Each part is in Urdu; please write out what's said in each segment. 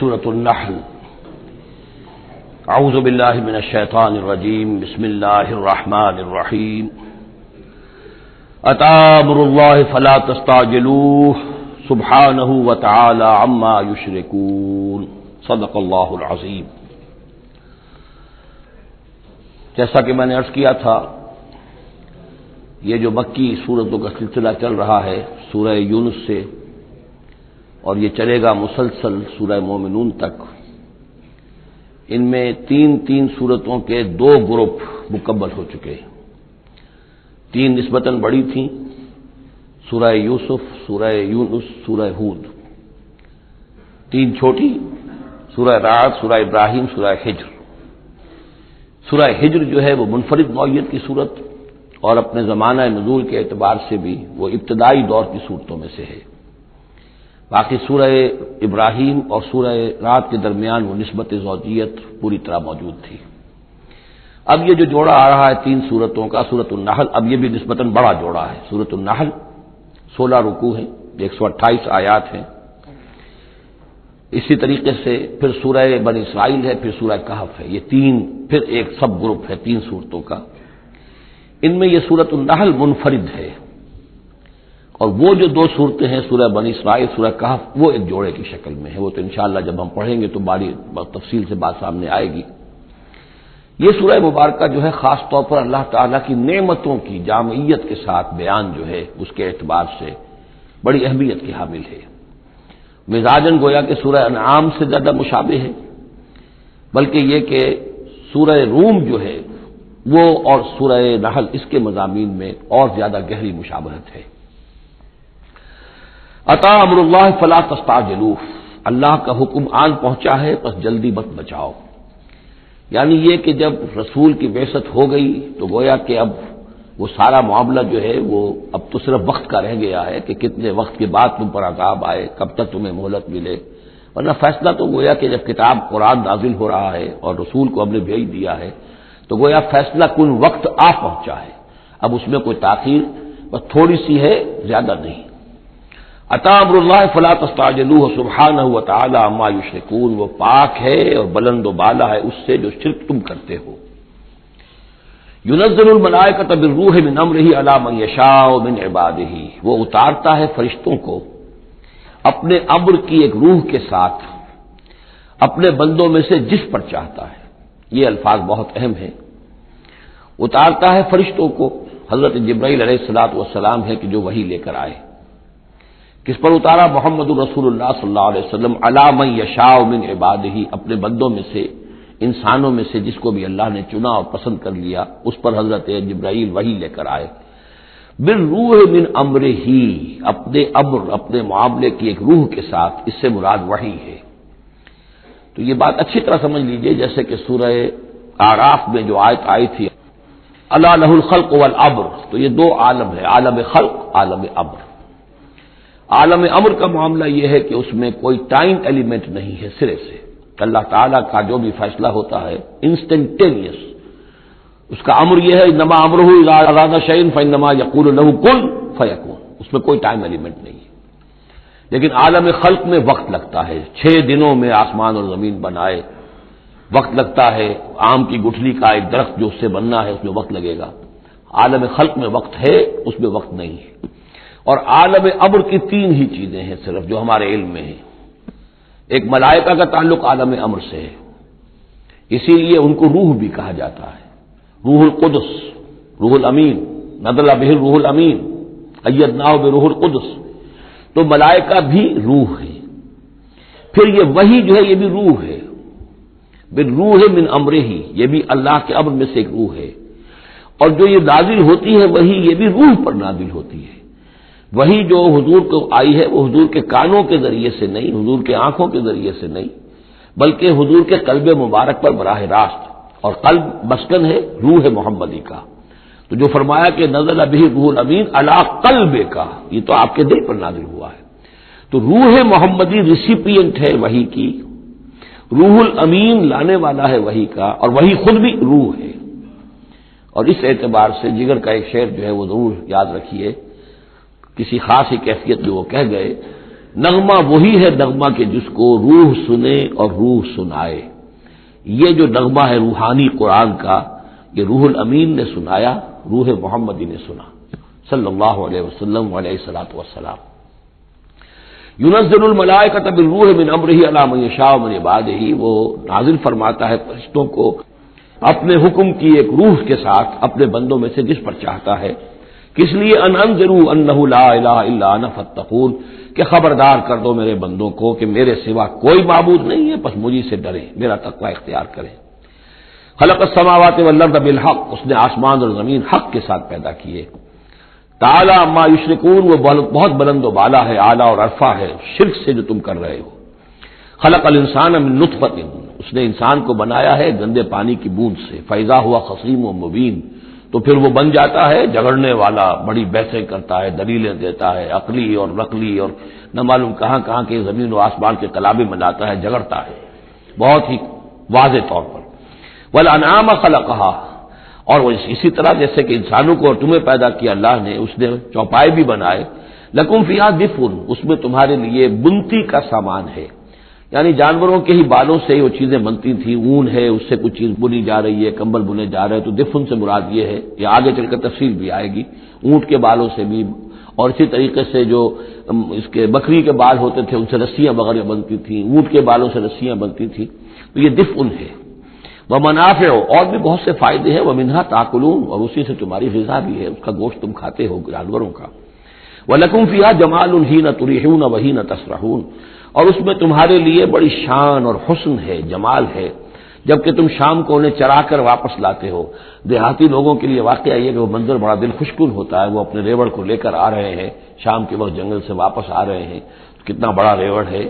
سورۃ النحل۔ اعوذ باللہ من الشیطان الرجیم، بسم اللہ الرحمن الرحیم۔ اتی امر اللہ فلا تستعجلوہ سبحانہ وتعالی عما یشرکون، صدق اللہ العظیم۔ جیسا کہ میں نے عرض کیا تھا، یہ جو مکی سورتوں کا سلسلہ چل رہا ہے سورہ یونس سے، اور یہ چلے گا مسلسل سورہ مومنون تک، ان میں تین سورتوں کے دو گروپ مکمل ہو چکے ہیں۔ تین نسبتاً بڑی تھیں، سورہ یوسف، سورہ یونس، سورہ ہود۔ تین چھوٹی، سورہ رعد، سورہ ابراہیم، سورہ ہجر۔ سورہ ہجر جو ہے وہ منفرد نوعیت کی صورت، اور اپنے زمانہ نزول کے اعتبار سے بھی وہ ابتدائی دور کی صورتوں میں سے ہے۔ باقی سورہ ابراہیم اور سورہ رعد کے درمیان وہ نسبت زوجیت پوری طرح موجود تھی۔ اب یہ جو جوڑا آ رہا ہے تین سورتوں کا، سورۃ النحل، اب یہ بھی نسبتاً بڑا جوڑا ہے۔ سورۃ النحل 16 رکوع ہیں، 128 آیات ہیں۔ اسی طریقے سے پھر سورہ بنی اسرائیل ہے، پھر سورہ کہف ہے۔ یہ تین پھر ایک سب گروپ ہے تین صورتوں کا۔ ان میں یہ سورۃ النحل منفرد ہے، اور وہ جو دو صورتیں ہیں سورہ بنی اسرائیل، سورہ کہف، وہ ایک جوڑے کی شکل میں ہے۔ وہ تو انشاءاللہ جب ہم پڑھیں گے تو بڑی تفصیل سے بات سامنے آئے گی۔ یہ سورہ مبارکہ جو ہے خاص طور پر اللہ تعالیٰ کی نعمتوں کی جامعیت کے ساتھ بیان جو ہے اس کے اعتبار سے بڑی اہمیت کی حامل ہے۔ مزاجاً گویا کہ سورہ انعام سے زیادہ مشابہ ہے، بلکہ یہ کہ سورہ روم جو ہے وہ اور سورہ نحل اس کے مضامین میں اور زیادہ گہری مشابہت ہے۔ اتی امر اللہ فلا تستعجلوہ، اللہ کا حکم آن پہنچا ہے پس جلدی مت بچاؤ۔ یعنی یہ کہ جب رسول کی بعثت ہو گئی تو گویا کہ اب وہ سارا معاملہ جو ہے وہ اب تو صرف وقت کا رہ گیا ہے کہ کتنے وقت کے بعد تم پر عذاب آئے، کب تک تمہیں مہلت ملے، ورنہ فیصلہ تو گویا کہ جب کتاب قرآن نازل ہو رہا ہے اور رسول کو ہم نے بھیج دیا ہے تو گویا فیصلہ کن وقت آ پہنچا ہے۔ اب اس میں کوئی تاخیر بس تھوڑی سی ہے، زیادہ نہیں۔ اتی امر اللہ فلا تستعجلوہ سبحانہ وتعالی عما یشرکون، وہ پاک ہے اور بلند و بالا ہے اس سے جو شرک تم کرتے ہو۔ ينزل الملائکۃ بالروح من امرہ علی من یشاء من عبادہ، وہ اتارتا ہے فرشتوں کو اپنے امر کی ایک روح کے ساتھ اپنے بندوں میں سے جس پر چاہتا ہے۔ یہ الفاظ بہت اہم ہیں۔ اتارتا ہے فرشتوں کو، حضرت جبرائیل علیہ الصلوۃ والسلام ہے کہ جو وحی لے کر آئے۔ کس پر اتارا؟ محمد رسول اللہ صلی اللہ علیہ وسلم علی من یشاء من عبادہ، اپنے بندوں میں سے، انسانوں میں سے جس کو بھی اللہ نے چنا اور پسند کر لیا اس پر حضرت جبرائیل وحی لے کر آئے۔ بالروح من امرہ، اپنے امر، اپنے معاملے کی ایک روح کے ساتھ، اس سے مراد وحی ہے۔ تو یہ بات اچھی طرح سمجھ لیجئے، جیسے کہ سورہ اعراف میں جو آیت آئی تھی الا لہ الخلق والامر، تو یہ دو عالم ہے، عالم خلق، عالم امر۔ عالم امر کا معاملہ یہ ہے کہ اس میں کوئی ٹائم ایلیمنٹ نہیں ہے سرے سے۔ اللہ تعالیٰ کا جو بھی فیصلہ ہوتا ہے انسٹنٹینیس، اس کا امر یہ ہے انما امرہ اذا اراد شیئا فانما یقول له کن فیکون، اس میں کوئی ٹائم ایلیمنٹ نہیں ہے۔ لیکن عالم خلق میں وقت لگتا ہے، 6 دنوں میں آسمان اور زمین بنائے، وقت لگتا ہے۔ آم کی گٹھلی کا ایک درخت جو اس سے بننا ہے اس میں وقت لگے گا۔ عالم خلق میں وقت ہے، اس میں وقت نہیں ہے۔ اور عالم امر کی 3 ہی چیزیں ہیں صرف جو ہمارے علم میں ہیں۔ ایک ملائکہ کا تعلق عالم امر سے ہے، اسی لیے ان کو روح بھی کہا جاتا ہے، روح القدس، روح الامین، نزل بہ الروح الامین، ایدناہ بروح القدس۔ تو ملائکہ بھی روح ہے۔ پھر یہ وحی جو ہے یہ بھی روح ہے، بالروح من امرہ، یہ بھی اللہ کے امر میں سے ایک روح ہے۔ اور جو یہ نازل ہوتی ہے وحی، یہ بھی روح پر نازل ہوتی ہے۔ وہی جو حضور کو آئی ہے وہ حضور کے کانوں کے ذریعے سے نہیں، حضور کے آنکھوں کے ذریعے سے نہیں، بلکہ حضور کے قلب مبارک پر براہ راست، اور قلب مسکن ہے روح محمدی کا۔ تو جو فرمایا کہ نزل بہ روح الامین علی قلبک، یہ تو آپ کے دل پر نازل ہوا ہے۔ تو روح محمدی ریسیپینٹ ہے وحی کی، روح الامین لانے والا ہے وحی کا، اور وہی خود بھی روح ہے۔ اور اس اعتبار سے جگر کا ایک شعر جو ہے وہ ضرور یاد رکھیے، کسی خاص ہی کیفیت میں وہ کہہ گئے نغمہ وہی ہے نغمہ کہ جس کو روح سنے اور روح سنائے. یہ جو نغمہ ہے روحانی قرآن کا، یہ روح الامین نے سنایا، روح محمدی نے سنا صلی اللہ علیہ وسلم علیہ الصلوۃ والسلام. ينزل الملائکۃ بالروح من امرہ علی من یشاء من عبادہ، وہ نازل فرماتا ہے فرشتوں کو اپنے حکم کی ایک روح کے ساتھ اپنے بندوں میں سے جس پر چاہتا ہے. کس لیے؟ ان انذروا انہ لا الہ الا انا فاتقون، کہ خبردار کر دو میرے بندوں کو کہ میرے سوا کوئی معبود نہیں ہے، بس مجھے سے ڈریں، میرا تقوی اختیار کریں. خلق السماوات والارض بالحق، اس نے آسمان اور زمین حق کے ساتھ پیدا کیے. تعالی عما یشرکون، وہ بہت بلند و بالا ہے، اعلیٰ اور عرفہ ہے شرک سے جو تم کر رہے ہو. خلق الانسان من نطفۃ، اس نے انسان کو بنایا ہے گندے پانی کی بوند سے. فاذا ہوا خصیم و مبین، تو پھر وہ بن جاتا ہے جھگڑنے والا، بڑی بحثیں کرتا ہے، دلیلیں دیتا ہے، عقلی اور نقلی اور نہ معلوم کہاں کہاں کے زمین و آسمان کے کلابے بناتا ہے، جھگڑتا ہے بہت ہی واضح طور پر. والانعام خلقہا، اور وہ اسی طرح جیسے کہ انسانوں کو اور تمہیں پیدا کیا اللہ نے، اس نے چوپائے بھی بنائے. لکم فیہا دفء، اس میں تمہارے لیے بنتی کا سامان ہے، یعنی جانوروں کے ہی بالوں سے وہ چیزیں بنتی تھیں. اون ہے، اس سے کچھ چیز بنی جا رہی ہے، کمبل بنے جا رہے ہیں، تو دفن سے مراد یہ ہے. یہ آگے چل کر تفصیل بھی آئے گی. اونٹ کے بالوں سے بھی، اور اسی طریقے سے جو اس کے بکری کے بال ہوتے تھے ان سے رسیاں وغیرہ بنتی تھیں، اونٹ کے بالوں سے رسیاں بنتی تھیں. تو یہ دفن ہے. ومنافع، اور بھی بہت سے فائدے ہیں. ومنھا تاکلون، اور اسی سے تمہاری غذا بھی ہے، اس کا گوشت تم کھاتے ہو جانوروں کا. وَلَكُمْ فِيهَا جَمَالٌ حِينَ تُرِيحُونَ وَحِينَ تَسْرَحُونَ، اور اس میں تمہارے لیے بڑی شان اور حسن ہے، جمال ہے، جبکہ تم شام کو انہیں چرا کر واپس لاتے ہو. دیہاتی لوگوں کے لیے واقعہ یہ کہ وہ منظر بڑا دل خوشکن ہوتا ہے. وہ اپنے ریوڑ کو لے کر آ رہے ہیں، شام کے وقت جنگل سے واپس آ رہے ہیں، کتنا بڑا ریوڑ ہے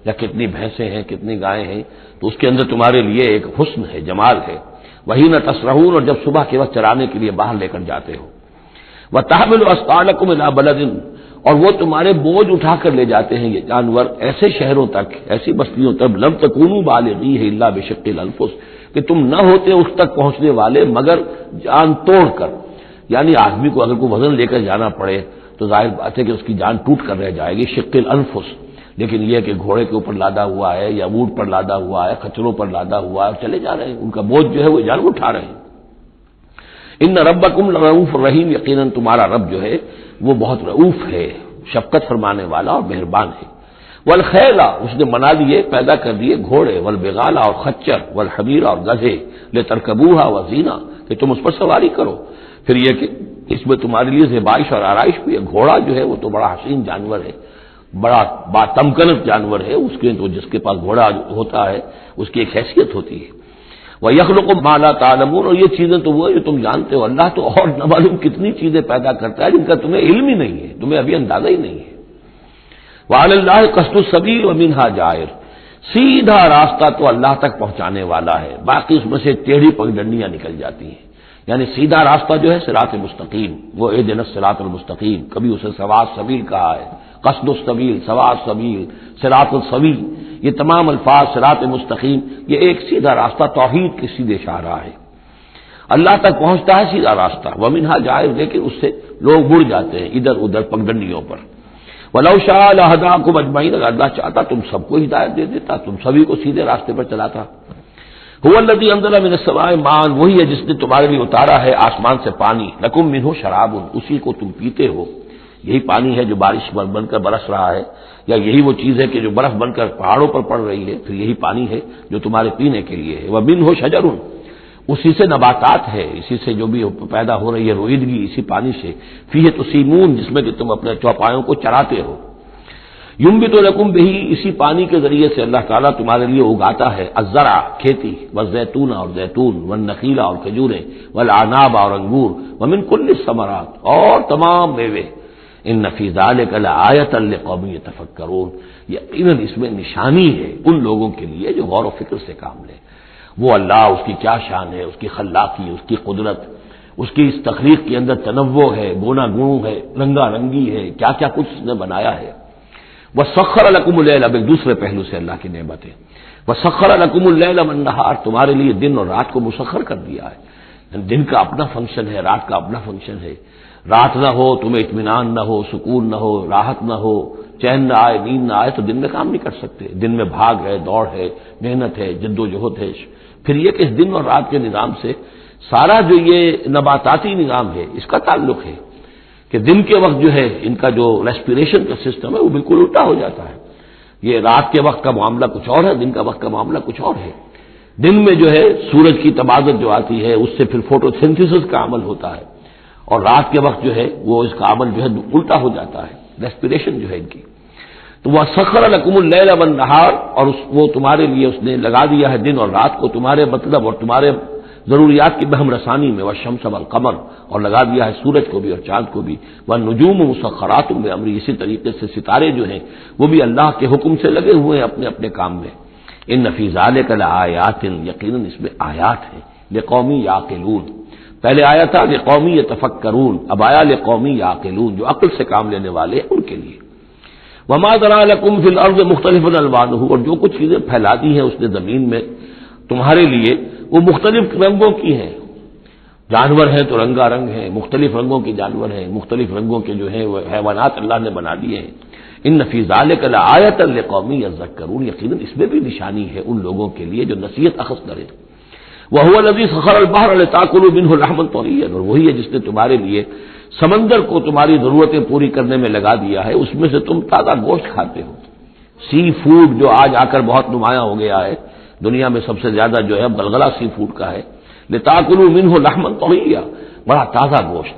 یا کتنی بھینسیں ہیں، کتنی گائیں ہیں، تو اس کے اندر تمہارے لیے ایک حسن ہے، جمال ہے. وحین تسرحون، اور جب صبح کے وقت چرانے کے لیے باہر لے کر جاتے ہو. وتحمل اثقالکم الی بلد، اور وہ تمہارے بوجھ اٹھا کر لے جاتے ہیں یہ جانور ایسے شہروں تک، ایسی بستیوں تک. لم تکونوا بالغیہ الا بشق الانفس، کہ تم نہ ہوتے اس تک پہنچنے والے مگر جان توڑ کر. یعنی آدمی کو اگر کوئی وزن لے کر جانا پڑے تو ظاہر بات ہے کہ اس کی جان ٹوٹ کر رہ جائے گی، شق الانفس. لیکن یہ کہ گھوڑے کے اوپر لادا ہوا ہے یا اونٹ پر لادا ہوا ہے، کچروں پر لادا ہوا ہے، اور چلے جا رہے ہیں، ان کا بوجھ جو ہے وہ جانور اٹھا رہے ہیں. ان ربکم لرؤوف الرحیم، یقیناً تمہارا رب جو ہے وہ بہت رؤوف ہے، شفقت فرمانے والا اور مہربان ہے. والخیل، اس نے بنا لیے، پیدا کر دیے گھوڑے. والبغال، اور خچر. والحمیر، اور گدھے. لترکبوها وزینہ، کہ تم اس پر سواری کرو. پھر یہ کہ اس میں تمہارے لیے زیبائش اور آرائش بھی ہے. گھوڑا جو ہے وہ تو بڑا حسین جانور ہے، بڑا تمکنت جانور ہے. اس کے تو جس کے پاس گھوڑا ہوتا ہے اس کی ایک حیثیت ہوتی ہے. وَيَخْلُقُ مَا لَا تَعْلَمُونَ، اور یہ چیزیں تو وہ ہے جو تم جانتے ہو. اللہ تو اور نہ معلوم کتنی چیزیں پیدا کرتا ہے جن کا تمہیں علم ہی نہیں ہے، تمہیں ابھی اندازہ ہی نہیں ہے. وَعَلَى اللَّهِ قَصْدُ السَّبِيلِ وَمِنْهَا جَائِرٌ، سیدھا راستہ تو اللہ تک پہنچانے والا ہے، باقی اس میں سے ٹیڑھی پگڈنڈیاں نکل جاتی ہیں. یعنی سیدھا راستہ جو ہے صراط مستقیم، وہ اہدنا الصراط المستقیم. کبھی اسے سواء السبیل کہا ہے، قصد السبیل، سواء السبیل، صراط السوی. یہ تمام الفاظ صراط مستقیم، یہ ایک سیدھا راستہ توحید کی سیدھے شاہراہ ہے. اللہ تک پہنچتا ہے سیدھا راستہ. ومنھا جائر، لیکن اس سے لوگ مڑ جاتے ہیں ادھر ادھر پگڈنڈیوں پر. ولو شاء لہداکم اجمعین، اگر اللہ چاہتا تم سب کو ہدایت دے دیتا، تم سبھی کو سیدھے راستے پر چلاتا. هو الذی انزل من السماء ماء، وہی ہے جس نے تمہارے لیے اتارا ہے آسمان سے پانی. لکم منہ شراب، اسی کو تم پیتے ہو. یہی پانی ہے جو بارش بن کر برس رہا ہے، یا یہی وہ چیز ہے کہ جو برف بن کر پہاڑوں پر پڑ رہی ہے، پھر یہی پانی ہے جو تمہارے پینے کے لیے ہے. ومنہ شجر، اسی سے نباتات ہے، اسی سے جو بھی پیدا ہو رہی ہے روئیدگی اسی پانی سے. فیہ تسیمون، جس میں کہ تم اپنے چوپایوں کو چراتے ہو. ینبت لکم بہ، اسی پانی کے ذریعے سے اللہ تعالیٰ تمہارے لیے اگاتا ہے الزرع، کھیتی. والزیتون، اور زیتون. والنخیل، اور کھجوریں. والاعناب، اور انگور. ومن کل الثمرات، اور تمام میوے. ان فی ذلک لآیۃ لقوم یتفکرون، یقیناً اس میں نشانی ہے ان لوگوں کے لیے جو غور و فکر سے کام لیں. وہ اللہ، اس کی کیا شان ہے، اس کی خلاقی، اس کی قدرت، اس کی اس تخلیق کے اندر تنوع ہے، گونا گون ہے، رنگا رنگی ہے، کیا کیا کچھ اس نے بنایا ہے. وَسَخَّرَ لَكُمُ اللَّيْلَ، اب ایک دوسرے پہلو سے اللہ کی نعمتیں. وَسَخَّرَ لَكُمُ اللَّيْلَ وَالنَّهَارَ، تمہارے لیے دن اور رات کو مسخر کر دیا ہے. دن کا اپنا فنکشن ہے، رات کا اپنا فنکشن ہے. رات نہ ہو تمہیں اطمینان نہ ہو، سکون نہ ہو، راحت نہ ہو، چین نہ آئے نیند نہ آئے تو دن میں کام نہیں کر سکتے. دن میں بھاگ ہے، دوڑ ہے، محنت ہے، جد و جہد ہے. پھر یہ کہ اس دن اور رات کے نظام سے سارا جو یہ نباتاتی نظام ہے اس کا تعلق ہے کہ دن کے وقت جو ہے ان کا جو ریسپیریشن کا سسٹم ہے وہ بالکل الٹا ہو جاتا ہے. یہ رات کے وقت کا معاملہ کچھ اور ہے، دن کا وقت کا معاملہ کچھ اور ہے. دن میں جو ہے سورج کی تبادل جو آتی ہے اس سے پھر فوٹو سنتھسس کا عمل ہوتا ہے، اور رات کے وقت جو ہے وہ اس کا عمل جو ہے الٹا ہو جاتا ہے، ریسپیریشن جو ہے ان کی. تو وہ سخر لکم اللیل والنہار، اور وہ تمہارے لیے اس نے لگا دیا ہے دن اور رات کو تمہارے مطلب اور تمہارے ضروریات کی بہم رسانی میں. والشمس والقمر، اور لگا دیا ہے سورج کو بھی اور چاند کو بھی. والنجوم مسخرات بامرہ، اسی طریقے سے ستارے جو ہیں وہ بھی اللہ کے حکم سے لگے ہوئے ہیں اپنے اپنے کام میں. ان فی ذلک لآیات، یقیناً اس میں آیات ہیں لقوم یعقلون. پہلے آیا تھا لقوم یتفکرون، اب آیا لقوم یعقلون، جو عقل سے کام لینے والے ہیں ان کے لیے. وما ذرا لکم فی الارض مختلف الوانہ، اور جو کچھ چیزیں پھیلا دی ہیں اس نے زمین میں تمہارے لیے وہ مختلف رنگوں کی ہیں. جانور ہیں تو رنگا رنگ ہیں، مختلف رنگوں کے جانور ہیں، مختلف رنگوں کے جو ہیں وہ حیوانات اللہ نے بنا دیے ہیں. ان فی ذلک لآیۃ لقوم یذکرون، یقیناً اس میں بھی نشانی ہے ان لوگوں کے لیے جو نصیحت اخذ کرے. وهو الذی سخر البحر لتاکلوا منه لحما طریا، اور وہی ہے جس نے تمہارے لیے سمندر کو تمہاری ضرورتیں پوری کرنے میں لگا دیا ہے، اس میں سے تم تازہ گوشت کھاتے ہو. سی فوڈ جو آج آ کر بہت نمایاں ہو گیا ہے دنیا میں، سب سے زیادہ جو ہے غلغلہ سی فوڈ کا ہے. لتاکلوا منه لحما طریا، بڑا تازہ گوشت.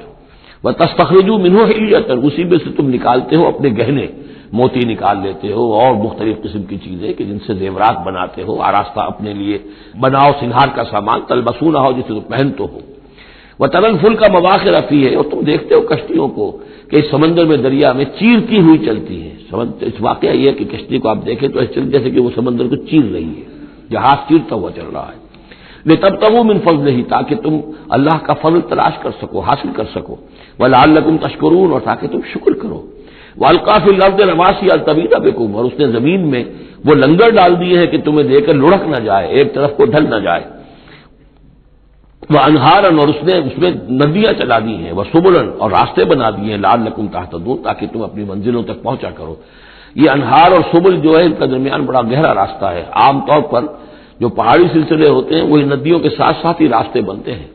وتستخرجوا منه حلیۃ، اسی میں سے تم نکالتے ہو اپنے گہنے، موتی نکال لیتے ہو اور مختلف قسم کی چیزیں کہ جن سے زیورات بناتے ہو، آراستہ اپنے لیے بناؤ سنہار کا سامان. تلبسونہ ہو، جسے تم پہنتے ہو. وترى الفلک مواخر فیہ، اور تم دیکھتے ہو کشتیوں کو کہ اس سمندر میں دریا میں چیرتی ہوئی چلتی ہیں. اس واقعہ یہ ہے کہ کشتی کو آپ دیکھیں تو جیسے کہ وہ سمندر کو چیر رہی ہے، جہاز چیرتا ہوا چل رہا ہے. لتبتغوا من فضلہ، تاکہ تم اللہ کا فضل تلاش کر سکو، حاصل کر سکو. ولعلکم تشکرون، اور تاکہ تم شکر کرو. وَأَلْقَىٰ فِي الْأَرْضِ رَوَاسِيَ أَن تَمِيدَ بِكُمْ، اور اس نے زمین میں وہ لنگر ڈال دیے ہیں کہ تمہیں دے کر لڑک نہ جائے، ایک طرف کو ڈھل نہ جائے. وَأَنْهَارًا، اور اس نے اس میں ندیاں چلا دی ہیں. وَسُبُلًا، اور راستے بنا دیے ہیں. لَعَلَّكُمْ تَهْتَدُونَ، تاکہ تم اپنی منزلوں تک پہنچا کرو. یہ انہار اور سبل جو ہے ان کا درمیان بڑا گہرا راستہ ہے. عام طور پر جو پہاڑی سلسلے ہوتے ہیں وہی ندیوں کے ساتھ ساتھ ہی راستے بنتے ہیں.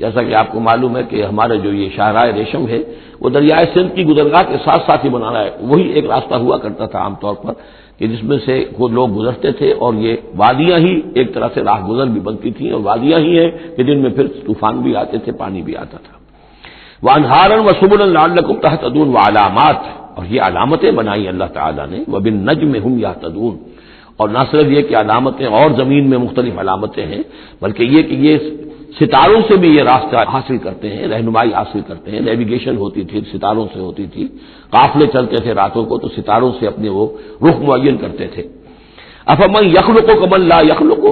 جیسا کہ آپ کو معلوم ہے کہ ہمارے جو یہ شاہراہ ریشم ہے وہ دریائے سندھ کی گزرگاہ کے ساتھ ساتھ ہی بنا رہا ہے. وہی ایک راستہ ہوا کرتا تھا عام طور پر کہ جس میں سے وہ لوگ گزرتے تھے، اور یہ وادیاں ہی ایک طرح سے راہ گزر بھی بنتی تھیں، اور وادیاں ہی ہیں کہ جن میں پھر طوفان بھی آتے تھے، پانی بھی آتا تھا. وَأَنْهَارًا وَسُبُلًا لَعَلَّكُمْ تَهْتَدُونَ، وَعَلَامَاتٍ، اور یہ علامتیں بنائی اللہ تعالیٰ نے. وَبِالنَّجْمِ هُمْ يَهْتَدُونَ، اور نہ صرف یہ کہ علامتیں اور زمین میں مختلف علامتیں ہیں، بلکہ یہ کہ یہ ستاروں سے بھی یہ راستہ حاصل کرتے ہیں، رہنمائی حاصل کرتے ہیں. نیویگیشن ہوتی تھی ستاروں سے ہوتی تھی، قافلے چلتے تھے راتوں کو تو ستاروں سے اپنے وہ رخ معین کرتے تھے. افمن یخلق کمن لا یخلق،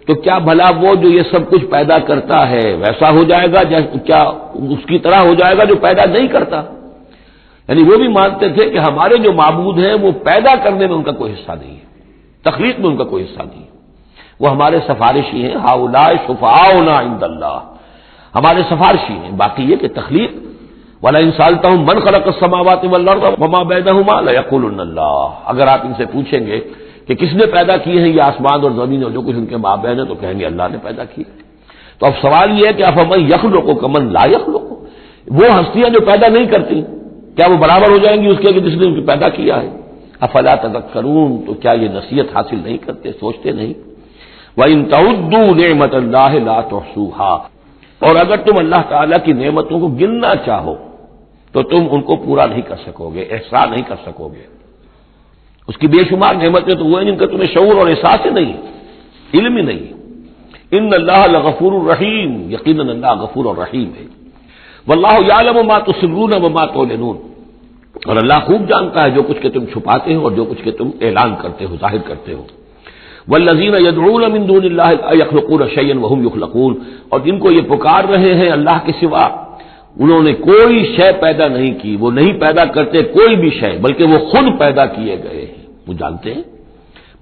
تو کیا بھلا وہ جو یہ سب کچھ پیدا کرتا ہے ویسا ہو جائے گا، کیا اس کی طرح ہو جائے گا جو پیدا نہیں کرتا؟ یعنی وہ بھی مانتے تھے کہ ہمارے جو معبود ہیں وہ پیدا کرنے میں ان کا کوئی حصہ نہیں ہے، تخلیق میں ان کا کوئی حصہ نہیں ہے، وہ ہمارے سفارشی ہیں. ہؤلاء شفعاؤنا عند اللہ، ہمارے سفارشی ہیں. باقی یہ کہ تخلیق، وَلَئِن سَأَلْتَهُم مَّنْ خَلَقَ السَّمَاوَاتِ وَالْأَرْضَ وَمَا بَيْنَهُمَا لَيَقُولُنَّ اللَّهُ، اگر آپ ان سے پوچھیں گے کہ کس نے پیدا کیے ہیں یہ آسمان اور زمین اور جو کچھ ان کے مابین ہے، تو کہیں گے اللہ نے پیدا کیے. تو اب سوال یہ ہے کہ افمن یخلق کمن لا یخلق، وہ ہستیاں جو پیدا نہیں کرتی کیا وہ برابر ہو جائیں گی اس کے کہ جس نے ان کو پیدا کیا ہے؟ افلا تذکرون، تو کیا یہ نصیحت حاصل نہیں کرتے، سوچتے نہیں؟ وَإِن تَعُدُّوا نِعْمَةَ اللَّهِ لَا تُحْصُوهَا، اور اگر تم اللہ تعالیٰ کی نعمتوں کو گننا چاہو تو تم ان کو پورا نہیں کر سکو گے، احصاء نہیں کر سکو گے. اس کی بے شمار نعمتیں تو وہ ہیں جن کا تمہیں شعور اور احساس ہی نہیں، علم ہی نہیں. ان اللہ لغفور الرحیم، یقیناً اللہ غفور اور رحیم ہے. واللہ یعلم ما تسرون وما تعلنون، اور اللہ خوب جانتا ہے جو کچھ کہ تم چھپاتے ہو اور جو کچھ کہ تم اعلان کرتے ہو، ظاہر کرتے ہو. والذین یدعون من دون اللہ لا یخلقون شیئا وهم یخلقون، اور جن کو یہ پکار رہے ہیں اللہ کے سوا، انہوں نے کوئی شے پیدا نہیں کی، وہ نہیں پیدا کرتے کوئی بھی شے، بلکہ وہ خود پیدا کیے گئے ہیں. وہ جانتے ہیں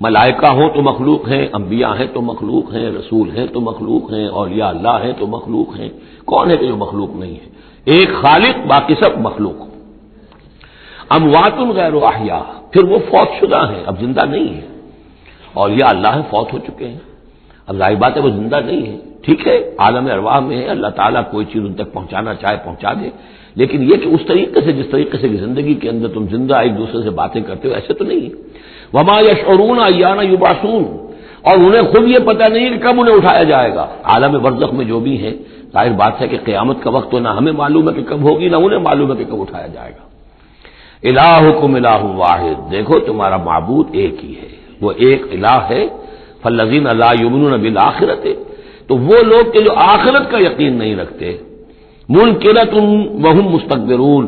ملائکہ ہوں تو مخلوق ہیں، انبیاء ہیں تو مخلوق ہیں، رسول ہیں تو مخلوق ہیں، اولیاء اللہ ہیں تو مخلوق ہیں. کون ہے کہ جو مخلوق نہیں ہے؟ ایک خالق، باقی سب مخلوق. اموات غیر احیاء، پھر وہ فوت شدہ ہیں، اب زندہ نہیں ہیں، اور یہ اللہ فوت ہو چکے ہیں، اب ظاہر بات ہے وہ زندہ نہیں ہے، ٹھیک ہے عالم ارواح میں ہے، اللہ تعالیٰ کوئی چیز ان تک پہنچانا چاہے پہنچا دے، لیکن یہ کہ اس طریقے سے جس طریقے سے زندگی کے اندر تم زندہ ایک دوسرے سے باتیں کرتے ہو ایسے تو نہیں ہے۔ وما یشعرون ایان یبعثون، اور انہیں خود یہ پتہ نہیں کہ کب انہیں اٹھایا جائے گا۔ عالم برزخ میں جو بھی ہیں، ظاہر بات ہے کہ قیامت کا وقت تو نہ ہمیں معلوم ہے کہ کب ہوگی، نہ انہیں معلوم ہے کہ کب اٹھایا جائے گا۔ الہکم الہ واحد، دیکھو تمہارا معبود ایک ہی ہے، وہ ایک الہ ہے۔ فالذین لا یؤمنون بالآخرۃ، تو وہ لوگ کہ جو آخرت کا یقین نہیں رکھتے، منکرۃ وہم مستکبرون،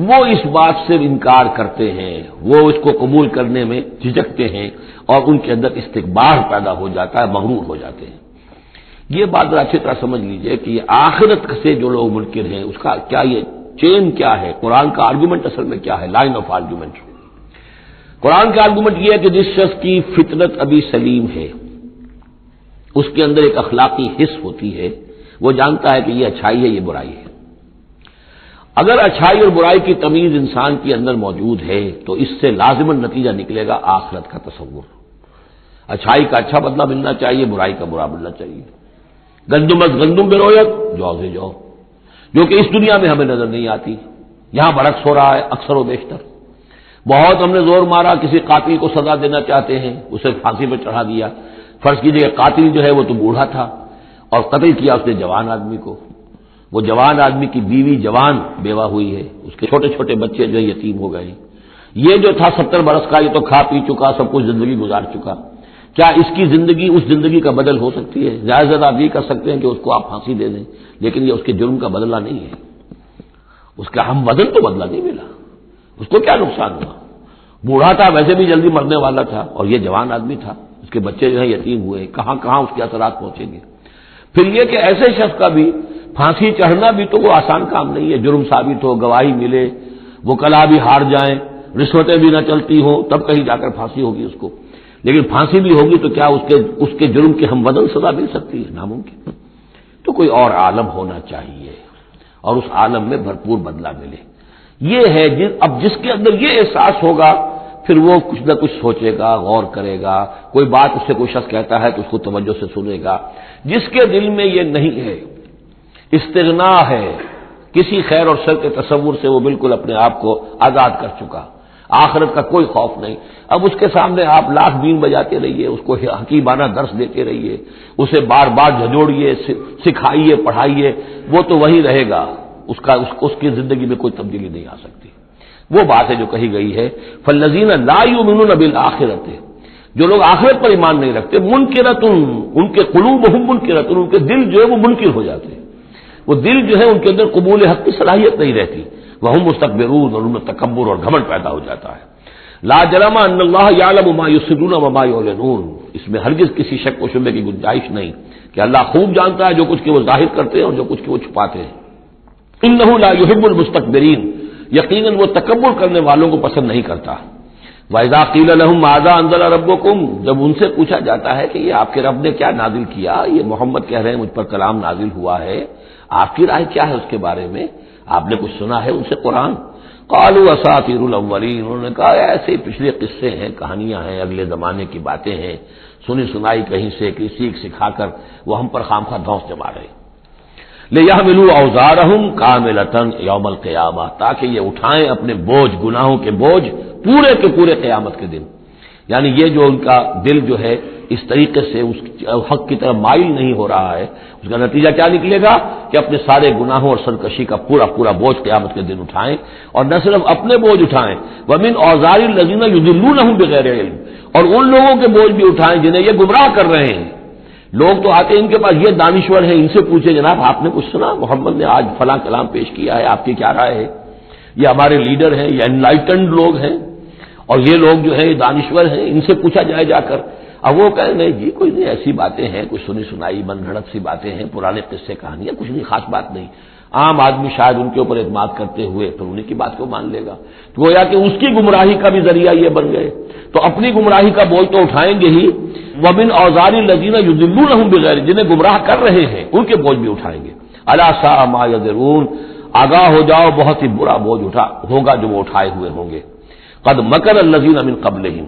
وہ اس بات سے انکار کرتے ہیں، وہ اس کو قبول کرنے میں جھجکتے ہیں، اور ان کے اندر استکبار پیدا ہو جاتا ہے، مغرور ہو جاتے ہیں۔ یہ بات ذرا اچھی طرح سمجھ لیجئے کہ یہ آخرت سے جو لوگ منکر ہیں اس کا کیا یہ چین کیا ہے، قرآن کا آرگومنٹ اصل میں کیا ہے، لائن آف آرگومنٹ۔ قرآن کا آرگومنٹ یہ ہے کہ جس شخص کی فطرت ابھی سلیم ہے، اس کے اندر ایک اخلاقی حس ہوتی ہے، وہ جانتا ہے کہ یہ اچھائی ہے، یہ برائی ہے۔ اگر اچھائی اور برائی کی تمیز انسان کے اندر موجود ہے تو اس سے لازماً نتیجہ نکلے گا آخرت کا تصور، اچھائی کا اچھا بدلہ ملنا چاہیے، برائی کا برا ملنا چاہیے۔ گندم از گندم برویت جو سے جو، جو کہ اس دنیا میں ہمیں نظر نہیں آتی، یہاں برعکس ہو رہا ہے اکثر و بیشتر۔ بہت ہم نے زور مارا، کسی قاتل کو سزا دینا چاہتے ہیں، اسے پھانسی پہ چڑھا دیا، فرض کیجیے کہ قاتل جو ہے وہ تو بوڑھا تھا اور قتل کیا اس نے جوان آدمی کو، وہ جوان آدمی کی بیوی جوان بیوہ ہوئی ہے، اس کے چھوٹے چھوٹے بچے جو ہے یتیم ہو گئے ہیں۔ یہ جو تھا 70 برس کا، یہ تو کھا پی چکا، سب کچھ زندگی گزار چکا، کیا اس کی زندگی اس زندگی کا بدل ہو سکتی ہے؟ زیادہ زیادہ آپ یہ کر سکتے ہیں کہ اس کو آپ پھانسی دے دیں، لیکن یہ اس کے جرم کا بدلہ نہیں ہے، اس کا ہم وزن تو بدلہ نہیں ملا، اس کو کیا نقصان ہوا؟ بوڑھا تھا، ویسے بھی جلدی مرنے والا تھا، اور یہ جوان آدمی تھا، اس کے بچے جو ہیں یتیم ہوئے، کہاں کہاں اس کے اثرات پہنچیں گے۔ پھر یہ کہ ایسے شخص کا بھی پھانسی چڑھنا بھی تو وہ آسان کام نہیں ہے، جرم ثابت ہو، گواہی ملے، وکلاء بھی ہار جائیں، رشوتیں بھی نہ چلتی ہوں، تب کہیں جا کر پھانسی ہوگی اس کو، لیکن پھانسی بھی ہوگی تو کیا اس کے جرم کی ہم وزن سزا مل سکتی ہے؟ ناممکن۔ تو کوئی اور عالم ہونا چاہیے اور اس عالم میں بھرپور بدلہ ملے، یہ ہے اب جس کے اندر یہ احساس ہوگا پھر وہ کچھ نہ کچھ سوچے گا، غور کرے گا، کوئی بات اس سے کوئی شخص کہتا ہے تو اس کو توجہ سے سنے گا۔ جس کے دل میں یہ نہیں ہے، استغنا ہے، کسی خیر اور شر کے تصور سے وہ بالکل اپنے آپ کو آزاد کر چکا، آخرت کا کوئی خوف نہیں، اب اس کے سامنے آپ لاکھ بین بجاتے رہیے، اس کو حکیمانہ درس دیتے رہیے، اسے بار بار جھجوڑیے، سکھائیے، پڑھائیے، وہ تو وہی رہے گا، اس کی زندگی میں کوئی تبدیلی نہیں آ سکتی۔ وہ بات ہے جو کہی گئی ہے فالذین لا یؤمنون بالآخرۃ، جو لوگ آخرت پر ایمان نہیں رکھتے، منکرۃ، ان کے قلوبہم منکرۃ، ان کے دل جو ہے وہ منکر ہو جاتے ہیں، وہ دل جو ہے ان کے اندر قبول حق کی صلاحیت نہیں رہتی، وہم مستکبرون، اور ان میں تکبر اور گھمنڈ پیدا ہو جاتا ہے۔ لا جرم ان اللہ یعلم ما یسرون وما یعلنون، اس میں ہرگز کسی شک و شبہ کی گنجائش نہیں کہ اللہ خوب جانتا ہے جو کچھ کہ وہ ظاہر کرتے ہیں اور جو کچھ کہ وہ چھپاتے ہیں۔ انہ لا یحب المستکبرین، یقیناً وہ تکبر کرنے والوں کو پسند نہیں کرتا۔ وَإِذَا قِيلَ لَهُمْ مَاذَا أَنزَلَ رَبُّكُمْ، جب ان سے پوچھا جاتا ہے کہ یہ آپ کے رب نے کیا نازل کیا، یہ محمد کہہ رہے ہیں مجھ پر کلام نازل ہوا ہے، آپ کی رائے کیا ہے اس کے بارے میں، آپ نے کچھ سنا ہے ان سے قرآن؟ قالوا اساطیر الاولین، انہوں نے کہا ایسے ہی پچھلے قصے ہیں، کہانیاں ہیں، اگلے زمانے کی باتیں ہیں، سنی سنائی کہیں سے کسی سکھا کر وہ ہم پر خامخواہ دھونس جما رہے ہیں۔ لِيَحْمِلُوا أَوْزَارَهُمْ كَامِلَةً يَوْمَ الْقِيَامَةِ، تاکہ یہ اٹھائیں اپنے بوجھ، گناہوں کے بوجھ پورے کے پورے قیامت کے دن۔ یعنی یہ جو ان کا دل جو ہے اس طریقے سے اس حق کی طرف مائل نہیں ہو رہا ہے، اس کا نتیجہ کیا نکلے گا کہ اپنے سارے گناہوں اور سرکشی کا پورا پورا بوجھ قیامت کے دن اٹھائیں، اور نہ صرف اپنے بوجھ اٹھائیں، وَمِنْ أَوْزَارِ الَّذِينَ يُضِلُّونَهُمْ بِغَيْرِ عِلْمٍ، اور ان لوگوں کے بوجھ بھی اٹھائیں جنہیں یہ گمراہ کر رہے ہیں۔ لوگ تو آتے ہیں ان کے پاس، یہ دانشور ہیں، ان سے پوچھے جناب آپ نے کچھ سنا، محمد نے آج فلاں کلام پیش کیا ہے، آپ کی کیا رائے ہے؟ یہ ہمارے لیڈر ہیں، یہ انلائٹنڈ لوگ ہیں، اور یہ لوگ جو ہیں دانشور ہیں، ان سے پوچھا جائے جا کر۔ اب وہ کہیں نہیں جی کوئی نہیں، ایسی باتیں ہیں، کچھ سنی سنائی من گھڑت سی باتیں ہیں، پرانے قصے کہانیاں، کچھ نہیں، خاص بات نہیں۔ عام آدمی شاید ان کے اوپر اعتماد کرتے ہوئے پھر انہیں کی بات کو مان لے گا، تو گویا کہ اس کی گمراہی کا بھی ذریعہ یہ بن گئے، تو اپنی گمراہی کا بوجھ تو اٹھائیں گے ہی، وَمِنْ أَوْزَارِ الَّذِينَ يُضِلُّونَهُمْ بِغَيْرِ، جنہیں گمراہ کر رہے ہیں ان کے بوجھ بھی اٹھائیں گے۔ أَلَا سَاءَ مَا يَزِرُونَ، آگاہ ہو جاؤ بہت ہی برا بوجھ ہوگا جو وہ اٹھائے ہوئے ہوں گے۔ قد مکر الذین من قبلہم،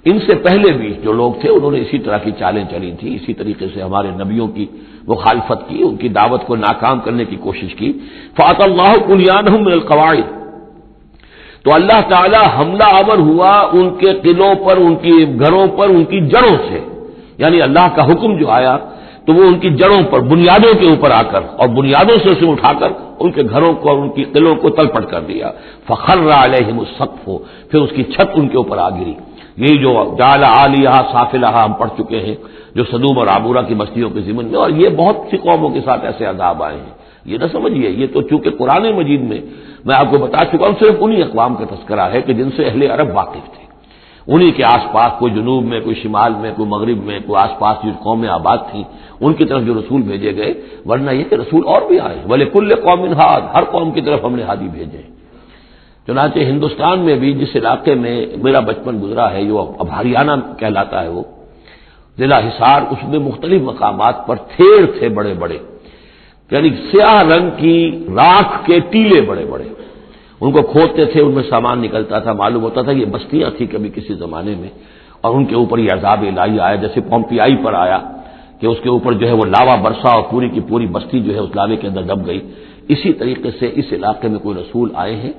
ان سے پہلے بھی جو لوگ تھے انہوں نے اسی طرح کی چالیں چلی تھیں، اسی طریقے سے ہمارے نبیوں کی مخالفت کی، ان کی دعوت کو ناکام کرنے کی کوشش کی۔ فَأَتَى اللَّهُ بُنْيَانَهُم مِّنَ الْقَوَاعِدِ، تو اللہ تعالی حملہ آور ہوا ان کے قلعوں پر، ان کی گھروں پر، ان کی جڑوں سے، یعنی اللہ کا حکم جو آیا تو وہ ان کی جڑوں پر، بنیادوں کے اوپر آ کر، اور بنیادوں سے اسے اٹھا کر ان کے گھروں کو اور ان کی قلعوں کو تلپٹ کر دیا۔ فَخَرَّ عَلَيْهِمُ السَّقْفُ، پھر اس کی چھت ان کے اوپر آ گری۔ یہی جو جعل عالیہا سافلہا ہم پڑھ چکے ہیں، جو سدوم اور عمورہ کی بستیوں کے ضمن میں، اور یہ بہت سی قوموں کے ساتھ ایسے عذاب آئے ہیں، یہ نہ سمجھیے، یہ تو چونکہ قرآن مجید میں آپ کو بتا چکا ہوں، صرف انہی اقوام کا تذکرہ ہے کہ جن سے اہل عرب واقف تھے، انہی کے آس پاس، کوئی جنوب میں، کوئی شمال میں، کوئی مغرب میں، کوئی آس پاس جو قومیں آباد تھیں ان کی طرف جو رسول بھیجے گئے، ورنہ یہ کہ رسول اور بھی آئے، وَلِكُلِّ قَوْمٍ ہاد، ہر قوم کی طرف ہم نے ہادی بھیجے۔ چنانچہ ہندوستان میں بھی جس علاقے میں میرا بچپن گزرا ہے، جو اب ہریانہ کہلاتا ہے، وہ ضلع حصار، اس میں مختلف مقامات پر تھیڑ تھے بڑے بڑے، یعنی سیاہ رنگ کی راکھ کے ٹیلے بڑے بڑے، ان کو کھودتے تھے، ان میں سامان نکلتا تھا، معلوم ہوتا تھا یہ بستیاں تھیں کبھی کسی زمانے میں، اور ان کے اوپر یہ عذاب الہی آیا، جیسے پومپیائی پر آیا کہ اس کے اوپر جو ہے وہ لاوا برسا اور پوری کی پوری بستی جو ہے اس لاوے کے اندر دب گئی۔ اسی طریقے سے اس علاقے میں کوئی رسول آئے ہیں،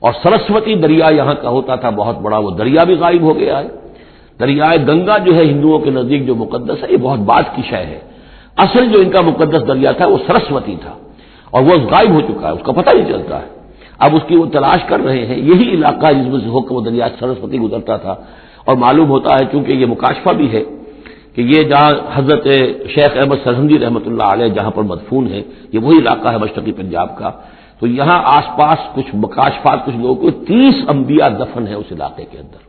اور سرسوتی دریا یہاں کا ہوتا تھا بہت بڑا، وہ دریا بھی غائب ہو گیا ہے۔ دریائے گنگا جو ہے ہندوؤں کے نزدیک جو مقدس ہے، یہ بہت بعد کی شے ہے، اصل جو ان کا مقدس دریا تھا وہ سرسوتی تھا، اور وہ غائب ہو چکا ہے، اس کا پتہ نہیں چلتا ہے، اب اس کی وہ تلاش کر رہے ہیں۔ یہی علاقہ جس میں سے ہو کر وہ دریا سرسوتی گزرتا تھا، اور معلوم ہوتا ہے چونکہ یہ مکاشفہ بھی ہے کہ یہ جہاں حضرت شیخ احمد سرہندی رحمۃ اللہ علیہ جہاں پر مدفون ہے، یہ وہی علاقہ ہے مشرقی پنجاب کا، تو یہاں آس پاس کچھ مکاشفات، کچھ لوگوں کو 30 انبیاء دفن ہے اس علاقے کے اندر،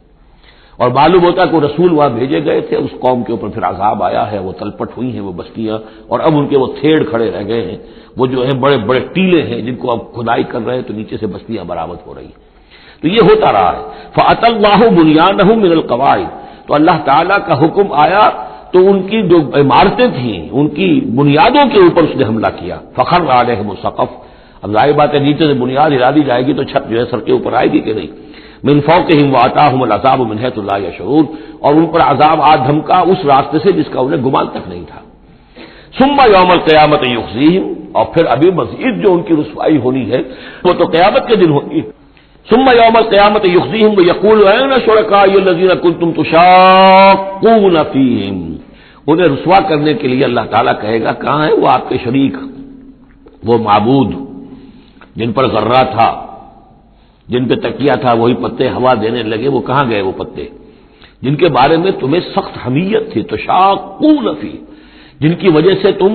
اور معلوم ہوتا ہے کہ رسول وہاں بھیجے گئے تھے، اس قوم کے اوپر پھر عذاب آیا ہے، وہ تلپٹ ہوئی ہیں وہ بستیاں، اور اب ان کے وہ تھیڑ کھڑے رہ گئے ہیں، وہ جو ہے بڑے بڑے ٹیلے ہیں جن کو اب کھدائی کر رہے ہیں تو نیچے سے بستیاں برآمد ہو رہی ہیں، تو یہ ہوتا رہا ہے۔ فَأَتَى اللَّهُ بُنْيَانَهُم مِّنَ الْقَوَاعِدِ، تو اللہ تعالیٰ کا حکم آیا تو ان کی جو عمارتیں تھیں ان کی بنیادوں کے اوپر اس نے حملہ کیا۔ فَخَرَّ عَلَيْهِمُ السَّقْفُ، اب ظاہر بات ہے نیچے سے بنیاد ہلا دی جائے گی تو چھت جو ہے سر کے اوپر آئے گی کہ نہیں۔ من فوقہم وآتاہم العذاب من حیث لا یشعرون، اور ان پر عذاب آ دھمکا اس راستے سے جس کا انہیں گمان تک نہیں تھا۔ ثم یوم القیامت یخزیہم، اور پھر ابھی مزید جو ان کی رسوائی ہونی ہے وہ تو قیامت کے دن ہوگی۔ ثم یوم القیامت یخزیہم ویقول این شرکائی الذین کنتم تشاقون فیہم، انہیں رسوا کرنے کے لیے اللہ تعالیٰ کہے گا کہاں ہے وہ آپ کے شریک، وہ معبود جن پر غرہ تھا، جن پہ تکیہ تھا، وہی پتے ہوا دینے لگے، وہ کہاں گئے وہ پتے جن کے بارے میں تمہیں سخت حمیت تھی، تشاقون فی، جن کی وجہ سے تم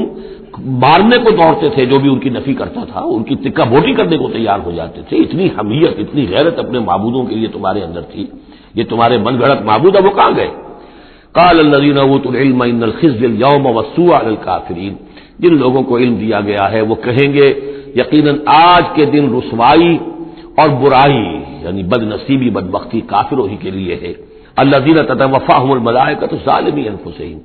مارنے کو دوڑتے تھے، جو بھی ان کی نفی کرتا تھا ان کی تکہ بوٹی کرنے کو تیار ہو جاتے تھے، اتنی حمیت، اتنی غیرت اپنے معبودوں کے لیے تمہارے اندر تھی، یہ تمہارے من گھڑت معبود اب وہ کہاں گئے؟ قال الذین اوتوا العلم ان الخزي اليوم والسوء على الكافرین، جن لوگوں کو علم دیا گیا ہے وہ کہیں گے یقیناً آج کے دن رسوائی اور برائی یعنی بد نصیبی بدبختی کافروں ہی کے لیے ہے۔ الذین تتوفاہم الملائکۃ ظالمی انفسہم،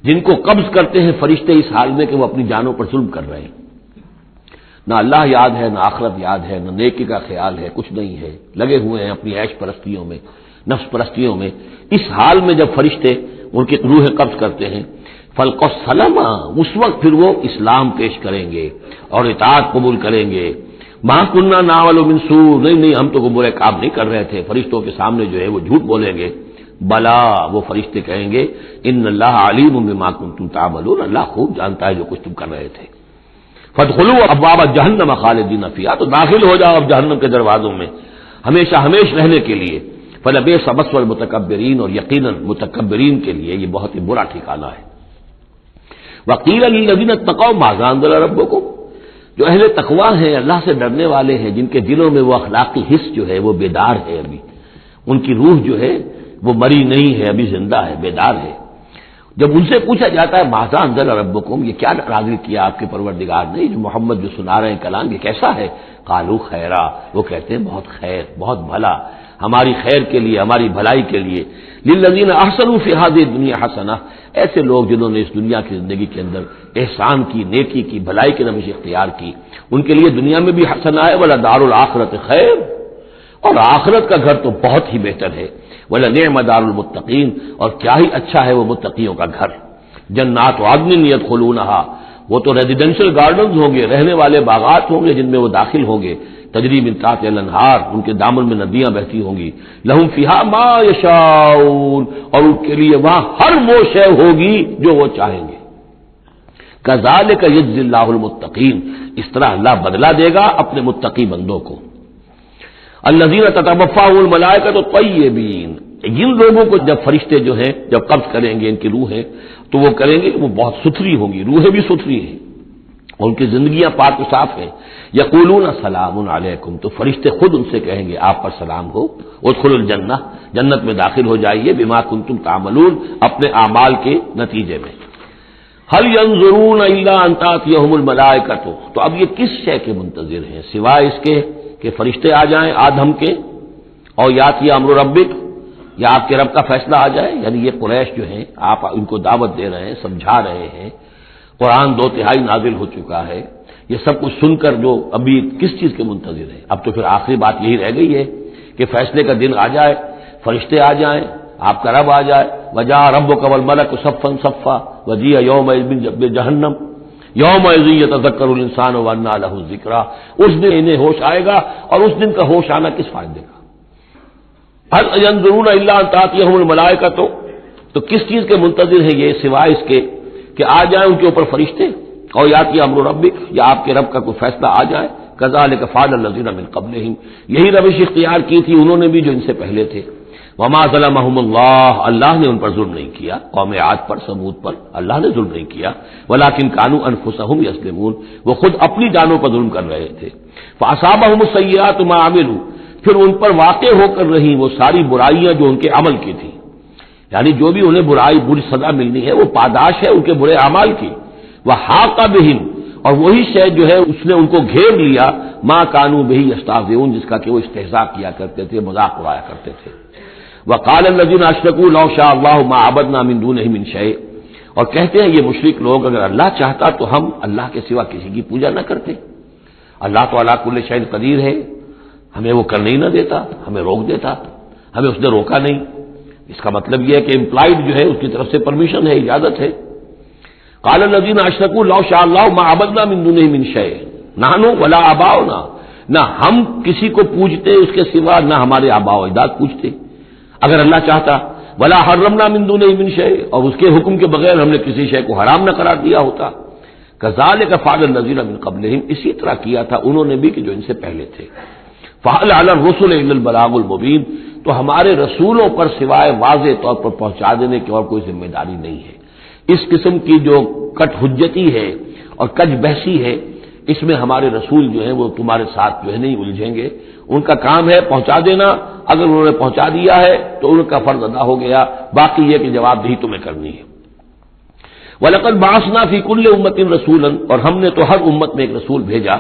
جن کو قبض کرتے ہیں فرشتے اس حال میں کہ وہ اپنی جانوں پر ظلم کر رہے ہیں، نہ اللہ یاد ہے، نہ آخرت یاد ہے، نہ نیکی کا خیال ہے، کچھ نہیں ہے، لگے ہوئے ہیں اپنی عیش پرستیوں میں، نفس پرستیوں میں۔ اس حال میں جب فرشتے ان کی روحیں قبض کرتے ہیں، فَالْقَوْ السَّلَامَ، اس وقت پھر وہ اسلام پیش کریں گے اور اطاعت قبول کریں گے۔ مَا كُنَّا نَعْمَلُ مِن سُوءٍ، نہیں ہم تو کوئی برے کام نہیں کر رہے تھے، فرشتوں کے سامنے جو ہے وہ جھوٹ بولیں گے۔ بلا، وہ فرشتے کہیں گے ان اللہ علیم بما کنتم تعملون، اللہ خوب جانتا ہے جو کچھ تم کر رہے تھے۔ فادخلوا ابواب جہنم خالدین فیہا، تو داخل ہو جاؤ اب جہنم کے دروازوں میں ہمیشہ ہمیش رہنے کے لیے۔ فلبئس مثوى المتکبرین، اور یقیناً متکبرین کے لیے یہ بہت ہی برا ٹھکانہ ہے۔ وقیل للذین اتقوا ماذا انزل ربکم، جو اہل تقوی ہیں، اللہ سے ڈرنے والے ہیں، جن کے دلوں میں وہ اخلاقی حس جو ہے وہ بیدار ہے، ابھی ان کی روح جو ہے وہ مری نہیں ہے، ابھی زندہ ہے، بیدار ہے۔ جب ان سے پوچھا جاتا ہے ماذا انزل ربکم، یہ کیا نازل کیا آپ کے پروردگار نے، جو محمد جو سنا رہے ہیں کلام، یہ کیسا ہے؟ قالوا خیرا، وہ کہتے ہیں بہت خیر، بہت بھلا، ہماری خیر کے لیے، ہماری بھلائی کے لیے۔ للذین احسنوا فی ھذہ الدنیا حسنہ، ایسے لوگ جنہوں نے اس دنیا کی زندگی کے اندر احسان کی، نیکی کی، بھلائی کی روش اختیار کی، ان کے لیے دنیا میں بھی حسنہ ہے، ولدار الآخرۃ خیر، اور آخرت کا گھر تو بہت ہی بہتر ہے، وَلَنِعْمَ دَارُ الْمُتَّقِينَ، اور کیا ہی اچھا ہے وہ متقیوں کا گھر، جنات عدن يدخلونها، وہ تو ریزیڈینشل گارڈنز ہوں گے، رہنے والے باغات ہوں گے جن میں وہ داخل ہوں گے، تجری من تحتها الانہار، ان کے دامن میں ندیاں بہتی ہوں گی، لہم فیہا ما یشاؤون، اور ان کے لیے وہاں ہر وہ شے ہوگی جو وہ چاہیں گے، کذالک یجزی اللہ المتقین، اس طرح اللہ بدلہ دے گا اپنے متقی بندوں کو۔ الذین تتوفاهم الملائکۃ الطیبین، جن لوگوں کو جب فرشتے جو ہیں جب قبض کریں گے ان کی روحیں، تو وہ کریں گے کہ وہ بہت ستھری ہوں گی، روحیں بھی ستھری ہیں اور ان کی زندگیاں پاک و صاف ہیں، یقولون سلام علیکم، تو فرشتے خود ان سے کہیں گے آپ پر سلام ہو، ادخلوا الجنہ، جنت میں داخل ہو جائیے، بما کنتم تعملون، اپنے اعمال کے نتیجے میں۔ هل ينظرون الا ان تاتيهم الملائکۃ، تو اب یہ کس شے کے منتظر ہیں سوائے اس کے کہ فرشتے آ جائیں آدم کے، اور یاتی امر ربک، یا آپ کے رب کا فیصلہ آ جائے، یعنی یہ قریش جو ہیں آپ ان کو دعوت دے رہے ہیں، سمجھا رہے ہیں، قرآن 2/3 نازل ہو چکا ہے، یہ سب کچھ سن کر جو ابھی کس چیز کے منتظر ہیں؟ اب تو پھر آخری بات یہی رہ گئی ہے کہ فیصلے کا دن آ جائے، فرشتے آ جائیں، آپ کا رب آ جائے، وجاء ربک والملک صفا صفا وجیء یومئذ بجہنم یومئذ یتذکر الانسان وانى له الذکریٰ، اس دن انہیں ہوش آئے گا، اور اس دن کا ہوش آنا کس فائدے کا؟ هل ينظرون الا ان تاتيهم الملائکۃ، تو کس چیز کے منتظر ہیں یہ سوائے اس کے کہ آ جائیں ان کے اوپر فرشتے، اور یاتی امر ربک، یا آپ کے رب کا کوئی فیصلہ آ جائے، کذالک فعل الذین من قبلہم، یہی روش اختیار کی تھی انہوں نے بھی جو ان سے پہلے تھے، وما ظلمهم اللہ، اللہ نے ان پر ظلم نہیں کیا، قوم عاد پر ثمود پر اللہ نے ظلم نہیں کیا، ولکن كانوا انفسهم یظلمون، وہ خود اپنی جانوں پر ظلم کر رہے تھے، فاصابهم السیئات ما عملوا، پھر ان پر واقع ہو کر رہی وہ ساری برائیاں جو ان کے عمل کی تھی، یعنی جو بھی انہیں برائی بری سزا ملنی ہے وہ پاداش ہے ان کے برے اعمال کی، وحاق بہم، اور وہی شے جو ہے اس نے ان کو گھیر لیا، ما كانوا به یستهزئون، جس کا کہ وہ استہزاء کیا کرتے تھے، مذاق اڑایا کرتے تھے، وقال الذين اشركوا لو شاء الله ما عبدنا من دونه من شيء، اور کہتے ہیں یہ مشرک لوگ اگر اللہ چاہتا تو ہم اللہ کے سوا کسی کی پوجا نہ کرتے، اللہ تو علی کل شیء قدیر ہے، ہمیں وہ کرنے ہی نہ دیتا، ہمیں روک دیتا، ہمیں اس نے روکا نہیں، اس کا مطلب یہ ہے کہ امپلائڈ جو ہے اس کی طرف سے پرمیشن ہے، اجازت ہے۔ قال الذين اشركوا لو شاء الله ما عبدنا من دونه من شيء نحن ولا آباؤنا، نہ ہم کسی کو پوجتے اس کے سوا، نہ ہمارے آبا و اجداد پوجتے، اگر اللہ چاہتا، ولا حرمنا من دونه من شيء، اور اس کے حکم کے بغیر ہم نے کسی شے کو حرام نہ قرار دیا ہوتا، كذلك فعل الذين من قبلهم، اسی طرح کیا تھا انہوں نے بھی کہ جو ان سے پہلے تھے، فهل على الرسل الا البلاغ المبين، تو ہمارے رسولوں پر سوائے واضح طور پر پہنچا دینے کی اور کوئی ذمہ داری نہیں ہے۔ اس قسم کی جو کٹ حجتی ہے اور کج بحثی ہے، اس میں ہمارے رسول جو ہیں وہ تمہارے ساتھ جو ہے نہیں الجھیں گے، ان کا کام ہے پہنچا دینا، اگر انہوں نے پہنچا دیا ہے تو ان کا فرض ادا ہو گیا، باقی یہ کہ جواب دہی تمہیں کرنی ہے۔ وَلَقَدْ بَعَثْنَا فِي كُلِّ أُمَّةٍ رَسُولًا، اور ہم نے تو ہر امت میں ایک رسول بھیجا،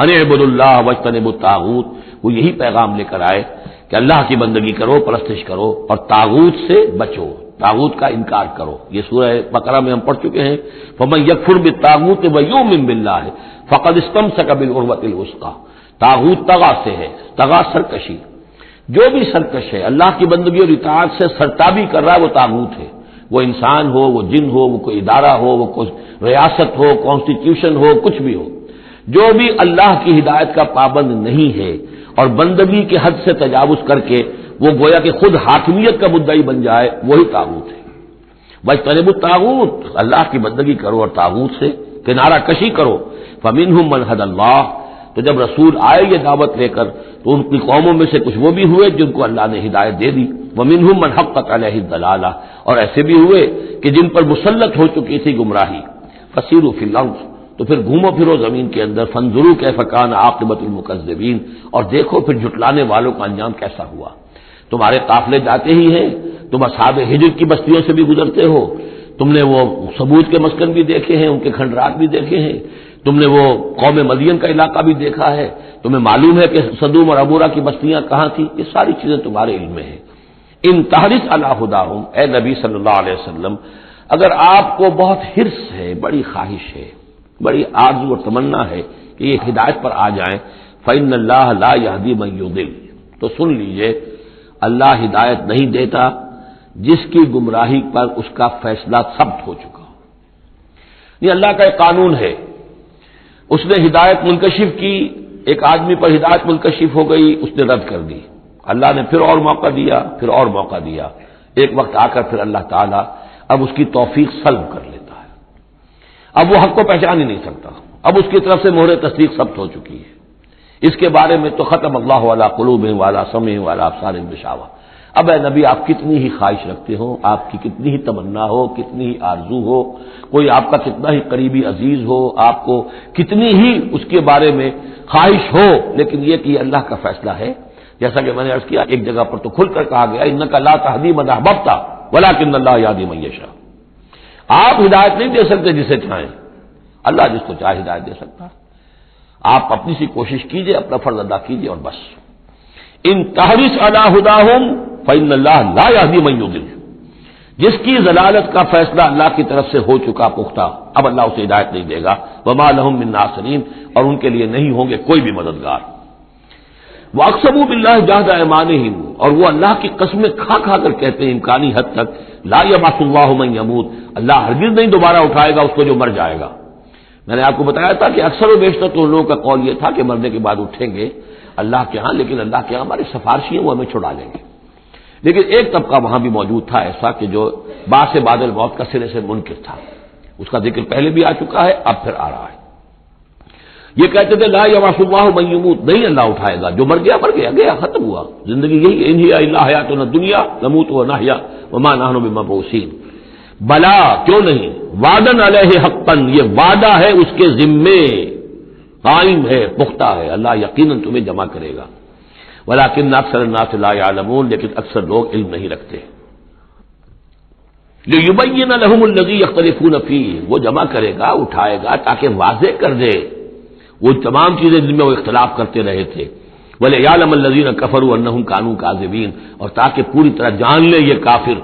أَنِ اعْبُدُوا اللَّهَ وَاجْتَنِبُوا الطَّاغُوتَ، وہ یہی پیغام لے کر آئے کہ اللہ کی بندگی کرو، پرستش کرو، اور طاغوت سے بچو، طاغوت کا انکار کرو، یہ سورہ بقرہ میں ہم پڑھ چکے ہیں، فَمَن يَكْفُرْ بِالطَّاغُوتِ وَيُؤْمِن بِاللَّهِ فَقَدِ اسْتَمْسَكَ بِالْعُرْوَةِ الْوُثْقَىٰ، طاغوت طغا سے ہے، طغا سرکشی، جو بھی سرکش ہے اللہ کی بندگی اور اطاعت سے سرتابی کر رہا ہے وہ طاغوت ہے، وہ انسان ہو، وہ جن ہو، وہ کوئی ادارہ ہو، وہ کوئی ریاست ہو، کانسٹیٹیوشن ہو، کچھ بھی ہو، جو بھی اللہ کی ہدایت کا پابند نہیں ہے اور بندگی کے حد سے تجاوز کر کے وہ گویا کہ خود حاکمیت کا مدعی بن جائے، وہی طاغوت ہے۔ واجتنبوا الطاغوت، اللہ کی بندگی کرو اور طاغوت سے کنارہ کشی کرو، فمنہم من ھدی اللہ، تو جب رسول آئے یہ دعوت لے کر تو ان کی قوموں میں سے کچھ وہ بھی ہوئے جن کو اللہ نے ہدایت دے دی، ومنہم من حقت علیہ الضلالہ، اور ایسے بھی ہوئے کہ جن پر مسلط ہو چکی تھی گمراہی، فسیروا فی الارض، تو پھر گھومو پھرو زمین کے اندر، فانظروا کیف کان عاقبۃ المکذبین، اور دیکھو پھر جھٹلانے والوں کا انجام کیسا ہوا۔ تمہارے قافلے جاتے ہی ہیں، تم اصحاب ہجر کی بستیوں سے بھی گزرتے ہو، تم نے وہ ثمود کے مسکن بھی دیکھے ہیں، ان کے کھنڈرات بھی دیکھے ہیں، تم نے وہ قوم مدین کا علاقہ بھی دیکھا ہے، تمہیں معلوم ہے کہ سدوم اور عمورہ کی بستیاں کہاں تھیں، یہ ساری چیزیں تمہارے علم میں ہیں۔ ان تحرص علی ھداھم، اے نبی صلی اللہ علیہ وسلم، اگر آپ کو بہت حرص ہے، بڑی خواہش ہے، بڑی آرزو اور تمنا ہے کہ یہ ہدایت پر آ جائیں، فإن اللہ لا یہدی من یضل، تو تو سن لیجئے اللہ ہدایت نہیں دیتا جس کی گمراہی پر اس کا فیصلہ ثبت ہو چکا ہو۔ یہ اللہ کا ایک قانون ہے، اس نے ہدایت منکشف کی، ایک آدمی پر ہدایت منکشف ہو گئی، اس نے رد کر دی، اللہ نے پھر اور موقع دیا، پھر اور موقع دیا، ایک وقت آ کر پھر اللہ تعالیٰ اب اس کی توفیق سلب کر لیتا ہے، اب وہ حق کو پہچان ہی نہیں سکتا، اب اس کی طرف سے مہر تصدیق ثبت ہو چکی ہے۔ اس کے بارے میں تو ختم اللہ علی قلوبہم وعلی سمعہم وعلی ابصارہم غشاوہ۔ اب اے نبی آپ کتنی ہی خواہش رکھتے ہو، آپ کی کتنی ہی تمنا ہو، کتنی ہی آرزو ہو، کوئی آپ کا کتنا ہی قریبی عزیز ہو، آپ کو کتنی ہی اس کے بارے میں خواہش ہو، لیکن یہ کہ یہ اللہ کا فیصلہ ہے، جیسا کہ میں نے عرض کیا ایک جگہ پر تو کھل کر کہا گیا انک لا تہدی من احببت ولکن اللہ یہدی من یشاء۔ آپ ہدایت نہیں دے سکتے جسے چاہیں، اللہ جس کو چاہے ہدایت دے سکتا ہے۔ آپ اپنی سی کوشش کیجئے، اپنا فرض ادا کیجئے اور بس۔ ان تحرص علی ہداہم فإن اللہ لا یہدی من یضل، جس کی ضلالت کا فیصلہ اللہ کی طرف سے ہو چکا پختہ، اب اللہ اسے ہدایت نہیں دے گا، وما لہم من ناصرین، اور ان کے لیے نہیں ہوں گے کوئی بھی مددگار۔ وَأَقْسَمُوا بِاللَّهِ جَهْدَ أَيْمَانِهِمْ، اور وہ اللہ کی قسمیں کھا کھا کر کہتے ہیں امکانی حد تک، لا يَبْعَثُ اللَّهُ مَن يَمُوتُ، اللہ ہرگز نہیں دوبارہ اٹھائے گا اس کو جو مر جائے گا۔ میں نے آپ کو بتایا تھا کہ اکثر و بیشتر تو ان لوگوں کا قول یہ تھا کہ مرنے کے بعد اٹھیں گے اللہ کے ہاں، لیکن اللہ کے ہاں ہمارے سفارشی ہیں، وہ ہمیں چھڑا لیں گے۔ لیکن ایک طبقہ وہاں بھی موجود تھا ایسا کہ جو بعد سے بعد الموت کا سرے سے منکر تھا، اس کا ذکر پہلے بھی آ چکا ہے، اب پھر آ رہا ہے۔ یہ کہتے تھے لا یبعث اللہ من یموت، نہیں اللہ اٹھائے گا، جو مر گیا مر گیا، گیا ختم ہوا، زندگی یہی ان ہی الا حیاتنا الدنیا نموت ونحیا وما نحن بمبعوثین۔ بلا کیوں نہیں، وعدن علیہ حقا، یہ وعدہ ہے اس کے ذمے، قائم ہے، پختہ ہے، اللہ یقیناً تمہیں جمع کرے گا، ولکن اکثر الناس لا یعلمون، لیکن اکثر لوگ علم نہیں رکھتے۔ لیبین لہم الذی یختلفون فیہ، وہ جمع کرے گا، اٹھائے گا تاکہ واضح کر دے وہ تمام چیزیں جن میں وہ اختلاف کرتے رہے تھے، ولیعلم الذین کفروا انہم کانوا کاذبین، اور تاکہ پوری طرح جان لے یہ کافر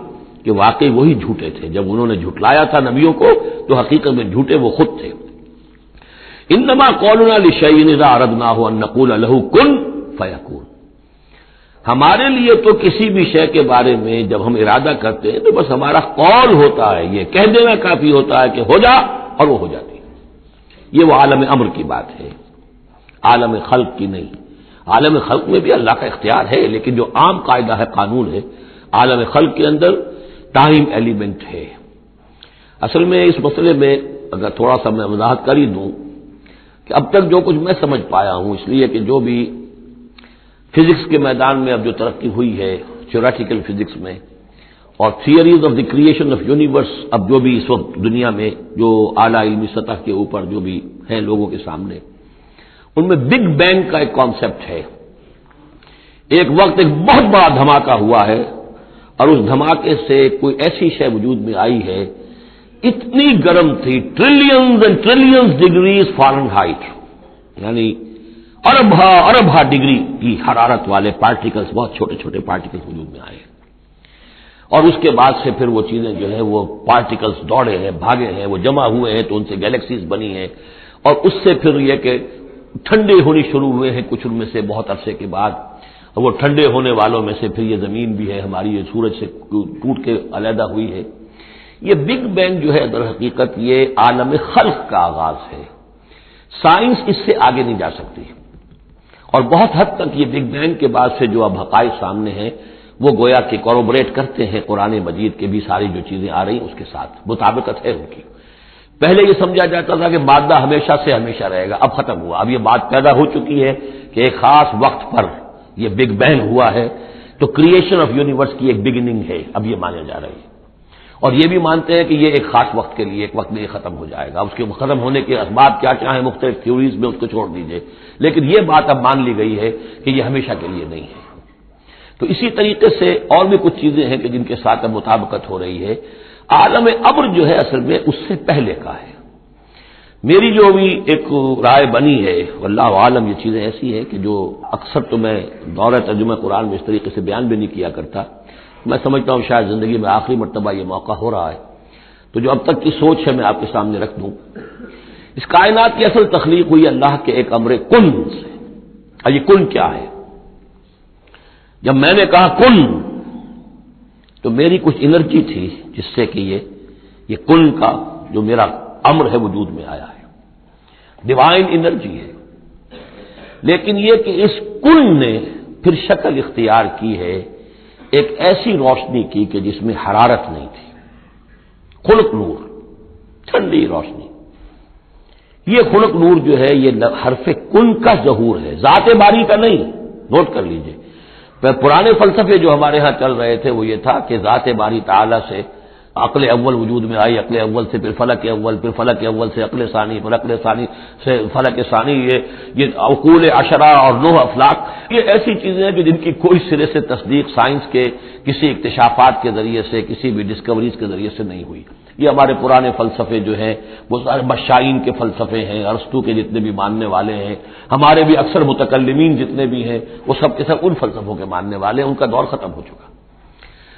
کہ واقعی وہی جھوٹے تھے، جب انہوں نے جھٹلایا تھا نبیوں کو تو حقیقت میں جھوٹے وہ خود تھے۔ انما قولنا لشیء اذا اردناہ ان نقول له کن فیکون، ہمارے لیے تو کسی بھی شے کے بارے میں جب ہم ارادہ کرتے ہیں تو بس ہمارا قول ہوتا ہے، یہ کہہ دینا کافی ہوتا ہے کہ ہو جا، اور وہ ہو جاتی ہے۔ یہ وہ عالم امر کی بات ہے، عالم خلق کی نہیں۔ عالم خلق میں بھی اللہ کا اختیار ہے، لیکن جو عام قاعدہ ہے، قانون ہے، عالم خلق کے اندر ٹائم ایلیمنٹ ہے۔ اصل میں اس مسئلے میں اگر تھوڑا سا میں وضاحت کر ہی دوں کہ اب تک جو کچھ میں سمجھ پایا ہوں، اس لیے کہ جو بھی فزکس کے میدان میں اب جو ترقی ہوئی ہے، تھیوریٹیکل فزکس میں، اور theories of the creation of universe, اب جو بھی اس وقت دنیا میں جو اعلیٰ علمی سطح کے اوپر جو بھی ہیں لوگوں کے سامنے، ان میں بگ بینگ کا ایک کانسیپٹ ہے۔ ایک وقت ایک بہت بڑا دھماکہ ہوا ہے، اور اس دھماکے سے کوئی ایسی شے وجود میں آئی ہے، اتنی گرم تھی، trillions and trillions degrees Fahrenheit, یعنی اربھا ڈگری کی حرارت والے پارٹیکلز، بہت چھوٹے چھوٹے پارٹیکلز وجود میں آئے، اور اس کے بعد سے پھر وہ چیزیں جو ہے وہ پارٹیکلز دوڑے ہیں، بھاگے ہیں، وہ جمع ہوئے ہیں تو ان سے گیلیکسیز بنی ہیں، اور اس سے پھر یہ کہ ٹھنڈے ہونی شروع ہوئے ہیں کچھ ان میں سے بہت عرصے کے بعد، اور وہ ٹھنڈے ہونے والوں میں سے پھر یہ زمین بھی ہے ہماری، یہ سورج سے ٹوٹ کے علیحدہ ہوئی ہے۔ یہ بگ بینگ جو ہے در حقیقت یہ عالم خلق کا آغاز ہے، سائنس اس سے آگے نہیں جا سکتی، اور بہت حد تک یہ بگ بینگ کے بعد سے جو اب حقائق سامنے ہیں وہ گویا کہ کوروبریٹ کرتے ہیں قرآن مجید کے بھی ساری جو چیزیں آ رہی ہیں اس کے ساتھ مطابقت ہے ان کی۔ پہلے یہ سمجھا جاتا تھا کہ مادہ ہمیشہ سے ہمیشہ رہے گا، اب ختم ہوا، اب یہ بات پیدا ہو چکی ہے کہ ایک خاص وقت پر یہ بگ بینگ ہوا ہے، تو کریشن آف یونیورس کی ایک بگننگ ہے، اب یہ مانا جا رہی ہے، اور یہ بھی مانتے ہیں کہ یہ ایک خاص وقت کے لیے، ایک وقت میں یہ ختم ہو جائے گا، اس کے ختم ہونے کے اسباب کیا چاہیں مختلف تھیوریز میں اس کو چھوڑ دیجئے، لیکن یہ بات اب مان لی گئی ہے کہ یہ ہمیشہ کے لیے نہیں ہے۔ تو اسی طریقے سے اور بھی کچھ چیزیں ہیں کہ جن کے ساتھ اب مطابقت ہو رہی ہے۔ عالم امر جو ہے اصل میں اس سے پہلے کا ہے۔ میری جو بھی ایک رائے بنی ہے، واللہ عالم یہ چیزیں ایسی ہیں کہ جو اکثر تو میں دورہ ترجمہ قرآن میں اس طریقے سے بیان بھی نہیں کیا کرتا، میں سمجھتا ہوں شاید زندگی میں آخری مرتبہ یہ موقع ہو رہا ہے، تو جو اب تک کی سوچ ہے میں آپ کے سامنے رکھ دوں۔ اس کائنات کی اصل تخلیق ہوئی اللہ کے ایک امر کن سے، اور یہ کن کیا ہے؟ جب میں نے کہا کن تو میری کچھ انرجی تھی جس سے کہ یہ کن کا جو میرا امر ہے وجود میں آیا ہے، ڈیوائن انرجی ہے۔ لیکن یہ کہ اس کن نے پھر شکل اختیار کی ہے ایک ایسی روشنی کی کہ جس میں حرارت نہیں تھی، خلق نور، ٹھنڈی روشنی۔ یہ خلق نور جو ہے یہ حرف کن کا ظہور ہے، ذات باری کا نہیں، نوٹ کر لیجئے۔ پرانے فلسفے جو ہمارے ہاں چل رہے تھے وہ یہ تھا کہ ذات باری تعالی سے عقل اول وجود میں آئی، عقل اول سے پھر فلک اول، پھر فلک اول سے عقل ثانی، پھر عقل ثانی سے فلک ثانی، یہ عقول عشرہ اور 9 افلاک، یہ ایسی چیزیں ہیں کہ جن کی کوئی سرے سے تصدیق سائنس کے کسی اکتشافات کے ذریعے سے، کسی بھی ڈسکوریز کے ذریعے سے نہیں ہوئی۔ یہ ہمارے پرانے فلسفے جو ہیں وہ سارے مشائین کے فلسفے ہیں، ارسطو کے جتنے بھی ماننے والے ہیں، ہمارے بھی اکثر متکلمین جتنے بھی ہیں وہ سب کے سب ان فلسفوں کے ماننے والے ہیں، ان کا دور ختم ہو چکا۔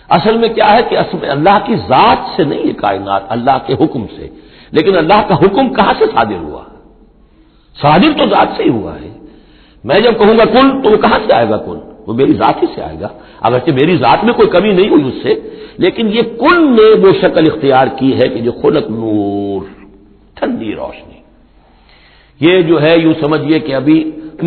اصل میں کیا ہے کہ اصل میں اللہ کی ذات سے نہیں یہ کائنات، اللہ کے حکم سے۔ لیکن اللہ کا حکم کہاں سے صادر ہوا؟ صادر تو ذات سے ہی ہوا ہے۔ میں جب کہوں گا کن تو وہ کہاں سے آئے گا کن؟ وہ میری ذات ہی سے آئے گا، اگرچہ میری ذات میں کوئی کمی نہیں ہوئی اس سے، لیکن یہ کن نے وہ شکل اختیار کی ہے کہ جو خلق نور، ٹھنڈی روشنی۔ یہ جو ہے یوں سمجھیے کہ ابھی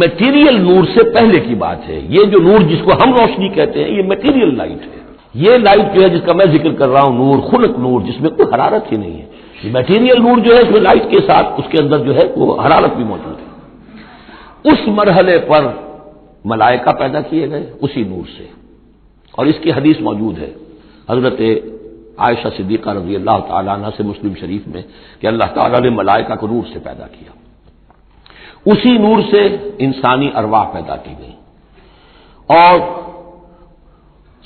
میٹیریل نور سے پہلے کی بات ہے۔ یہ جو نور جس کو ہم روشنی کہتے ہیں یہ میٹیریل لائٹ ہے۔ یہ لائٹ جو ہے جس کا میں ذکر کر رہا ہوں نور، خلق نور، جس میں کوئی حرارت ہی نہیں ہے۔ یہ میٹیریل نور جو ہے اس میں لائٹ کے ساتھ اس کے اندر جو ہے وہ حرارت بھی موجود ہے۔ اس مرحلے پر ملائکہ پیدا کیے گئے اسی نور سے، اور اس کی حدیث موجود ہے حضرت عائشہ صدیقہ رضی اللہ تعالیٰ عنہ سے مسلم شریف میں کہ اللہ تعالیٰ نے ملائکہ کو نور سے پیدا کیا۔ اسی نور سے انسانی ارواح پیدا کی گئی، اور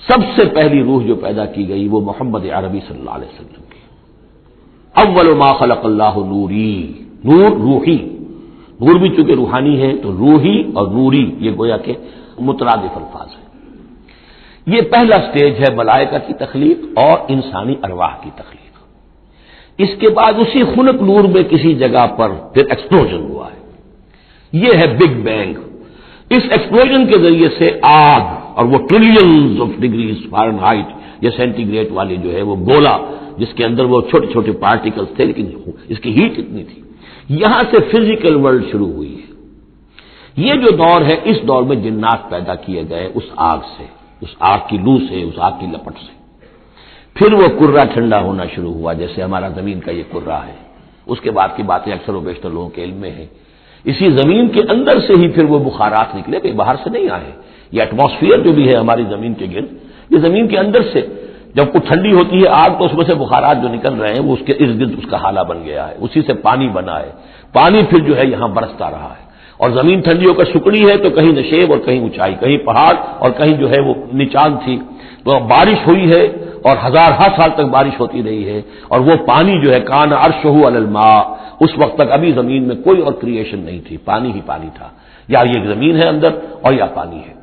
سب سے پہلی روح جو پیدا کی گئی وہ محمد عربی صلی اللہ علیہ وسلم کی۔ اول ما خلق اللہ نوری، نور روحی، نور بھی چونکہ روحانی ہے تو روحی اور نوری یہ گویا کہ مترادف الفاظ ہیں۔ یہ پہلا سٹیج ہے ملائکہ کی تخلیق اور انسانی ارواح کی تخلیق۔ اس کے بعد اسی خلق نور میں کسی جگہ پر پھر ایکسپلوژن ہوا ہے، یہ ہے بگ بینگ۔ اس ایکسپلوژن کے ذریعے سے آگ، اور وہ trillions of degrees foreign height یا سینٹی گریڈ والی جو ہے وہ گولا جس کے اندر وہ چھوٹے چھوٹے پارٹیکلز تھے، لیکن اس کی ہیٹ اتنی تھی، یہاں سے فزیکل ورلڈ شروع ہوئی ہے۔ یہ جو دور ہے اس دور میں جنات پیدا کیے گئے اس آگ سے، اس آگ کی لو سے، اس آگ کی لپٹ سے۔ پھر وہ کرہ ٹھنڈا ہونا شروع ہوا جیسے ہمارا زمین کا یہ کرہ ہے۔ اس کے بعد کی باتیں اکثر و بیشتر لوگوں کے علم میں ہیں۔ اسی زمین کے اندر سے ہی پھر وہ بخارات نکلے، کہ باہر سے نہیں آئے۔ یہ ایٹماسفیئر جو بھی ہے ہماری زمین کے گرد، یہ زمین کے اندر سے جب کچھ ٹھنڈی ہوتی ہے آگ تو اس میں سے بخارات جو نکل رہے ہیں وہ اس کے ارد گرد اس کا حالہ بن گیا ہے، اسی سے پانی بنا ہے۔ پانی پھر جو ہے یہاں برستا رہا ہے، اور زمین ٹھنڈی ہو کر سکڑی ہے تو کہیں نشیب اور کہیں اونچائی، کہیں پہاڑ اور کہیں جو ہے وہ نچان تھی، تو بارش ہوئی ہے اور ہزار سال تک بارش ہوتی رہی ہے، اور وہ پانی جو ہے کان عرشہ علی الماء، اس وقت تک ابھی زمین میں کوئی اور کریشن نہیں تھی، پانی ہی پانی تھا، یا یہ زمین ہے اندر اور یا پانی ہے۔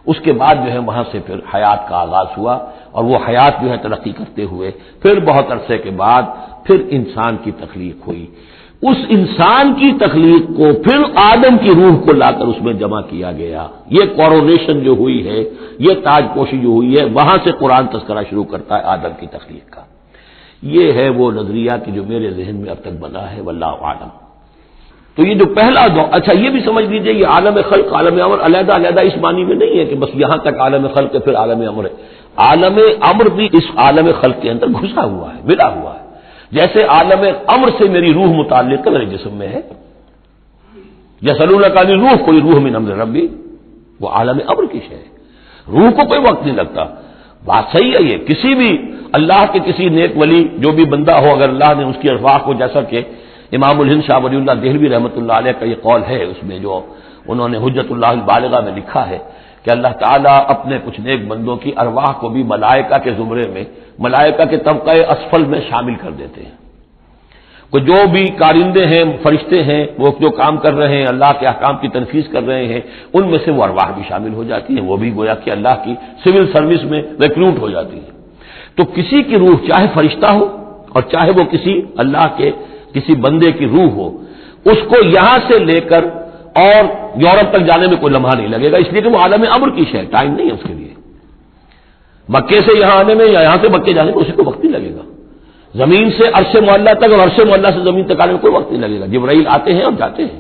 اس کے بعد جو ہے وہاں سے پھر حیات کا آغاز ہوا، اور وہ حیات جو ہے ترقی کرتے ہوئے پھر بہت عرصے کے بعد پھر انسان کی تخلیق ہوئی۔ اس انسان کی تخلیق کو پھر آدم کی روح کو لا کر اس میں جمع کیا گیا۔ یہ کورونیشن جو ہوئی ہے، یہ تاج پوشی جو ہوئی ہے، وہاں سے قرآن تذکرہ شروع کرتا ہے آدم کی تخلیق کا۔ یہ ہے وہ نظریہ کہ جو میرے ذہن میں اب تک بنا ہے، واللہ اعلم۔ تو یہ جو پہلا دور، اچھا یہ بھی سمجھ لیجئے یہ عالم خلق عالم امر علیحدہ علیحدہ اس معنی میں نہیں ہے کہ بس یہاں تک عالم خلق ہے پھر عالم امر ہے۔ عالم امر بھی اس عالم خلق کے اندر گھسا ہوا ہے، ملا ہوا ہے۔ جیسے عالم امر سے میری روح متعلق ہے، میرے جسم میں ہے، یسألونک عن الروح، کوئی روح من امر ربی، وہ عالم امر کی شے ہے، روح کو کوئی وقت نہیں لگتا۔ بات صحیح ہے، یہ کسی بھی اللہ کے کسی نیک ولی جو بھی بندہ ہو، اگر اللہ نے اس کی ارواح کو، جیسا کہ امام الہند شاہ ولی اللہ دہلوی رحمۃ اللہ علیہ کا یہ قول ہے، اس میں جو انہوں نے حجت اللہ البالغہ میں لکھا ہے کہ اللہ تعالیٰ اپنے کچھ نیک بندوں کی ارواح کو بھی ملائکہ کے زمرے میں، ملائکہ کے طبقہ اسفل میں شامل کر دیتے ہیں۔ کہ جو بھی کارندے ہیں، فرشتے ہیں، وہ جو کام کر رہے ہیں، اللہ کے احکام کی تنفیذ کر رہے ہیں، ان میں سے وہ ارواح بھی شامل ہو جاتی ہیں، وہ بھی گویا کہ اللہ کی سول سروس میں ریکروٹ ہو جاتی ہیں۔ تو کسی کی روح چاہے فرشتہ ہو اور چاہے وہ کسی اللہ کے کسی بندے کی روح ہو، اس کو یہاں سے لے کر اور یورپ تک جانے میں کوئی لمحہ نہیں لگے گا، اس لیے کہ وہ عالم امر کی شے، ٹائم نہیں ہے اس کے لیے۔ مکے سے یہاں آنے میں یا یہاں سے مکے جانے میں اسی کو وقت نہیں لگے گا. زمین سے عرش معلیٰ تک اور عرش معلیٰ سے زمین تک آنے میں کوئی وقت نہیں لگے گا. جبرائیل آتے ہیں اور جاتے ہیں.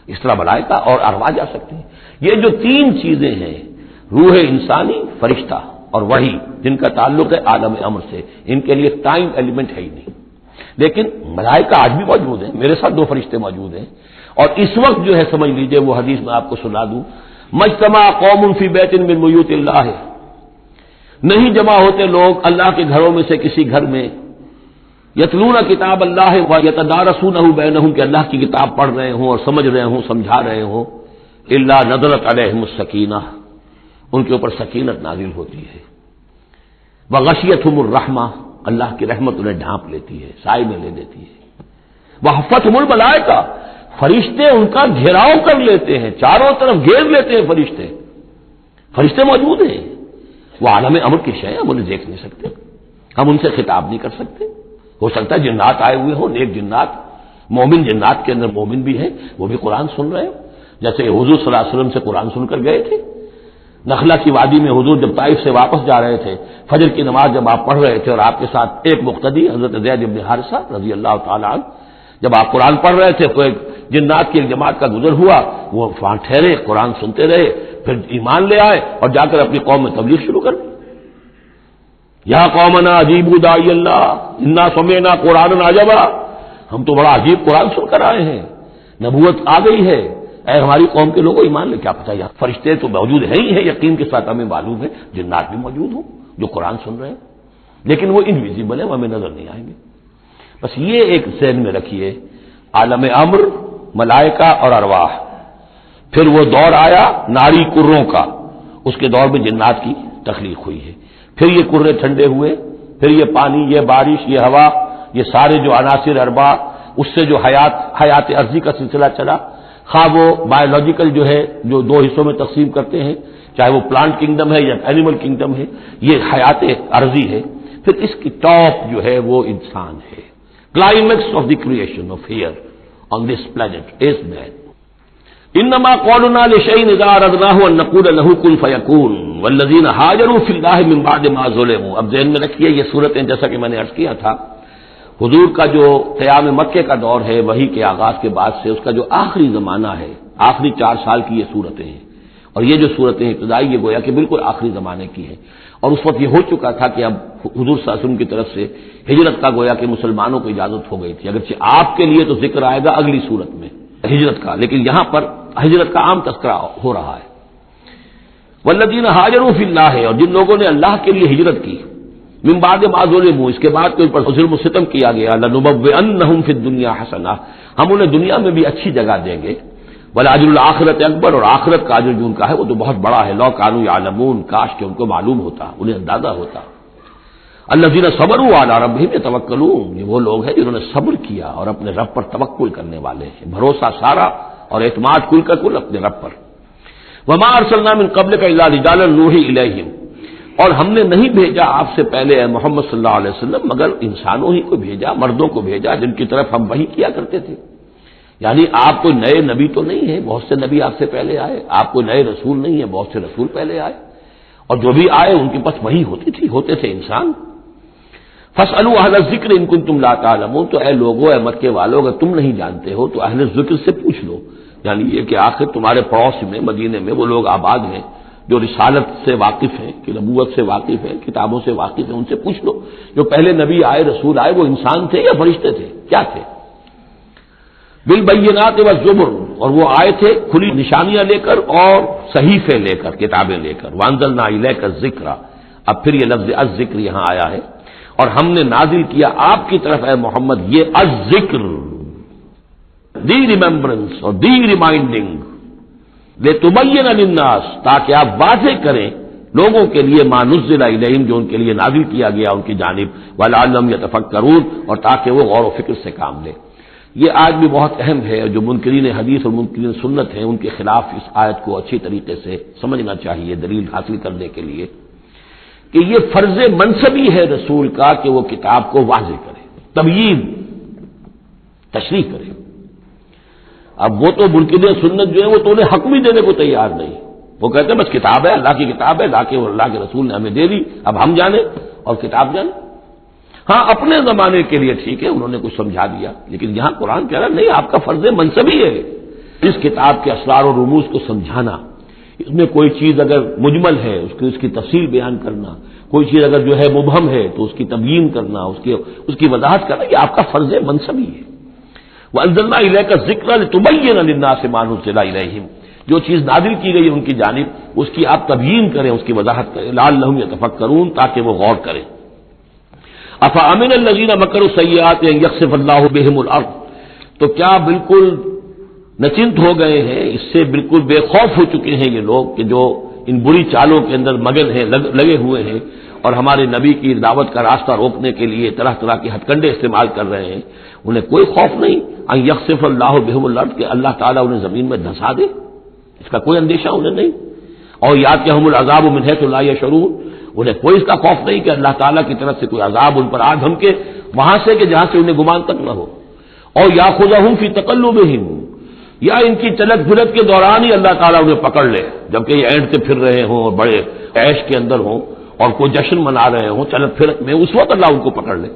اس طرح ملائکہ اور ارواح جا سکتے ہیں. یہ جو تین چیزیں ہیں، روح انسانی، فرشتہ اور وحی، جن کا تعلق ہے عالم امر سے، ان کے لیے ٹائم ایلیمنٹ ہے ہی نہیں. لیکن ملائکہ آج بھی موجود ہیں. میرے ساتھ 2 فرشتے موجود ہیں، اور اس وقت جو ہے سمجھ لیجئے وہ حدیث میں آپ کو سنا دوں، مجتمع قوم فی بیت من بیوت اللہ، نہیں جمع ہوتے لوگ اللہ کے گھروں میں سے کسی گھر میں، یتلون کتاب اللہ ویتدارسونہ بینہم، کہ اللہ کی کتاب پڑھ رہے ہوں اور سمجھ رہے ہوں، سمجھا رہے ہوں، الا نزلت علیہم السکینہ، ان کے اوپر سکینت نازل ہوتی ہے، وغشیتہم الرحمہ، اللہ کی رحمت انہیں ڈھانپ لیتی ہے، سائے میں لے لیتی ہے، وحفتہم الملائکہ، فرشتے ان کا گھیراؤ کر لیتے ہیں، چاروں طرف گھیر لیتے ہیں فرشتے. فرشتے موجود ہیں، وہ عالم امر کی شے، ہم انہیں دیکھ نہیں سکتے، ہم ان سے خطاب نہیں کر سکتے. ہو سکتا ہے جنات آئے ہوئے ہوں، نیک جنات، مومن جنات کے اندر مومن بھی ہیں، وہ بھی قرآن سن رہے ہیں، جیسے حضور صلی اللہ علیہ وسلم سے قرآن سن کر گئے تھے. نخلا کی وادی میں حضور جب طائف سے واپس جا رہے تھے، فجر کی نماز جب آپ پڑھ رہے تھے اور آپ کے ساتھ ایک مقتدی حضرت زید بن حارثہ رضی اللہ تعالی عنہ، جب آپ قرآن پڑھ رہے تھے تو ایک جنات کی ایک جماعت کا گزر ہوا، وہ وہاں ٹھہرے، قرآن سنتے رہے، پھر ایمان لے آئے اور جا کر اپنی قوم میں تبلیغ شروع کر دی. یا قومنا اجیبوا داعی اللہ انا سمعنا قرآنا عجبا، ہم تو بڑا عجیب قرآن سن کر آئے ہیں، نبوت آ گئی ہے، اے ہماری قوم کے لوگوں ایمان لے. کیا پتہ یار فرشتے تو موجود ہیں ہی ہیں، یقین کے ساتھ ہمیں معلوم ہے جنات بھی موجود ہوں جو قرآن سن رہے ہیں، لیکن وہ انویزیبل ہے، وہ ہمیں نظر نہیں آئیں گے. بس یہ ایک ذہن میں رکھیے، عالم امر، ملائکہ اور ارواح. پھر وہ دور آیا ناری کروں کا، اس کے دور میں جنات کی تخلیق ہوئی ہے. پھر یہ کرے ٹھنڈے ہوئے، پھر یہ پانی، یہ بارش، یہ ہوا، یہ سارے جو عناصر اربع، اس سے جو حیات ارضی کا سلسلہ چلا، خواہ وہ بایولوجیکل جو ہے جو 2 حصوں میں تقسیم کرتے ہیں، چاہے وہ پلانٹ کنگڈم ہے یا اینیمل کنگڈم ہے، یہ حیات ارضی ہے. پھر اس کی ٹاپ جو ہے وہ انسان ہے. Climax of the creation of here on this planet is man. انما قولنا لشيء اذا اردناه ان نقول له كن فيكون والذين هاجروا في الله من بعد ما ظلموا. اب ذہن میں رکھیے یہ صورتیں جیسا کہ میں نے عرض کیا تھا، حضور کا جو قیام مکے کا دور ہے، وحی کے آغاز کے بعد سے اس کا جو آخری زمانہ ہے، آخری 4 سال کی یہ صورتیں ہیں، اور یہ جو صورتیں ابتدائی یہ گویا کہ بالکل آخری زمانے کی ہیں. اور اس وقت یہ ہو چکا تھا کہ اب حضور صلی اللہ علیہ وسلم کی طرف سے ہجرت کا گویا کہ مسلمانوں کو اجازت ہو گئی تھی. اگرچہ آپ کے لیے تو ذکر آئے گا اگلی صورت میں ہجرت کا، لیکن یہاں پر ہجرت کا عام تذکرہ ہو رہا ہے. والذین ہاجروا فی اللہ، اور جن لوگوں نے اللہ کے لیے ہجرت کی، من بعد ما ظلموا، اس کے بعد کہ ان پر ظلم و ستم کیا گیا، لنبوئنہم فی الدنیا حسنہ، ہم انہیں دنیا میں بھی اچھی جگہ دیں گے، ولاجر الآخرۃ اکبر، اور آخرت کا اجر جو ان کا ہے وہ تو بہت بڑا ہے. لو کانوا یعلمون، کاش کہ ان کو معلوم ہوتا، انہیں اندازہ ہوتا. الذین صبروا علی ربہم یتوکلون، یہ وہ لوگ ہیں جنہوں نے صبر کیا اور اپنے رب پر توکل کرنے والے ہیں، بھروسہ سارا اور اعتماد کل کا کل اپنے رب پر. وما ارسلنا من قبلک الا رجالا نوحی الیہم، اور ہم نے نہیں بھیجا آپ سے پہلے اے محمد صلی اللہ علیہ وسلم مگر انسانوں ہی کو بھیجا، مردوں کو بھیجا جن کی طرف ہم وحی کیا کرتے تھے. یعنی آپ کوئی نئے نبی تو نہیں ہیں، بہت سے نبی آپ سے پہلے آئے، آپ کوئی نئے رسول نہیں ہیں، بہت سے رسول پہلے آئے، اور جو بھی آئے ان کے پاس وحی ہوتی تھی، ہوتے تھے انسان. فاسألوا اہل الذکر ان کنتم لا تعلمون، تو اے لوگوں، اے مکے والو، اگر تم نہیں جانتے ہو تو اہل ذکر سے پوچھ لو. یعنی یہ کہ آخر تمہارے پڑوس میں مدینے میں وہ لوگ آباد ہیں جو رسالت سے واقف ہیں، کہ نبوت سے واقف ہیں، کتابوں سے واقف ہیں، ان سے پوچھ لو جو پہلے نبی آئے، رسول آئے، وہ انسان تھے یا فرشتے تھے، کیا تھے. بالبینات والزبر، اور وہ آئے تھے کھلی نشانیاں لے کر اور صحیفے لے کر، کتابیں لے کر. وانزلنا الیک الذکر، اب پھر یہ لفظ الذکر یہاں آیا ہے، اور ہم نے نازل کیا آپ کی طرف اے محمد یہ الذکر، دی ریممبرنس اور دی ریمائنڈنگ، لتبین للناس، تاکہ آپ واضح کریں لوگوں کے لیے ما نزل الیہم، جو ان کے لیے نازل کیا گیا ان کی جانب، ولعلہم یتفکرون، اور تاکہ وہ غور و فکر سے کام لیں. یہ آج بھی بہت اہم ہے، جو منکرین حدیث اور منکرین سنت ہیں ان کے خلاف اس آیت کو اچھی طریقے سے سمجھنا چاہیے دلیل حاصل کرنے کے لیے، کہ یہ فرض منصبی ہے رسول کا کہ وہ کتاب کو واضح کرے، تبیین، تشریح کرے. اب وہ تو منکرین سنت جو ہے وہ تو انہیں حق بھی دینے کو تیار نہیں، وہ کہتے ہیں بس کتاب ہے، اللہ کی کتاب ہے، اللہ کے رسول نے ہمیں دے دی، اب ہم جانیں اور کتاب جانیں۔ ہاں اپنے زمانے کے لیے ٹھیک ہے، انہوں نے کچھ سمجھا دیا، لیکن یہاں قرآن کہہ رہا نہیں، آپ کا فرض منصبی ہے اس کتاب کے اسرار و رموز کو سمجھانا، اس میں کوئی چیز اگر مجمل ہے اس کی تفصیل بیان کرنا، کوئی چیز اگر جو ہے مبہم ہے تو اس کی تبیین کرنا، اس کی وضاحت کرنا، یہ آپ کا فرض منصبی ہے۔ وَأَنزَلْنَا إِلَيْكَ الذِّكْرَ لِتُبَيِّنَ لِلنَّاسِ مَا نُزِّلَ إِلَيْهِمْ، جو چیز نازل کی گئی ان کی جانب اس کی آپ تبیین کریں، اس کی وضاحت کریں، لعلہم یتفکرون، تاکہ وہ غور کریں۔ افامن الذین مکروا السیئات ان یخسف اللہ بہم الارض، تو کیا بالکل نچنت ہو گئے ہیں، اس سے بالکل بے خوف ہو چکے ہیں یہ لوگ کہ جو ان بری چالوں کے اندر مگن ہیں، لگے ہوئے ہیں، اور ہمارے نبی کی دعوت کا راستہ روکنے کے لیے طرح طرح کے ہتھ کنڈے استعمال کر رہے ہیں، انہیں کوئی خوف نہیں ان یخسف اللہ بہم الارض کہ اللہ تعالیٰ انہیں زمین میں دھسا دے، اس کا کوئی اندیشہ انہیں نہیں، اور یاتیہم العذاب من حیث لا یشعرون، انہیں کوئی اس کا خوف نہیں کہ اللہ تعالیٰ کی طرف سے کوئی عذاب ان پر آ دھمکے وہاں سے کہ جہاں سے انہیں گمان تک نہ ہو، اور یاخذہم فی تقلبہم، یا ان کی چلت پھرت کے دوران ہی اللہ تعالیٰ انہیں پکڑ لے، جبکہ یہ اینڈتے پھر رہے ہوں اور بڑے عیش کے اندر ہوں اور کوئی جشن منا رہے ہوں چلت پھرت میں، اس وقت اللہ ان کو پکڑ لے،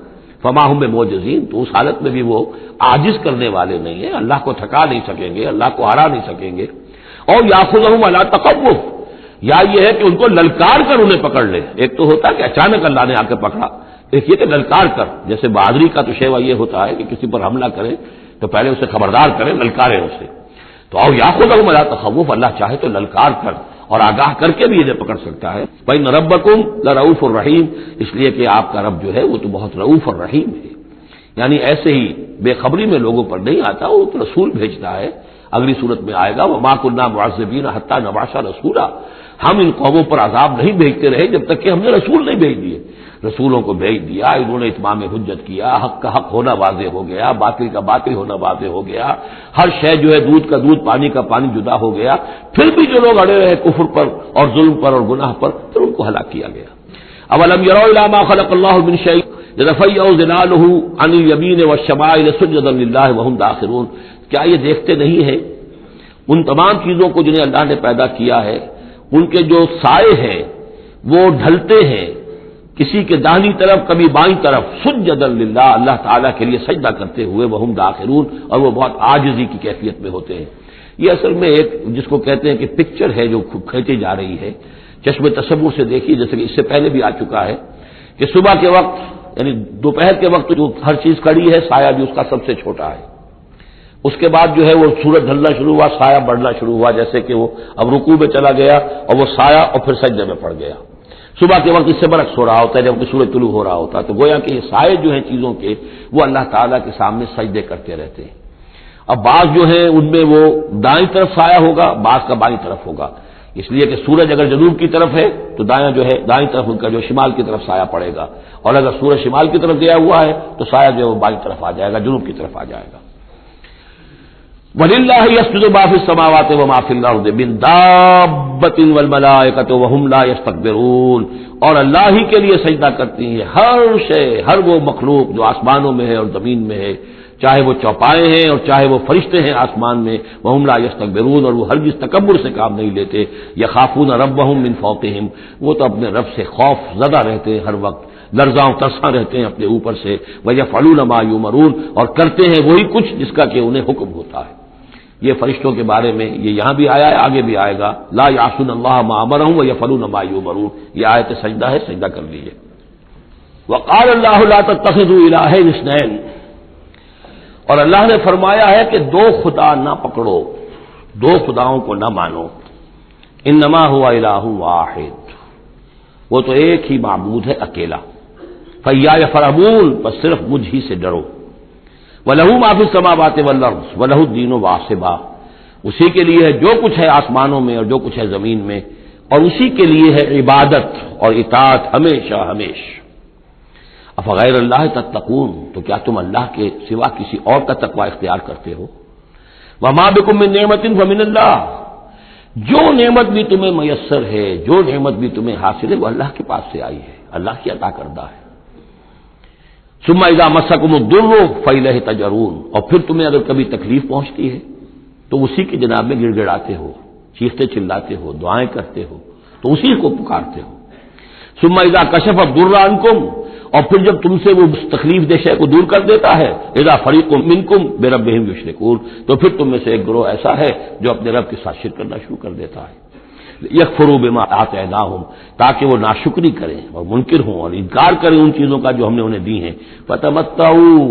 فما ہم بمعجزین، تو اس حالت میں بھی وہ عاجز کرنے والے نہیں ہیں، اللہ کو تھکا نہیں سکیں گے، اللہ کو ہرا نہیں سکیں گے۔ اور یاخذہم علی تخوف، یا یہ ہے کہ ان کو للکار کر انہیں پکڑ لے، ایک تو ہوتا ہے کہ اچانک اللہ نے آ کے پکڑا، ایک یہ کہ للکار کر، جیسے بہادری کا تو شیوا یہ ہوتا ہے کہ کسی پر حملہ کرے تو پہلے اسے خبردار کریں، للکاریں اسے، تو اور یاخذہم علی تخوف، اللہ چاہے تو للکار کر اور آگاہ کر کے بھی انہیں پکڑ سکتا ہے۔ فإن ربکم لرؤوف الرحیم، اس لیے کہ آپ کا رب جو ہے وہ تو بہت رؤوف اور رحیم ہے، یعنی ایسے ہی بے خبری میں لوگوں پر نہیں آتا، وہ تو رسول بھیجتا ہے، اگلی صورت میں آئے گا وما كنا معذبین حتی نبعث رسولا، ہم ان قوموں پر عذاب نہیں بھیجتے رہے جب تک کہ ہم نے رسول نہیں بھیج دیے، رسولوں کو بھیج دیا، انہوں نے اتمام حجت کیا، حق کا حق ہونا واضح ہو گیا، باطل کا باطل ہونا واضح ہو گیا، ہر شے جو ہے دودھ کا دودھ پانی کا پانی جدا ہو گیا، پھر بھی جو لوگ اڑے رہے کفر پر اور ظلم پر اور گناہ پر، پھر ان کو ہلاک کیا گیا۔ اولم يروا الى ما خلق الله من شيء يتفيأ ظلاله عن اليمين والشمائل سجدا لله وهم داخرون، کیا یہ دیکھتے نہیں ہیں ان تمام چیزوں کو جنہیں اللہ نے پیدا کیا ہے، ان کے جو سائے ہیں وہ ڈھلتے ہیں کسی کے داہنی طرف کبھی بائیں طرف، سجدا للہ، اللہ تعالیٰ کے لیے سجدہ کرتے ہوئے، وہم داخرون، اور وہ بہت عاجزی کی کیفیت میں ہوتے ہیں۔ یہ اصل میں ایک جس کو کہتے ہیں کہ پکچر ہے جو کھینچی جا رہی ہے، چشم تصور سے دیکھیے، جیسے کہ اس سے پہلے بھی آ چکا ہے کہ صبح کے وقت یعنی دوپہر کے وقت جو ہر چیز کھڑی ہے سایہ بھی اس کا سب سے چھوٹا ہے، اس کے بعد جو ہے وہ سورج ڈھلنا شروع ہوا، سایہ بڑھنا شروع ہوا، جیسے کہ وہ اب رکوع میں چلا گیا اور وہ سایہ اور پھر سجدے میں پڑ گیا۔ صبح کے وقت اس سے برعکس ہو رہا ہوتا ہے جبکہ سورج طلوع ہو رہا ہوتا ہے، تو گویا کہ یہ سائے جو ہیں چیزوں کے وہ اللہ تعالیٰ کے سامنے سجدے کرتے رہتے ہیں۔ اب بعض جو ہیں ان میں وہ دائیں طرف سایہ ہوگا، بعض کا بائیں طرف ہوگا، اس لیے کہ سورج اگر جنوب کی طرف ہے تو دایاں جو ہے دائیں طرف ان کا جو شمال کی طرف سایہ پڑے گا، اور اگر سورج شمال کی طرف گیا ہوا ہے تو سایہ جو ہے وہ بائیں طرف آ جائے گا، جنوب کی طرف آ جائے گا۔ وَلِلَّهِ يَسْجُدُ مَا فِي السَّمَاوَاتِ وَمَا فِي الْأَرْضِ مِن دَابَّةٍ وَالْمَلَائِكَةُ وَهُمْ لَا يَسْتَكْبِرُونَ، اور اللہ ہی کے لیے سجدہ کرتی ہیں ہر شے، ہر وہ مخلوق جو آسمانوں میں ہے اور زمین میں ہے، چاہے وہ چوپائے ہیں اور چاہے وہ فرشتے ہیں آسمان میں، وَهُمْ لَا يَسْتَكْبِرُونَ، اور وہ ہرگز تکبر سے کام نہیں لیتے، يَخَافُونَ رَبَّهُم مِّن فَوْقِهِمْ، وہ تو اپنے رب سے خوف زدہ رہتے ہیں، ہر وقت لرزاں و ترساں رہتے ہیں اپنے اوپر سے، وَيَفْعَلُونَ مَا يُؤْمَرُونَ، اور کرتے ہیں وہی کچھ جس کا کہ انہیں حکم ہوتا ہے۔ یہ فرشتوں کے بارے میں یہ یہاں بھی آیا ہے، آگے بھی آئے گا، لا یعصون اللہ ما امرهم ویفعلون ما یؤمرون، یہ آیت سجدہ ہے، سجدہ کر لیجیے۔ وقال اللہ لا تتخذوا الہین اثنین، اور اللہ نے فرمایا ہے کہ دو خدا نہ پکڑو، دو خداؤں کو نہ مانو، انما هو الہ واحد، وہ تو ایک ہی معبود ہے اکیلا، فیایا فرحبون، بس صرف مجھ ہی سے ڈرو، وَلَهُ مَا فِي السَّمَاوَاتِ وَالْأَرْضِ وَلَهُ الدِّينُ وَاصِبًا، اسی کے لیے ہے جو کچھ ہے آسمانوں میں اور جو کچھ ہے زمین میں، اور اسی کے لیے ہے عبادت اور اطاعت ہمیشہ ہمیشہ۔ افغیر اللہ تتقون، تو کیا تم اللہ کے سوا کسی اور کا تقوی اختیار کرتے ہو؟ وَمَا بِكُم مِّن نِّعْمَةٍ فَمِنَ اللَّهِ، جو نعمت بھی تمہیں میسر ہے، جو نعمت بھی تمہیں حاصل ہے وہ اللہ کے پاس سے آئی ہے، اللہ کی عطا کردہ ہے۔ ثم اذا مسکم الضر فالیہ تجرون، اور پھر تمہیں اگر کبھی تکلیف پہنچتی ہے تو اسی کی جناب میں گڑ گڑاتے ہو، چیختے چلاتے ہو، دعائیں کرتے ہو تو اسی کو پکارتے ہو۔ ثم اذا کشف الضر عنکم، اور پھر جب تم سے وہ تکلیف دہ شے کو دور کر دیتا ہے، اذا فریق منکم بربہم یشرکون، تو پھر تم میں سے ایک گروہ ایسا ہے جو اپنے رب کے ساتھ شرک کرنا شروع کر دیتا ہے۔ یکفروا بما آتیناہم، تاکہ وہ ناشکری کریں اور منکر ہوں اور انکار کریں ان چیزوں کا جو ہم نے انہیں دی ہیں۔ فتمتعوا،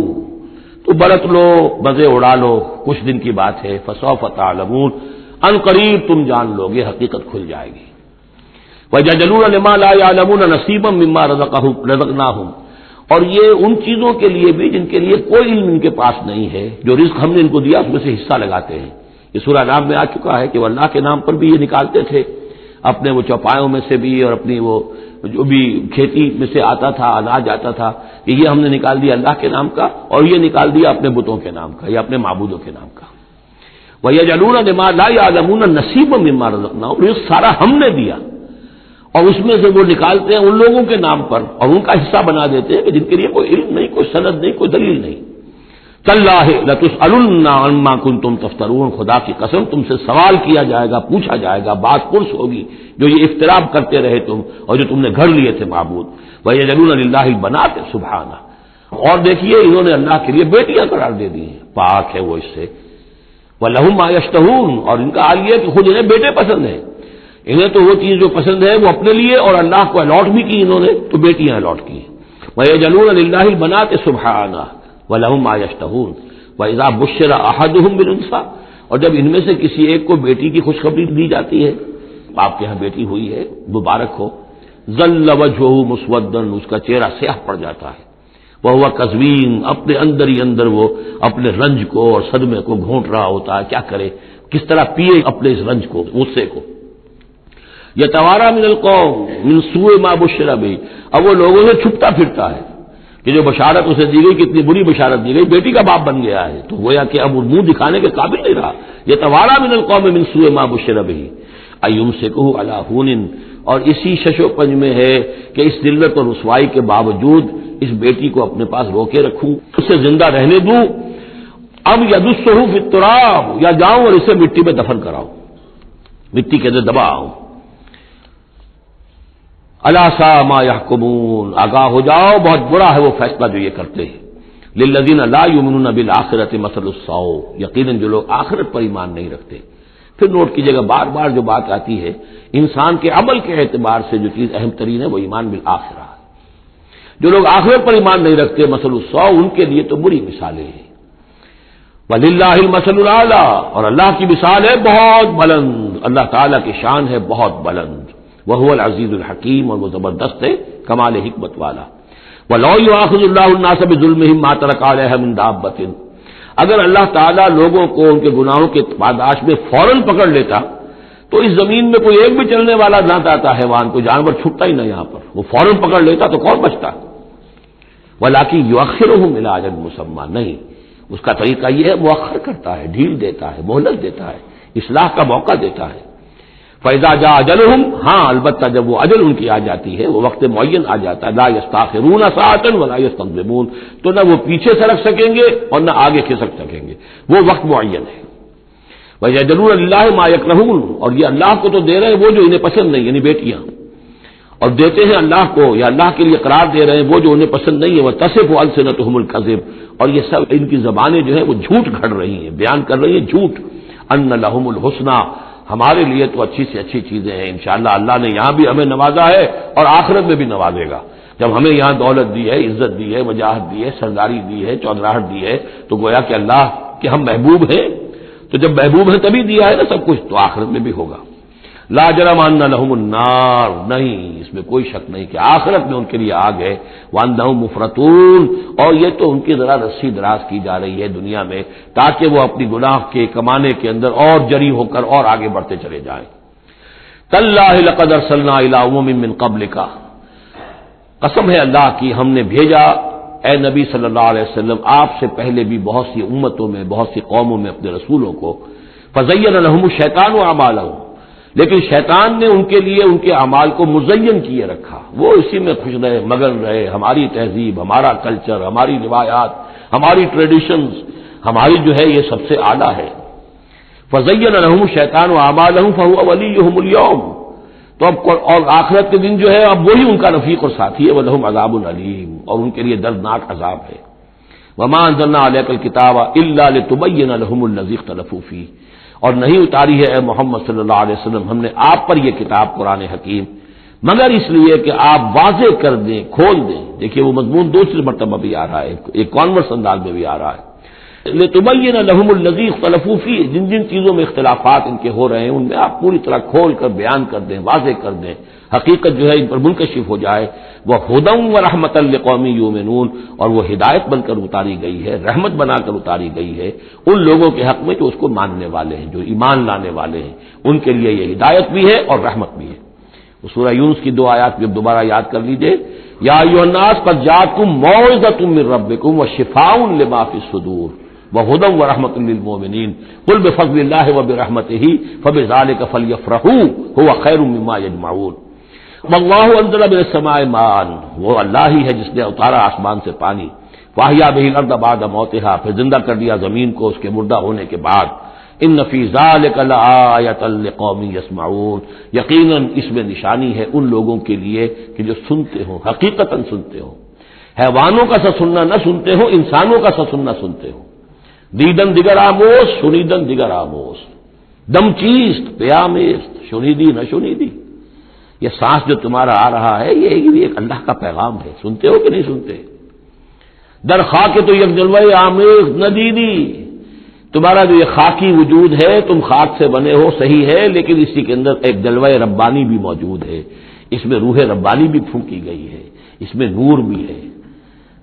تو برت لو، مزے اڑا لو، کچھ دن کی بات ہے۔ فسوف تعلمون، ان قریب تم جان لو گے، حقیقت کھل جائے گی۔ وَيَجْعَلُونَ لِمَا لَا يَعْلَمُونَ نَصِيبًا مِّمَّا رَزَقْنَاهُمْ، اور یہ ان چیزوں کے لیے بھی جن کے لیے کوئی علم ان کے پاس نہیں ہے، جو رزق ہم نے ان کو دیا اس میں سے حصہ لگاتے ہیں۔ یہ سورہ نام میں آ چکا ہے کہ وہ اللہ کے نام پر بھی یہ نکالتے تھے، اپنے وہ چوپایوں میں سے بھی اور اپنی وہ جو بھی کھیتی میں سے آتا تھا، اناج آتا تھا، کہ یہ ہم نے نکال دیا اللہ کے نام کا، اور یہ نکال دیا اپنے بتوں کے نام کا یا اپنے معبودوں کے نام کا۔ وَيَجْعَلُونَ لِمَا لَا يَعْلَمُونَ نَصِيبًا مِّمَّا رَزَقْنَاهُمْ، رزق سارا ہم نے دیا، اور اس میں سے وہ نکالتے ہیں ان لوگوں کے نام پر اور ان کا حصہ بنا دیتے ہیں کہ جن کے لیے کوئی علم نہیں، کوئی سند نہیں، کوئی دلیل نہیں۔ تاللہ لتسألن عما کنتم تفترون، خدا کی قسم تم سے سوال کیا جائے گا، پوچھا جائے گا، بات پرس ہوگی جو یہ افتراء کرتے رہے تم اور جو تم نے گھڑ لیے تھے معبود۔ وَيَجْعَلُونَ لِلَّهِ الْبَنَاتِ سُبْحَانَهُ، اور دیکھیے انہوں نے اللہ کے لیے بیٹیاں قرار دے دی ہیں، پاک ہے وہ اس سے۔ وَلَهُم مَّا يَشْتَهُونَ، اور ان کا حال یہ ہے کہ خود انہیں بیٹے پسند ہیں، انہیں تو وہ چیز جو پسند ہے وہ اپنے لیے اور اللہ کو الاٹ بھی کی انہوں نے، تو بیٹیاں الاٹ کی ہیں۔ وَيَجْعَلُونَ لِلَّهِ الْبَنَاتِ سُبْحَانَهُ وَلَهُم مَّا يَشْتَهُونَ وَإِذَا بُشِّرَ أَحَدُهُم بِالْأُنثَىٰ، اور جب ان میں سے کسی ایک کو بیٹی کی خوشخبری دی جاتی ہے، آپ کے ہاں بیٹی ہوئی ہے، مبارک ہو، ظَلَّ وَجْهُهُ مُسْوَدًّا، اس کا چہرہ سیاہ پڑ جاتا ہے، وَهُوَ كَظِيمٌ، اپنے اندر ہی اندر وہ اپنے رنج کو اور صدمے کو گھونٹ رہا ہوتا ہے، کیا کرے، کس طرح پیے اپنے اس رنج کو، غصے کو۔ یتوارا من القوم من سوء ما بشر به، اب وہ لوگوں سے چھپتا پھرتا ہے کہ جو بشارت اسے دی گئی، کتنی بری بشارت دی گئی، بیٹی کا باپ بن گیا ہے، تو گویا کہ اب وہ منہ دکھانے کے قابل نہیں رہا۔ یتوارا من القوم من سوء ما بشر به ایمسکہ علی ہون، اور اسی شش و پنج میں ہے کہ اس ذلت اور رسوائی کے باوجود اس بیٹی کو اپنے پاس روکے رکھوں، اسے زندہ رہنے دوں، ام یدسہ فی التراب، یا جاؤں اور اسے مٹی میں دفن کراؤں، مٹی کے اندر دباؤں۔ الا ساء ما يحكمون، آگاہ ہو جاؤ بہت برا ہے وہ فیصلہ جو یہ کرتے ہیں۔ للذین لا یؤمنون بالآخرۃ مثل السوء، یقیناً جو لوگ آخرت پر ایمان نہیں رکھتے۔ پھر نوٹ کیجیے گا بار بار جو بات آتی ہے، انسان کے عمل کے اعتبار سے جو چیز اہم ترین ہے وہ ایمان بالآخرہ ہے۔ جو لوگ آخرت پر ایمان نہیں رکھتے، مثل السوء، ان کے لیے تو بری مثالیں ہیں۔ وللہ المثل الاعلی، اور اللہ کی مثال ہے بہت بلند، اللہ تعالیٰ کی شان ہے بہت بلند، وَهُوَ الْعَزِيزُ الْحَكِيمُ، اور وہ زبردست ہے، کمال حکمت والا۔ وَلَوْ يُؤَاخِذُ اللَّهُ النَّاسَ بِظُلْمِهِمْ مَا تَرَكَ عَلَيْهَا مِن دَابَّةٍ، اگر اللہ تعالیٰ لوگوں کو ان کے گناہوں کے پاداش میں فوراً پکڑ لیتا تو اس زمین میں کوئی ایک بھی چلنے والا نہ آتا حیوان، کوئی جانور چھٹتا ہی نہ، یہاں پر وہ فوراً پکڑ لیتا تو کون بچتا؟ وَلَٰكِن يُؤَخِّرُهُمْ إِلَىٰ أَجَلٍ مُّسَمًّى، نہیں، اس کا طریقہ یہ ہے مؤخر کرتا ہے، ڈھیل دیتا ہے، مہلت دیتا ہے، اصلاح کا موقع دیتا ہے۔ فَإِذَا جَاءَ أَجَلُهُمْ، ہاں البتہ جب وہ اجل ان کی آ جاتی ہے، وہ وقت معین آ جاتا ہے، لَا يَسْتَأْخِرُونَ سَاعَةً وَلَا يَسْتَقْدِمُونَ، تو نہ وہ پیچھے سرک سکیں گے اور نہ آگے کھسک سکیں گے، وہ وقت معین ہے۔ وَيَجْعَلُونَ لِلَّهِ مَا يَكْرَهُونَ، اور یہ اللہ کو تو دے رہے ہیں وہ جو انہیں پسند نہیں، یعنی بیٹیاں، اور دیتے ہیں اللہ کو یا اللہ کے لیے قرار دے رہے ہیں وہ جو انہیں پسند نہیں ہے، وَتَصِفُ أَلْسِنَتُهُمُ الْكَذِبَ، اور یہ سب ان کی زبانیں جو ہیں وہ جھوٹ گھڑ رہی ہیں، بیان کر رہی ہیں جھوٹ، أَنَّ لَهُمُ الْحُسْنَى، ہمارے لیے تو اچھی سے اچھی چیزیں ہیں، انشاءاللہ اللہ نے یہاں بھی ہمیں نوازا ہے اور آخرت میں بھی نوازے گا۔ جب ہمیں یہاں دولت دی ہے، عزت دی ہے، وجاہت دی ہے، سرداری دی ہے، چودراہٹ دی ہے، تو گویا کہ اللہ کے ہم محبوب ہیں، تو جب محبوب ہیں تبھی دیا ہے نا سب کچھ، تو آخرت میں بھی ہوگا۔ لا جرم ان لهم النار، نہیں اس میں کوئی شک نہیں کہ آخرت میں ان کے لیے آگ ہے، وانہم مفرطون، اور یہ تو ان کی ذرا رسی دراز کی جا رہی ہے دنیا میں تاکہ وہ اپنی گناہ کے کمانے کے اندر اور جری ہو کر اور آگے بڑھتے چلے جائیں۔ تاللہ لقد ارسلنا الی امم من قبلک، قسم ہے اللہ کی ہم نے بھیجا اے نبی صلی اللہ علیہ وسلم آپ سے پہلے بھی بہت سی امتوں میں، بہت سی قوموں میں اپنے رسولوں کو، فزین لهم الشیطان اعمالهم، لیکن شیطان نے ان کے لیے ان کے اعمال کو مزین کیے رکھا، وہ اسی میں خوش رہے، مگن رہے، ہماری تہذیب، ہمارا کلچر، ہماری روایات، ہماری ٹریڈیشنز، ہماری جو ہے یہ سب سے اعلیٰ ہے۔ فزین لهم الشیطان اعمالهم فهو ولیهم اليوم، تو اب اور آخرت کے دن جو ہے اب وہی ان کا رفیق اور ساتھی ہے، وَلَهُمْ عَذَابٌ علیم، اور ان کے لیے دردناک عذاب ہے۔ وَمَا أَنزَلْنَا عَلَيْكَ الْكِتَابَ إِلَّا لِتُبَيِّنَ لَهُمُ الَّذِي اخْتَلَفُوا فِيهِ، اور نہیں اتاری ہے اے محمد صلی اللہ علیہ وسلم ہم نے آپ پر یہ کتاب قرآن حکیم مگر اس لیے کہ آپ واضح کر دیں، کھول دیں۔ دیکھیے وہ مضمون دوسری مرتبہ بھی آ رہا ہے، ایک کانورس انداز میں بھی آ رہا ہے، لِتُبَيِّنَ لَهُمُ الَّذِي اخْتَلَفُوا فِيهِ، جن جن چیزوں میں اختلافات ان کے ہو رہے ہیں ان میں آپ پوری طرح کھول کر بیان کر دیں، واضح کر دیں، حقیقت جو ہے ان پر منکشف ہو جائے۔ وَهُدًى وَرَحْمَةً لِقَوْمٍ يُؤْمِنُونَ، اور وہ ہدایت بن کر اتاری گئی ہے، رحمت بنا کر اتاری گئی ہے ان لوگوں کے حق میں جو اس کو ماننے والے ہیں، جو ایمان لانے والے ہیں، ان کے لیے یہ ہدایت بھی ہے اور رحمت بھی ہے۔ سورہ یونس کی دو آیات بھی دوبارہ یاد کر لیجئے، یا ایھا الناس قد جاءتکم موعظۃ من ربکم وشفاء لما فی الصدور وہدی ورحمۃ للمؤمنین قل بفضل اللہ وبرحمتہ فبذلک فلیفرحوا هو خیر مما یجمعون۔ واللہ انزل من السماء ماء، وہ اللہ ہی ہے جس نے اتارا آسمان سے پانی، فاحیا بہ الارض بعد موتها، پھر زندہ کر دیا زمین کو اس کے مردہ ہونے کے بعد۔ ان فی ذلک لآیۃ لقوم یسمعون، یقیناً اس میں نشانی ہے ان لوگوں کے لیے کہ جو سنتے ہوں، حقیقتاً سنتے ہوں، حیوانوں کا سا سننا نہ سنتے ہوں، انسانوں کا سا سننا سنتے ہوں۔ دیدن دیگر آموز، شنیدن دیگر آموز، دم چیست پیامیست، شنیدی نہ شنیدی، یہ سانس جو تمہارا آ رہا ہے یہ بھی ایک اللہ کا پیغام ہے، سنتے ہو کہ نہیں سنتے؟ در خاک تو یک جلوہ آمیز ندیدی، تمہارا جو یہ خاکی وجود ہے تم خاک سے بنے ہو صحیح ہے، لیکن اسی کے اندر ایک جلوہ ربانی بھی موجود ہے، اس میں روح ربانی بھی پھونکی گئی ہے، اس میں نور بھی ہے۔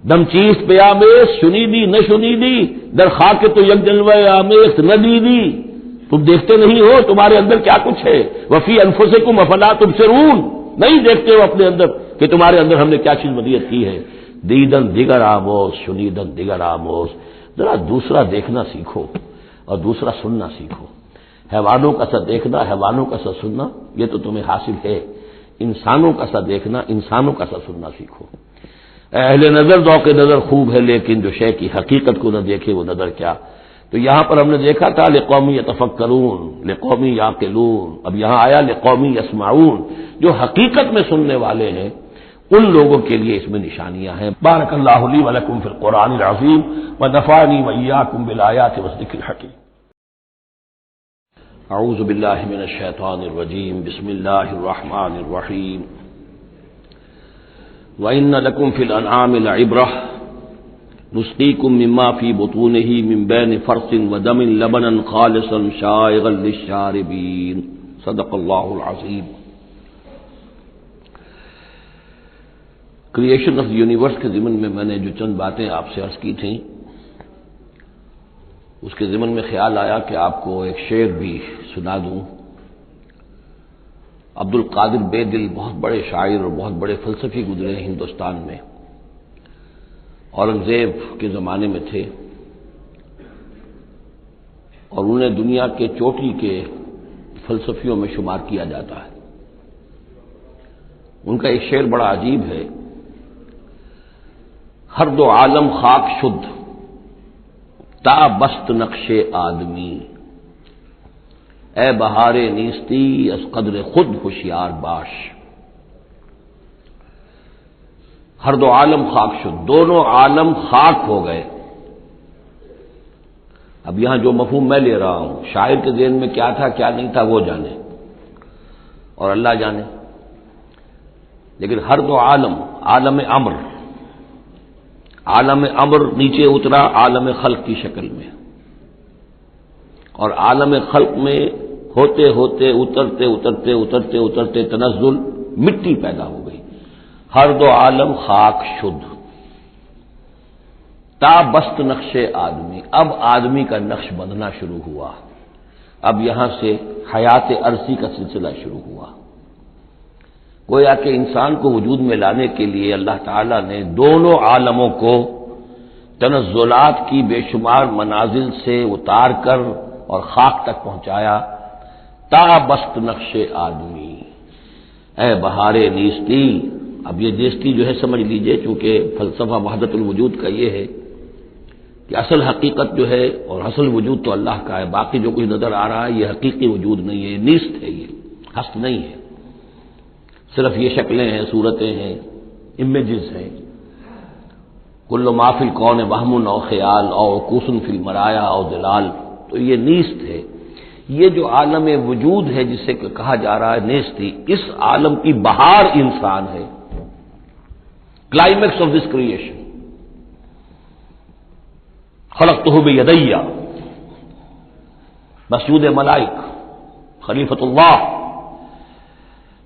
دم چیست پیامیز، شنیدی نہ شنیدی، در خاک تو یک جلوہ آمیز ندیدی، تم دیکھتے نہیں ہو تمہارے اندر کیا کچھ ہے، وفی انفسکم افلا تبصرون، نہیں دیکھتے ہو اپنے اندر کہ تمہارے اندر ہم نے کیا چیز مدیت کی ہے۔ دیدن دیگر آموز، شنیدن دیگر آموز، ذرا دوسرا دیکھنا سیکھو اور دوسرا سننا سیکھو۔ حیوانوں کا سا دیکھنا، حیوانوں کا سا سننا یہ تو تمہیں حاصل ہے، انسانوں کا سا دیکھنا، انسانوں کا سا سننا سیکھو۔ اہل نظر ذوق نظر خوب ہے لیکن جو شے کی حقیقت کو نہ دیکھے وہ نظر کیا۔ تو یہاں پر ہم نے دیکھا تھا لقوم یتفکرون، لقوم یعقلون، اب یہاں آیا لقوم یسمعون، جو حقیقت میں سننے والے ہیں ان لوگوں کے لیے اس میں نشانیاں ہیں۔ بارک اللہ لی و لکم فی القرآن العظیم ونفعنی وإیاکم بالآیات والذکر الحکیم۔ اعوذ باللہ من الشیطان الرجیم، بسم اللہ الرحمن الرحیم۔ وَإِنَّ لَكُمْ فِي الْأَنْعَامِ لَعِبْرَةً نُسْقِيكُم مِّمَّا فِي بُطُونِهِ مِن بَيْنِ فَرْثٍ وَدَمٍ لَبَنًا خَالِصًا شَائِغًا لِّلشَّارِبِينَ، صدق اللہ العظیم۔ کریشن آف یونیورس کے ضمن میں میں نے جو چند باتیں آپ سے عرض کی تھیں اس کے ضمن میں خیال آیا کہ آپ کو ایک شعر بھی سنا دوں۔ عبد القادر بے دل بہت بڑے شاعر اور بہت بڑے فلسفی گزرے ہندوستان میں، اورنگزیب کے زمانے میں تھے اور انہیں دنیا کے چوٹی کے فلسفیوں میں شمار کیا جاتا ہے۔ ان کا ایک شعر بڑا عجیب ہے، ہر دو عالم خاک شد تا بست نقش آدمی، اے بہار نیستی از قدر خود ہوشیار باش۔ ہر دو عالم خاک شد، دونوں عالم خاک ہو گئے۔ اب یہاں جو مفہوم میں لے رہا ہوں شاعر کے ذہن میں کیا تھا کیا نہیں تھا وہ جانے اور اللہ جانے، لیکن ہر دو عالم، عالم امر، عالم امر نیچے اترا عالم خلق کی شکل میں، اور عالم خلق میں ہوتے ہوتے اترتے اترتے اترتے اترتے تنزل مٹی پیدا ہو گئی۔ ہر دو عالم خاک شد تا بست نقش آدمی، اب آدمی کا نقش بندھنا شروع ہوا، اب یہاں سے حیات ارضی کا سلسلہ شروع ہوا۔ گویا کہ انسان کو وجود میں لانے کے لیے اللہ تعالیٰ نے دونوں عالموں کو تنزلات کی بے شمار منازل سے اتار کر اور خاک تک پہنچایا۔ تا بست نقش آدمی، اے بہار نیستی، اب یہ نیستی جو ہے سمجھ لیجئے، چونکہ فلسفہ وحدت الوجود کا یہ ہے کہ اصل حقیقت جو ہے اور اصل وجود تو اللہ کا ہے، باقی جو کچھ نظر آ رہا ہے یہ حقیقی وجود نہیں ہے، یہ نیست ہے، یہ ہست نہیں ہے، صرف یہ شکلیں ہیں، صورتیں ہیں، امیجز ہیں۔ کل ما فی الکون وہم او خیال او عکوس فی المرایا او دلال، تو یہ نیست ہے۔ یہ جو عالم وجود ہے جسے کہا جا رہا ہے نیستی، اس عالم کی بہار انسان ہے، کلائمیکس آف دس کریشن۔ خلقتہ بیدی، مسجود ملائک، خلیفۃ اللہ۔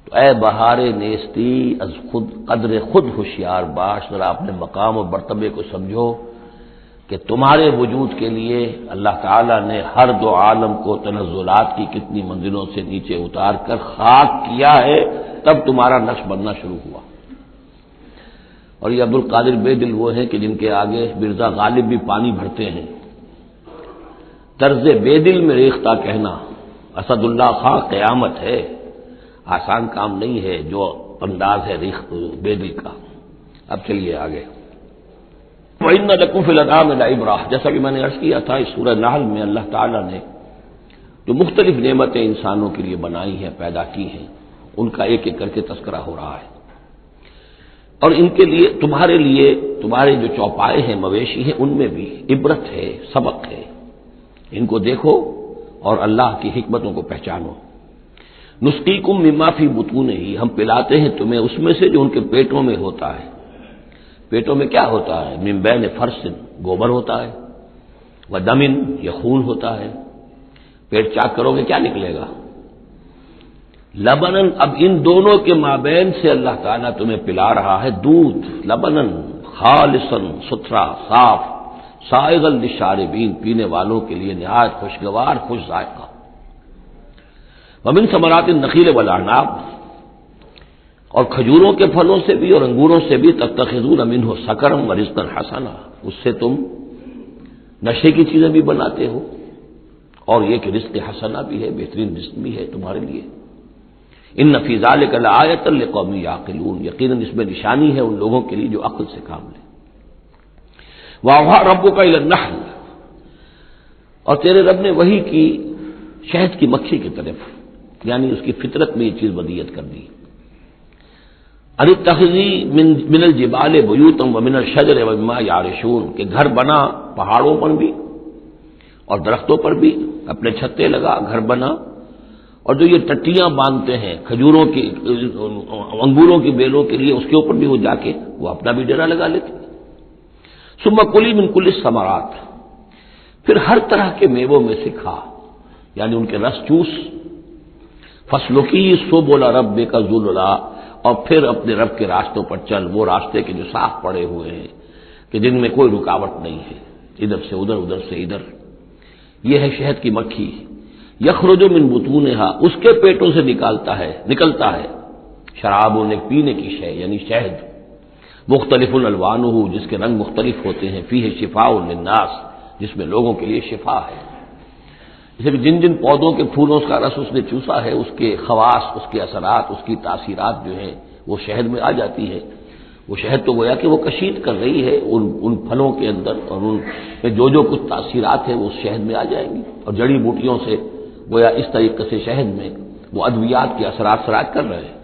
تو اے بہار نیستی از خود قدر خود ہوشیار باش، ذرا اپنے مقام اور مرتبے کو سمجھو کہ تمہارے وجود کے لیے اللہ تعالیٰ نے ہر دو عالم کو تنزلات کی کتنی منزلوں سے نیچے اتار کر خاک کیا ہے، تب تمہارا نقش بننا شروع ہوا۔ اور یہ عبد القادر بے دل وہ ہیں کہ جن کے آگے مرزا غالب بھی پانی بھرتے ہیں۔ طرز بے دل میں ریختہ کہنا اسد اللہ خاں قیامت ہے، آسان کام نہیں ہے جو انداز ہے بے دل کا۔ اب چلیے آگے۔ وَإِنَّ لَكُمْ فِي الْأَنْعَامِ لَعِبْرَةً، جیسا کہ میں نے عرض کیا تھا، اس سورہ نحل میں اللہ تعالیٰ نے جو مختلف نعمتیں انسانوں کے لیے بنائی ہیں، پیدا کی ہیں، ان کا ایک ایک کر کے تذکرہ ہو رہا ہے۔ اور ان کے لیے تمہارے جو چوپائے ہیں، مویشی ہیں، ان میں بھی عبرت ہے، سبق ہے۔ ان کو دیکھو اور اللہ کی حکمتوں کو پہچانو۔ نسقیکم مما فی بطونہ، ہم پلاتے ہیں تمہیں اس میں سے جو ان کے پیٹوں میں ہوتا ہے۔ پیٹوں میں کیا ہوتا ہے؟ من بین فرث، گوبر ہوتا ہے، ودم، یہ خون ہوتا ہے۔ پیٹ چاک کرو گے کیا نکلے گا؟ لبنن، اب ان دونوں کے مابین سے اللہ تعالیٰ تمہیں پلا رہا ہے دودھ، لبنن خالصاً، ستھرا، صاف، سائغا للشاربین، پینے والوں کے لیے نہایت خوشگوار، خوش ذائقہ۔ ومن ثمرات النخیل والاعناب، اور کھجوروں کے پھلوں سے بھی اور انگوروں سے بھی، تتخذون منہ سکرا ورزقا حسنا، اس سے تم نشے کی چیزیں بھی بناتے ہو، اور یہ کہ رزق حسنا بھی ہے، بہترین رزق بھی ہے تمہارے لیے۔ ان فی ذلک لآیۃ لقوم یعقلون، یقیناً اس میں نشانی ہے ان لوگوں کے لیے جو عقل سے کام لیں۔ وَأَوْحَىٰ رَبُّكَ إِلَى النَّحْلِ، اور تیرے رب نے وحی کی شہد کی مکھی کی طرف، یعنی اس کی فطرت میں یہ چیز ودیت کر دی۔ ان اتخذی من الجبال بیوتا ومن الشجر ومما یعرشون، کہ گھر بنا پہاڑوں پر بھی اور درختوں پر بھی، اپنے چھتے لگا، گھر بنا۔ اور جو یہ ٹٹیاں باندھتے ہیں کھجوروں کی، انگوروں کی بیلوں کے لیے، اس کے اوپر بھی وہ جا کے وہ اپنا بھی ڈیرا لگا لیتے۔ ثم کلی من کل الثمرات، پھر ہر طرح کے میووں میں سے کھا، یعنی ان کے رس چوس۔ فسلکی سبل ربک ذللا، اور پھر اپنے رب کے راستوں پر چل، وہ راستے کے جو صاف پڑے ہوئے ہیں، کہ جن میں کوئی رکاوٹ نہیں ہے، ادھر سے ادھر، ادھر سے ادھر۔ یہ ہے شہد کی مکھی۔ یخرج من بطونہا، اس کے پیٹوں سے نکلتا ہے شراب، پینے کی شے یعنی شہد، مختلف الوانہ، جس کے رنگ مختلف ہوتے ہیں، فیہ شفاء للناس، جس میں لوگوں کے لیے شفا ہے۔ جیسے کہ جن جن پودوں کے پھولوں کا رس اس نے چوسا ہے، اس کے خواص، اس کے اثرات، اس کی تاثیرات جو ہیں وہ شہد میں آ جاتی ہے۔ وہ شہد تو گویا کہ وہ کشید کر رہی ہے ان پھلوں کے اندر، اور ان میں جو کچھ تاثیرات ہیں وہ اس شہد میں آ جائیں گی، اور جڑی بوٹیوں سے گویا اس طریقے سے شہد میں وہ ادویات کے اثرات سراج کر رہے ہیں۔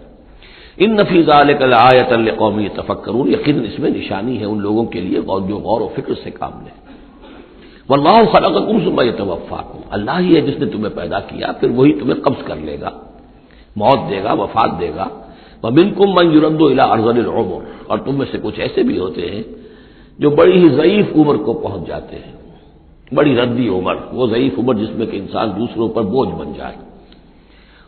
ان فی ذلک لآیۃ لقوم یتفکرون، یقیناً اس میں نشانی ہے ان لوگوں کے لیے جو غور و فکر سے کام لیں۔ واللہ خلقکم ثم یتوفاکم، اللہ ہی ہے جس نے تمہیں پیدا کیا، پھر وہی تمہیں قبض کر لے گا، موت دے گا، وفات دے گا۔ ومنکم من یرد الی ارذل العمر، اور تم میں سے کچھ ایسے بھی ہوتے ہیں جو بڑی ہی ضعیف عمر کو پہنچ جاتے ہیں، بڑی ردی عمر، وہ ضعیف عمر جس میں کہ انسان دوسروں پر بوجھ بن جائے۔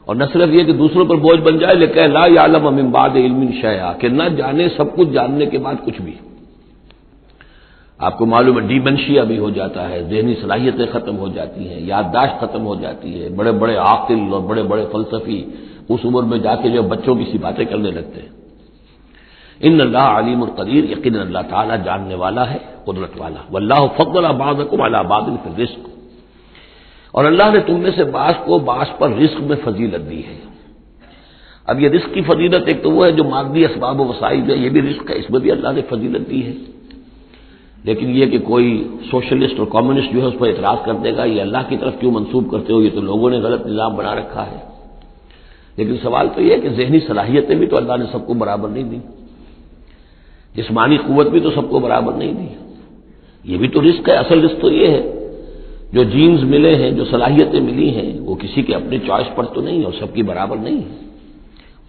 اور نہ صرف یہ کہ دوسروں پر بوجھ بن جائے، لیکن لا یعلم من بعد علم شیئا، کہ نہ جانے سب کچھ جاننے کے بعد کچھ بھی۔ آپ کو معلوم ہے ڈیمنشیا بھی ہو جاتا ہے، ذہنی صلاحیتیں ختم ہو جاتی ہیں، یادداشت ختم ہو جاتی ہے۔ بڑے بڑے عاقل اور بڑے بڑے فلسفی اس عمر میں جا کے جو بچوں کی سی باتیں کرنے لگتے ہیں۔ ان اللہ علیم القدیر، یقیناً اللہ تعالیٰ جاننے والا ہے، قدرت والا۔ واللہ فضل بعضکم علی بعض فی الرزق، اور اللہ نے تم میں سے بعض کو بعض پر رزق میں فضیلت دی ہے۔ اب یہ رزق کی فضیلت ایک تو وہ ہے جو مادی اسباب و وسائل ہے، یہ بھی رزق ہے، اس میں بھی اللہ نے فضیلت دی ہے۔ لیکن یہ کہ کوئی سوشلسٹ اور کمیونسٹ جو ہے اس پر اعتراض کر دے گا یہ اللہ کی طرف کیوں منسوب کرتے ہو، یہ تو لوگوں نے غلط نظام بنا رکھا ہے۔ لیکن سوال تو یہ ہے کہ ذہنی صلاحیتیں بھی تو اللہ نے سب کو برابر نہیں دی، جسمانی قوت بھی تو سب کو برابر نہیں دی، یہ بھی تو رزق ہے۔ اصل رزق تو یہ ہے جو جینز ملے ہیں، جو صلاحیتیں ملی ہیں، وہ کسی کے اپنے چوائس پر تو نہیں اور سب کی برابر نہیں ہے،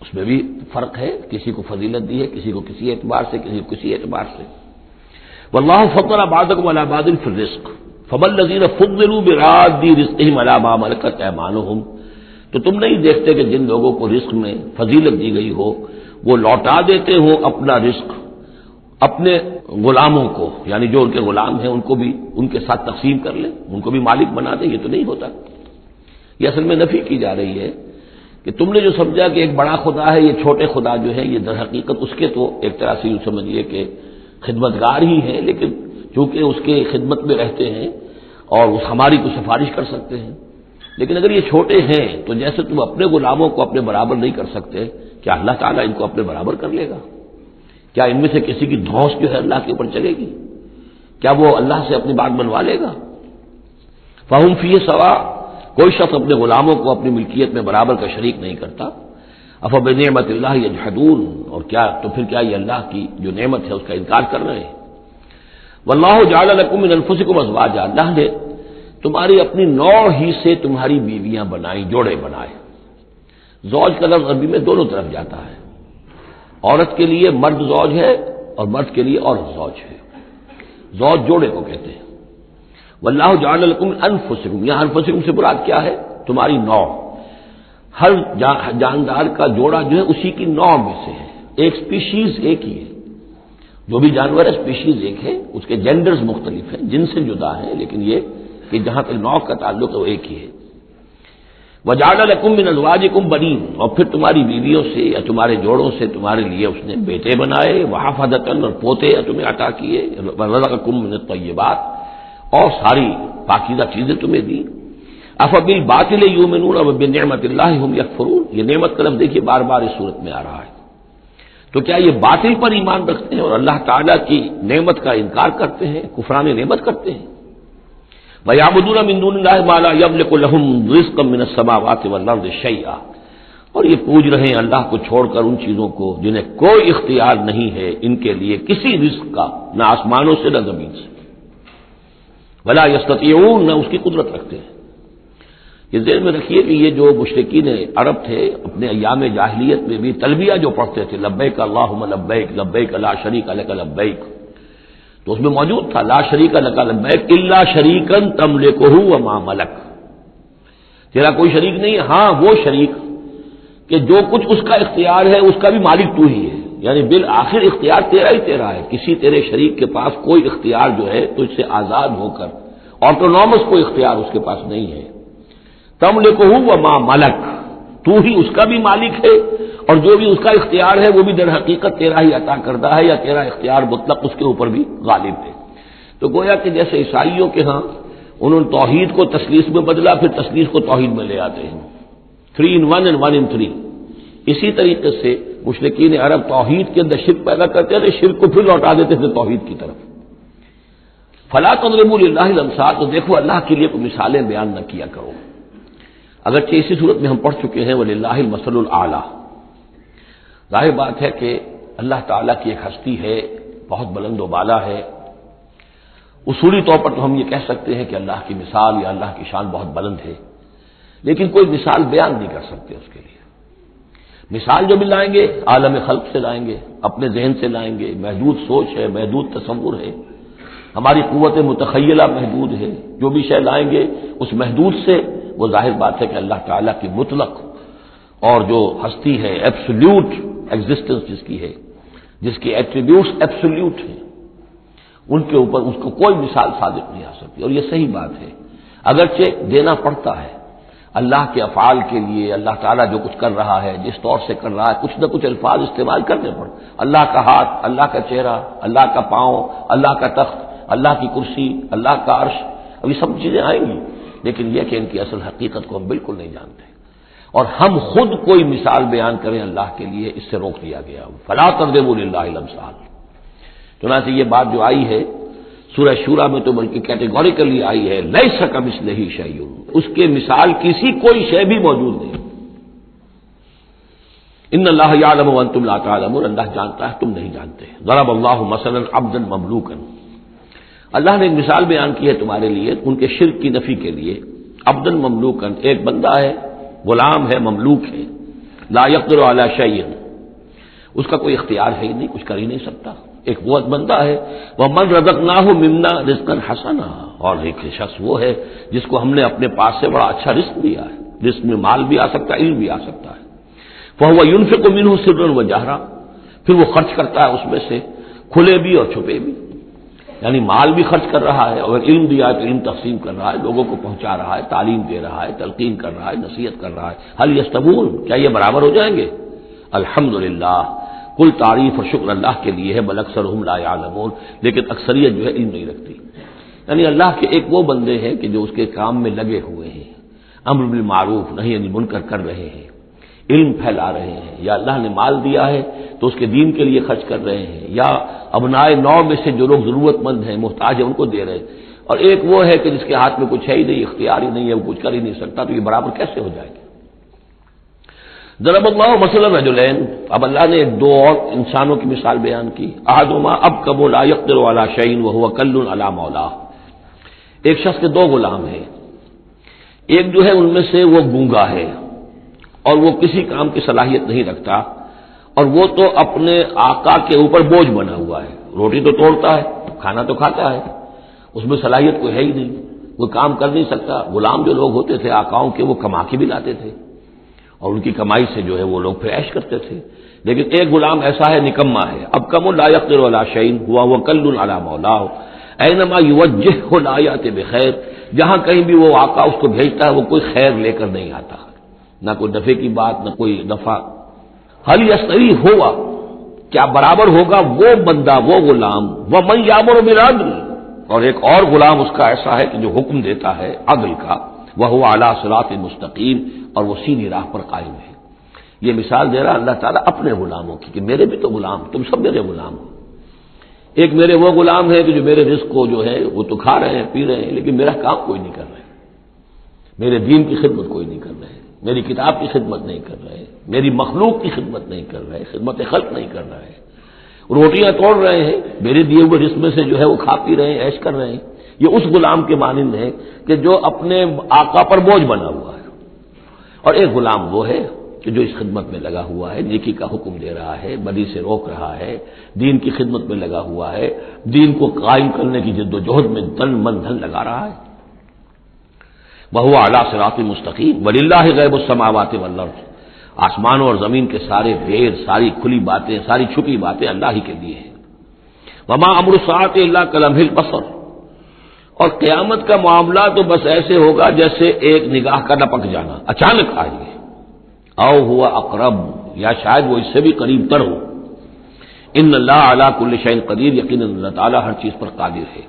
اس میں بھی فرق ہے، کسی کو فضیلت دی ہے، کسی کو کسی اعتبار سے، کسی کو کسی اعتبار سے۔ واللہ فضل بعضکم علی بعض فی الرزق فما الذین فضلوا براد رزقہم علی ما ملکت ایمانہم، تو تم نہیں دیکھتے کہ جن لوگوں کو رزق میں فضیلت دی گئی ہو وہ لوٹا دیتے ہو اپنا رزق اپنے غلاموں کو، یعنی جو ان کے غلام ہیں ان کو بھی ان کے ساتھ تقسیم کر لیں، ان کو بھی مالک بنا دیں، یہ تو نہیں ہوتا۔ یہ اصل میں نفی کی جا رہی ہے کہ تم نے جو سمجھا کہ ایک بڑا خدا ہے، یہ چھوٹے خدا جو ہے، یہ در حقیقت اس کے تو ایک طرح سے یوں سمجھیے کہ خدمتگار ہی ہیں، لیکن چونکہ اس کے خدمت میں رہتے ہیں اور اس ہماری کو سفارش کر سکتے ہیں، لیکن اگر یہ چھوٹے ہیں تو جیسے تم اپنے غلاموں کو اپنے برابر نہیں کر سکتے، کیا اللہ تعالیٰ ان کو اپنے برابر کر لے گا؟ کیا ان میں سے کسی کی دھونس جو ہے اللہ کے اوپر چلے گی؟ کیا وہ اللہ سے اپنی بات بنوا لے گا؟ فہم فیہ سوا، کوئی شخص اپنے غلاموں کو اپنی ملکیت میں برابر کا شریک نہیں کرتا۔ افبنعمت اللہ یجحدون، اور کیا تو پھر کیا یہ اللہ کی جو نعمت ہے اس کا انکار کر رہے ہیں؟ واللہ جعل لکم من انفسکم ازواجا، اللہ نے تمہاری اپنی نوع ہی سے تمہاری بیویاں بنائیں، جوڑے بنائے۔ زوج کا لفظ عربی میں دونوں طرف جاتا ہے، عورت کے لیے مرد زوج ہے اور مرد کے لیے عورت زوج ہے، زوج جوڑے کو کہتے ہیں۔ واللہ جعل لکم من انفسکم، یہاں انفسکم سے مراد کیا ہے؟ تمہاری نوع، ہر جاندار کا جوڑا جو ہے اسی کی نوع میں سے ہے، ایک سپیشیز ایک ہی ہے، جو بھی جانور ہے سپیشیز ایک ہے، اس کے جینڈرز مختلف ہیں، جن سے جدا ہیں، لیکن یہ کہ جہاں تک نوع کا تعلق ہے وہ ایک ہی ہے۔ وجعل لکم من ازواجکم بنین، اور پھر تمہاری بیویوں سے یا تمہارے جوڑوں سے تمہارے لیے اس نے بیٹے بنائے، وحفظۃ، اور پوتے تمہیں عطا کیے، ورزقکم من الطیبات، اور ساری پاکیزہ چیزیں تمہیں دی۔ افبالباطل یؤمنون وبنعمت اللہ ہم یکفرون، یہ نعمت کا لفظ دیکھیے بار بار اس صورت میں آ رہا ہے، تو کیا یہ باطل پر ایمان رکھتے ہیں اور اللہ تعالیٰ کی نعمت کا انکار کرتے ہیں، کفران نعمت کرتے ہیں؟ وَيَعْبُدُونَ مِن دُونِ اللَّهِ مَا لَا يَمْلِكُ لَهُمْ رِزْقًا مِّنَ السَّمَاوَاتِ وَالْأَرْضِ شَيْئًا، اور یہ پوج رہے ہیں اللہ کو چھوڑ کر ان چیزوں کو جنہیں کوئی اختیار نہیں ہے ان کے لیے کسی رزق کا، نہ آسمانوں سے نہ زمین سے، وَلَا يَسْتَطِيعُونَ، نہ اس کی قدرت رکھتے ہیں۔ یہ ذہن میں رکھیے کہ یہ جو مشرکین عرب تھے اپنے ایام جاہلیت میں بھی تلبیہ جو پڑھتے تھے، لبیک اللہم لبیک لبیک لا شریک لک لبیک، تو اس میں موجود تھا لا شریک لک لبیک الا شریکا تملکہ وما ملک، تیرا کوئی شریک نہیں، ہاں وہ شریک کہ جو کچھ اس کا اختیار ہے اس کا بھی مالک تو ہی ہے، یعنی بالآخر اختیار تیرا ہی تیرا ہے، کسی تیرے شریک کے پاس کوئی اختیار جو ہے تو اس سے آزاد ہو کر آٹونومس کوئی اختیار اس کے پاس نہیں ہے۔ تملکہ وما ملک، تو ہی اس کا بھی مالک ہے اور جو بھی اس کا اختیار ہے وہ بھی در حقیقت تیرا ہی عطا کردہ ہے، یا تیرا اختیار مطلق اس کے اوپر بھی غالب ہے۔ تو گویا کہ جیسے عیسائیوں کے ہاں انہوں نے توحید کو تثلیث میں بدلا، پھر تثلیث کو توحید میں لے آتے ہیں، 3 in 1 and 1 in 3، اسی طریقے سے مشرکین عرب توحید کے اندر شرک پیدا کرتے تھے، شرک کو پھر لوٹا دیتے تھے توحید کی طرف۔ فلا تضربوا للہ الامثال، تو دیکھو اللہ کے لیے کوئی مثالیں بیان نہ کیا کرو، اگرچہ اسی صورت میں ہم پڑھ چکے ہیں وَلِلَّهِ الْمَثَلُ الْأَعْلَىٰ، ظاہر بات ہے کہ اللہ تعالیٰ کی ایک ہستی ہے، بہت بلند و بالا ہے، اصولی طور پر تو ہم یہ کہہ سکتے ہیں کہ اللہ کی مثال یا اللہ کی شان بہت بلند ہے، لیکن کوئی مثال بیان نہیں کر سکتے اس کے لیے۔ مثال جو بھی لائیں گے عالم خلق سے لائیں گے، اپنے ذہن سے لائیں گے، محدود سوچ ہے، محدود تصور ہے، ہماری قوت متخیلہ محدود ہے، جو بھی شے لائیں گے اس محدود سے، وہ ظاہر بات ہے کہ اللہ تعالیٰ کی مطلق اور جو ہستی ہے، ایبسولوٹ ایگزسٹنس جس کی ہے، جس کی ایٹریبیوٹس ایبسولوٹ ہیں، ان کے اوپر اس کو کوئی مثال صادق نہیں آ سکتی، اور یہ صحیح بات ہے، اگرچہ دینا پڑتا ہے اللہ کے افعال کے لیے، اللہ تعالیٰ جو کچھ کر رہا ہے، جس طور سے کر رہا ہے، کچھ نہ کچھ الفاظ استعمال کرنے پڑ، اللہ کا ہاتھ، اللہ کا چہرہ، اللہ کا پاؤں، اللہ کا تخت، اللہ کی کرسی، اللہ کا عرش، اب یہ سب چیزیں آئیں گی، لیکن یہ کہ ان کی اصل حقیقت کو ہم بالکل نہیں جانتے، اور ہم خود کوئی مثال بیان کریں اللہ کے لیے اس سے روک دیا گیا۔ فلا تضربوا للہ الامثال، چنانچہ یہ بات جو آئی ہے سورہ شورا میں تو بلکہ کیٹیگوریکلی آئی ہے لیس کمثلہ شیء، اس کے مثال کسی کوئی شے بھی موجود نہیں۔ ان اللہ یعلم وانتم لا تعلمون، اللہ جانتا ہے تم نہیں جانتے۔ ضرب اللہ مثلا عبدا مملوکا، اللہ نے ایک مثال بیان کی ہے تمہارے لیے ان کے شرک کی نفی کے لیے۔ عبدا مملوکا، ایک بندہ ہے، غلام ہے، مملوک ہے، لا یقدر علی شیء، اس کا کوئی اختیار ہے ہی نہیں، کچھ کر ہی نہیں سکتا۔ ایک وہ بندہ ہے ومن رزقناہ منا رزقا حسنا، اور ایک شخص وہ ہے جس کو ہم نے اپنے پاس سے بڑا اچھا رزق دیا ہے، رزق میں مال بھی آ سکتا ہے، علم بھی آ سکتا ہے۔ فهو ينفق منه سرا وجهرا، پھر وہ خرچ کرتا ہے اس میں سے کھلے بھی اور چھپے بھی، یعنی مال بھی خرچ کر رہا ہے، اور علم دیا ہے تو علم تقسیم کر رہا ہے، لوگوں کو پہنچا رہا ہے، تعلیم دے رہا ہے، تلقین کر رہا ہے، نصیحت کر رہا ہے۔ هل يستوون، کیا یہ برابر ہو جائیں گے؟ الحمدللہ، کل تعریف اور شکر اللہ کے لیے ہے، بل اکثرهم لا يعلمون، لیکن اکثریت جو ہے علم نہیں رکھتی۔ یعنی اللہ کے ایک وہ بندے ہیں کہ جو اس کے کام میں لگے ہوئے ہیں، امر بالمعروف نہی عن المنکر کر رہے ہیں، علم پھیلا رہے ہیں، یا اللہ نے مال دیا ہے تو اس کے دین کے لیے خرچ کر رہے ہیں، یا ابنائے نو میں سے جو لوگ ضرورت مند ہیں، محتاج ہیں، ان کو دے رہے ہیں، اور ایک وہ ہے کہ جس کے ہاتھ میں کچھ ہے ہی نہیں، اختیار ہی نہیں ہے، وہ کچھ کر ہی نہیں سکتا، تو یہ برابر کیسے ہو جائے گا؟ ضرب اللہ مثلا رجلین، اب اللہ نے ایک دو اور انسانوں کی مثال بیان کی۔ احدہما ابکم لا یقدر علی شیء وہو کل علی مولاه، ایک شخص کے دو غلام ہیں، ایک جو ہے ان میں سے وہ گونگا ہے اور وہ کسی کام کی صلاحیت نہیں رکھتا، اور وہ تو اپنے آقا کے اوپر بوجھ بنا ہوا ہے، روٹی تو توڑتا ہے، کھانا تو کھاتا ہے، اس میں صلاحیت کوئی ہے ہی نہیں، وہ کام کر نہیں سکتا۔ غلام جو لوگ ہوتے تھے آقاؤں کے، وہ کما کے بھی لاتے تھے، اور ان کی کمائی سے جو ہے وہ لوگ پھر عیش کرتے تھے۔ لیکن ایک غلام ایسا ہے، نکما ہے، اب کم لا یقدر علی شیء وہو کل علی مولاه اینما یوجہہ لا یأتی بخیر، جہاں کہیں بھی وہ آقا اس کو بھیجتا ہے وہ کوئی خیر لے کر نہیں آتا، نہ کوئی نفع کی بات، نہ کوئی نفع۔ هل یستوی ہوا، کیا برابر ہوگا وہ بندہ، وہ غلام، ومن یامر بالعدل، اور ایک اور غلام اس کا ایسا ہے کہ جو حکم دیتا ہے عدل کا، وہو علی صراط مستقیم، اور وہ سیدھی راہ پر قائم ہے۔ یہ مثال دے رہا اللہ تعالیٰ اپنے غلاموں کی کہ میرے بھی تو غلام، تم سب میرے غلام ہو۔ ایک میرے وہ غلام ہے کہ جو میرے رزق کو جو ہے وہ تو کھا رہے ہیں، پی رہے ہیں، لیکن میرا کام کوئی نہیں کر رہے، میرے دین کی خدمت کوئی نہیں کر رہے، میری کتاب کی خدمت نہیں کر رہے، میری مخلوق کی خدمت نہیں کر رہے، خدمت خلق نہیں کر رہے، روٹیاں توڑ رہے ہیں، میرے دیے ہوئے رزق میں سے جو ہے وہ کھا پی رہے ہیں، عیش کر رہے ہیں۔ یہ اس غلام کے مانند ہے کہ جو اپنے آقا پر بوجھ بنا ہوا ہے، اور ایک غلام وہ ہے کہ جو اس خدمت میں لگا ہوا ہے، نیکی کا حکم دے رہا ہے، بدی سے روک رہا ہے، دین کی خدمت میں لگا ہوا ہے، دین کو قائم کرنے کی جد و جہد میں تن من دھن لگا رہا ہے۔ وہو علی صراط مستقیم وللہ غیب السماوات والارض، آسمانوں اور زمین کے سارے بھید، ساری کھلی باتیں، ساری چھپی باتیں اللہ ہی کے لیے ہیں۔ وما امر الساعۃ الا کلمح البصر، اور قیامت کا معاملہ تو بس ایسے ہوگا جیسے ایک نگاہ کا لپک جانا، اچانک آئے گے، او ہوا اقرب، یا شاید وہ اس سے بھی قریب تر ہو۔ ان اللہ علی کل شیء قدیر، یقیناً اللہ تعالیٰ ہر چیز پر قادر ہے۔